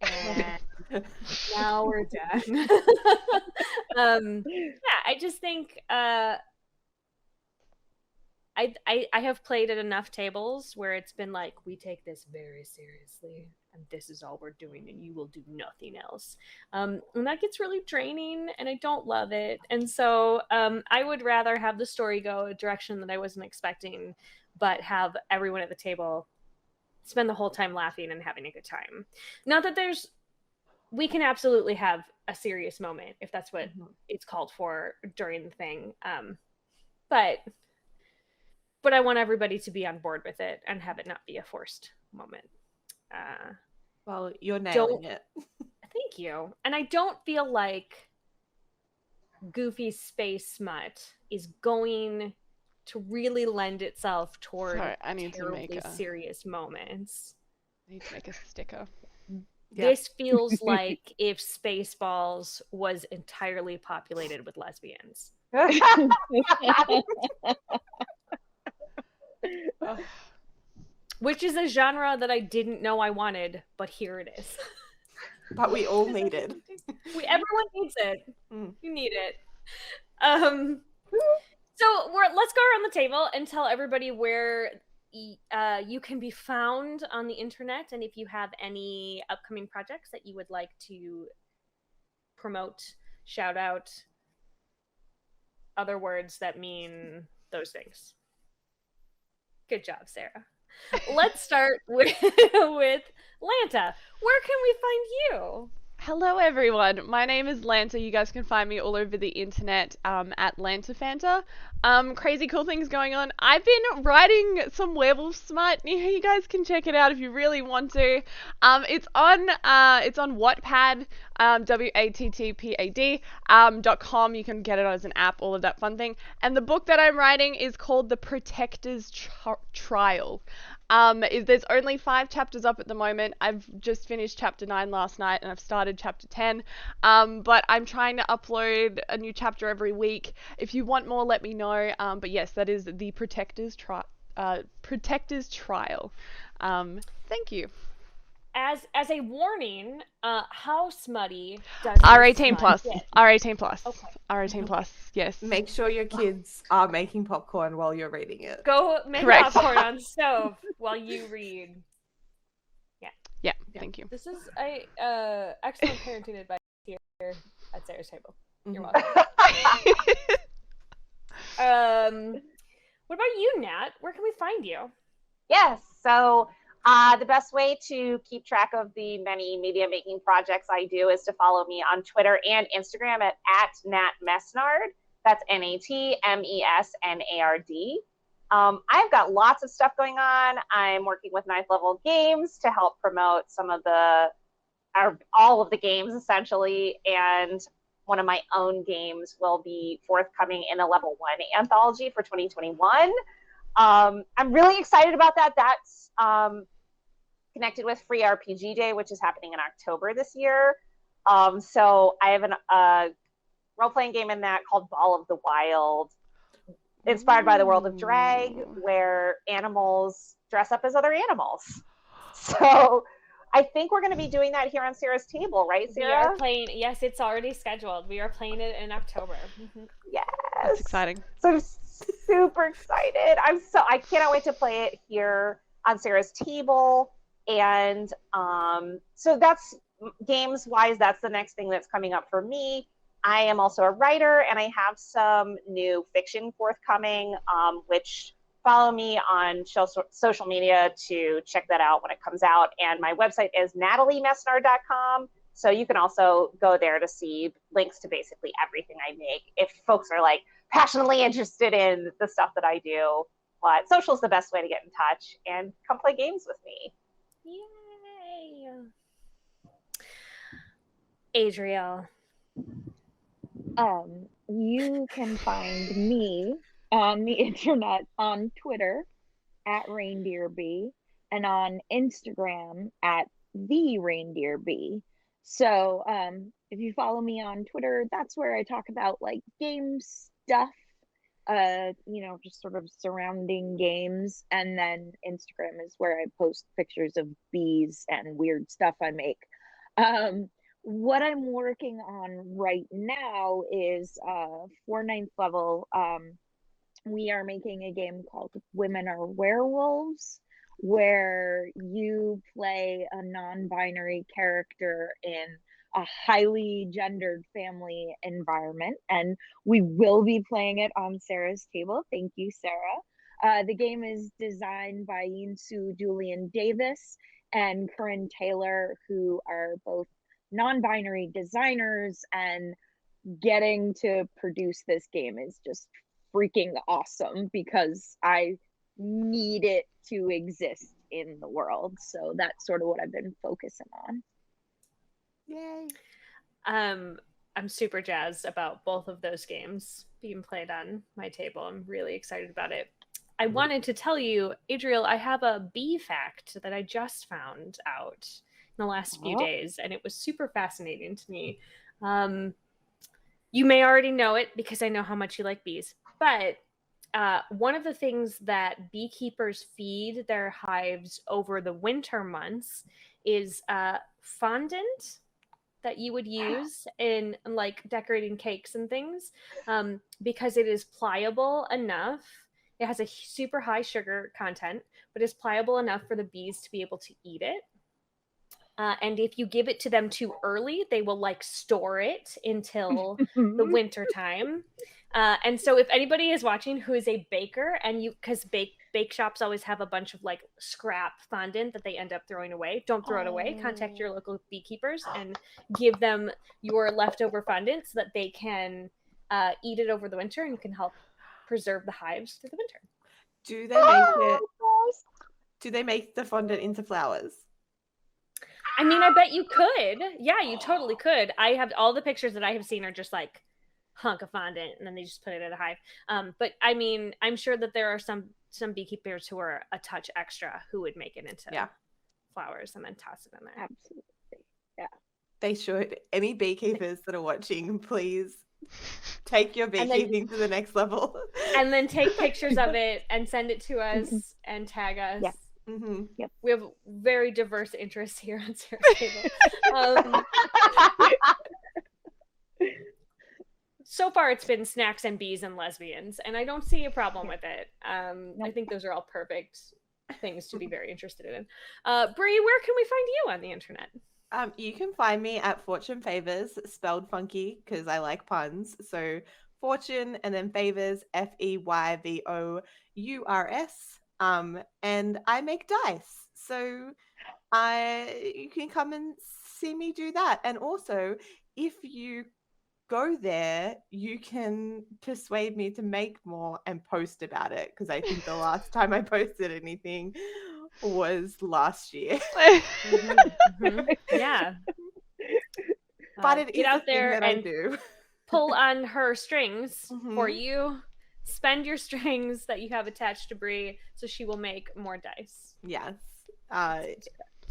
And now we're done. Yeah, I just think I have played at enough tables where it's been like, we take this very seriously and this is all we're doing and you will do nothing else. And that gets really draining and I don't love it. And so I would rather have the story go a direction that I wasn't expecting, but have everyone at the table spend the whole time laughing and having a good time. Not that we can absolutely have a serious moment if that's what it's called for during the thing. But I want everybody to be on board with it and have it not be a forced moment. Well, you're nailing it. Thank you. And I don't feel like goofy space smut is going to really lend itself toward terribly serious moments. I need to make a sticker. Yeah. This feels like if Spaceballs was entirely populated with lesbians. Which is a genre that I didn't know I wanted, but here it is. But we all need it. Everyone needs it. You need it. So let's go around the table and tell everybody where you can be found on the internet, and if you have any upcoming projects that you would like to promote, shout out, other words that mean those things. Good job, Sarah. Let's start with Lanta. Where can we find you? Hello, everyone. My name is Lanta. You guys can find me all over the internet at LantaFanta. Crazy cool things going on. I've been writing some werewolf smut. You guys can check it out if you really want to. It's on Wattpad, wattpad.com. You can get it as an app, all of that fun thing. And the book that I'm writing is called The Protector's Trial. There's only 5 chapters up at the moment. I've just finished chapter 9 last night and I've started chapter 10. But I'm trying to upload a new chapter every week. If you want more, let me know. But yes, that is The Protector's Trial. Thank you. As a warning, how smutty does R18 plus. Get? R18 plus. Okay. R18 plus. Yes. Make sure your kids are making popcorn while you're reading it. Go make Correct. popcorn on stove while you read. Yeah. Thank you. This is a excellent parenting advice here at Sarah's table. You're welcome. What about you, Nat? Where can we find you? Yes. So the best way to keep track of the many media making projects I do is to follow me on Twitter and Instagram at @NatMesnard. That's NatMesnard. I've got lots of stuff going on. I'm working with 9th Level Games to help promote all of the games essentially, and one of my own games will be forthcoming in a Level 1 anthology for 2021. I'm really excited about that. That's connected with Free RPG Day, which is happening in October this year. So I have role-playing game in that called Ball of the Wild, inspired by the world of drag, where animals dress up as other animals. So I think we're going to be doing that here on Sarah's table, right, Sarah? We are playing. Yes, it's already scheduled. We are playing it in October. Yes, That's exciting. So I'm super excited. I cannot wait to play it here on Sarah's table. And so that's games wise. That's the next thing that's coming up for me. I am also a writer, and I have some new fiction forthcoming, which follow me on social media to check that out when it comes out. And my website is nataliemessnard.com. So you can also go there to see links to basically everything I make if folks are like passionately interested in the stuff that I do. But social is the best way to get in touch and come play games with me. Yay! Adriel. You can find me on the internet on Twitter at reindeerbee and on Instagram at the reindeerbee. So if you follow me on Twitter, that's where I talk about like game stuff, just sort of surrounding games. And then Instagram is where I post pictures of bees and weird stuff I make. What I'm working on right now is for 9th level, we are making a game called Women Are Werewolves, where you play a non-binary character in a highly gendered family environment, and we will be playing it on Sarah's table. Thank you, Sarah. The game is designed by Yinsu Julian Davis and Corinne Taylor, who are both non-binary designers, and getting to produce this game is just freaking awesome because I need it to exist in the world. So that's sort of what I've been focusing on. Yay. I'm super jazzed about both of those games being played on my table. I'm really excited about it. I wanted to tell you, Adriel, I have a bee fact that I just found out in the last few days, and it was super fascinating to me. You may already know it because I know how much you like bees, but one of the things that beekeepers feed their hives over the winter months is fondant that you would use in like decorating cakes and things, because it is pliable enough. It has a super high sugar content, but it's pliable enough for the bees to be able to eat it. And if you give it to them too early, they will like store it until the winter time. And so if anybody is watching who is a baker, and because bake shops always have a bunch of like scrap fondant that they end up throwing away, don't throw it away. Contact your local beekeepers and give them your leftover fondant so that they can eat it over the winter, and you can help preserve the hives through the winter. Do they make it? Do they make the fondant into flowers? I mean, I bet you could. Yeah, you totally could. I have all the pictures that I have seen are just like hunk of fondant, and then they just put it in a hive. But I mean, I'm sure that there are some beekeepers who are a touch extra who would make it into flowers and then toss it in there. Absolutely. Yeah. They should. Any beekeepers that are watching, please take your beekeeping to the next level. And then take pictures of it and send it to us and tag us. Yeah. Mm-hmm. Yep. We have very diverse interests here on Sarah's table. So far, it's been snacks and bees and lesbians, and I don't see a problem with it. I think those are all perfect things to be very interested in. Brie, where can we find you on the internet? You can find me at Fortune Favors, spelled funky because I like puns. So Fortune and then Favors, Feyvours. And I make dice. So you can come and see me do that. And also, if you go there, you can persuade me to make more and post about it, because I think the last time I posted anything was last year. Yeah. But it get out there that and I do. pull on her strings for you. Spend your strings that you have attached to Brie, so she will make more dice. Yes. I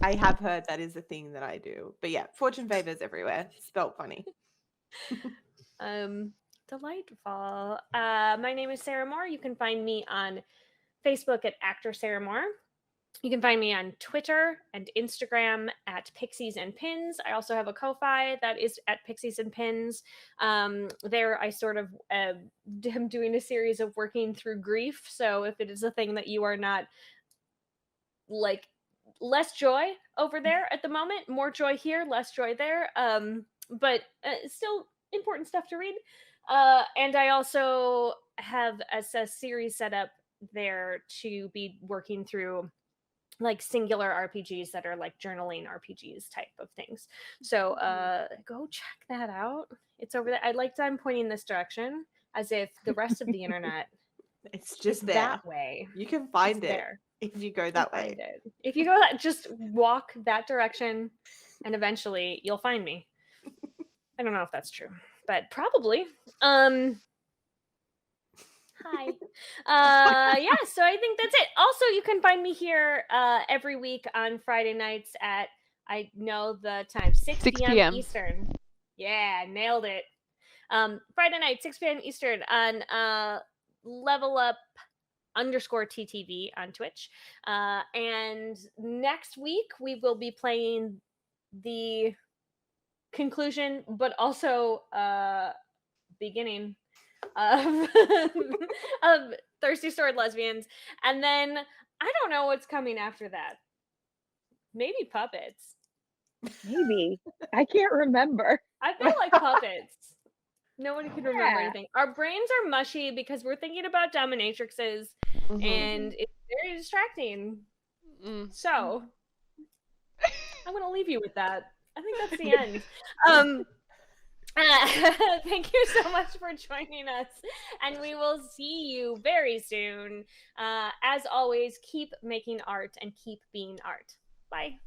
have heard that is a thing that I do. But yeah, Fortune Favors everywhere. Spelt funny. Delightful. My name is Sarah Moore. You can find me on Facebook at Actor Sarah Moore. You can find me on Twitter and Instagram at Pixies and Pins. I also have a Ko-Fi that is at Pixies and Pins. There, I sort of am doing a series of working through grief. So if it is a thing that you are not like, less joy over there at the moment, more joy here, less joy there. But still important stuff to read. And I also have a series set up there to be working through like singular RPGs that are like journaling RPGs type of things. So go check that out. It's over there. I'm pointing this direction as if the rest of the internet It's just there. that way. You can find It's it there. if you go that way. If you go that, just walk that direction and eventually you'll find me. I don't know if that's true, but probably. Hi. Yeah, so I think that's it. Also, you can find me here every week on Friday nights at, I know the time, 6 p.m. Eastern. Yeah, nailed it. Friday night, 6 p.m. Eastern on Level Up _TTV on Twitch. And next week, we will be playing the conclusion, but also beginning of Thirsty Sword Lesbians. And then I don't know what's coming after that. Maybe puppets. Maybe. I can't remember. I feel like puppets. Nobody can remember anything. Our brains are mushy because we're thinking about dominatrixes, and it's very distracting. So I'm going to leave you with that. I think that's the end. Thank you so much for joining us, and we will see you very soon. As always, keep making art and keep being art. Bye.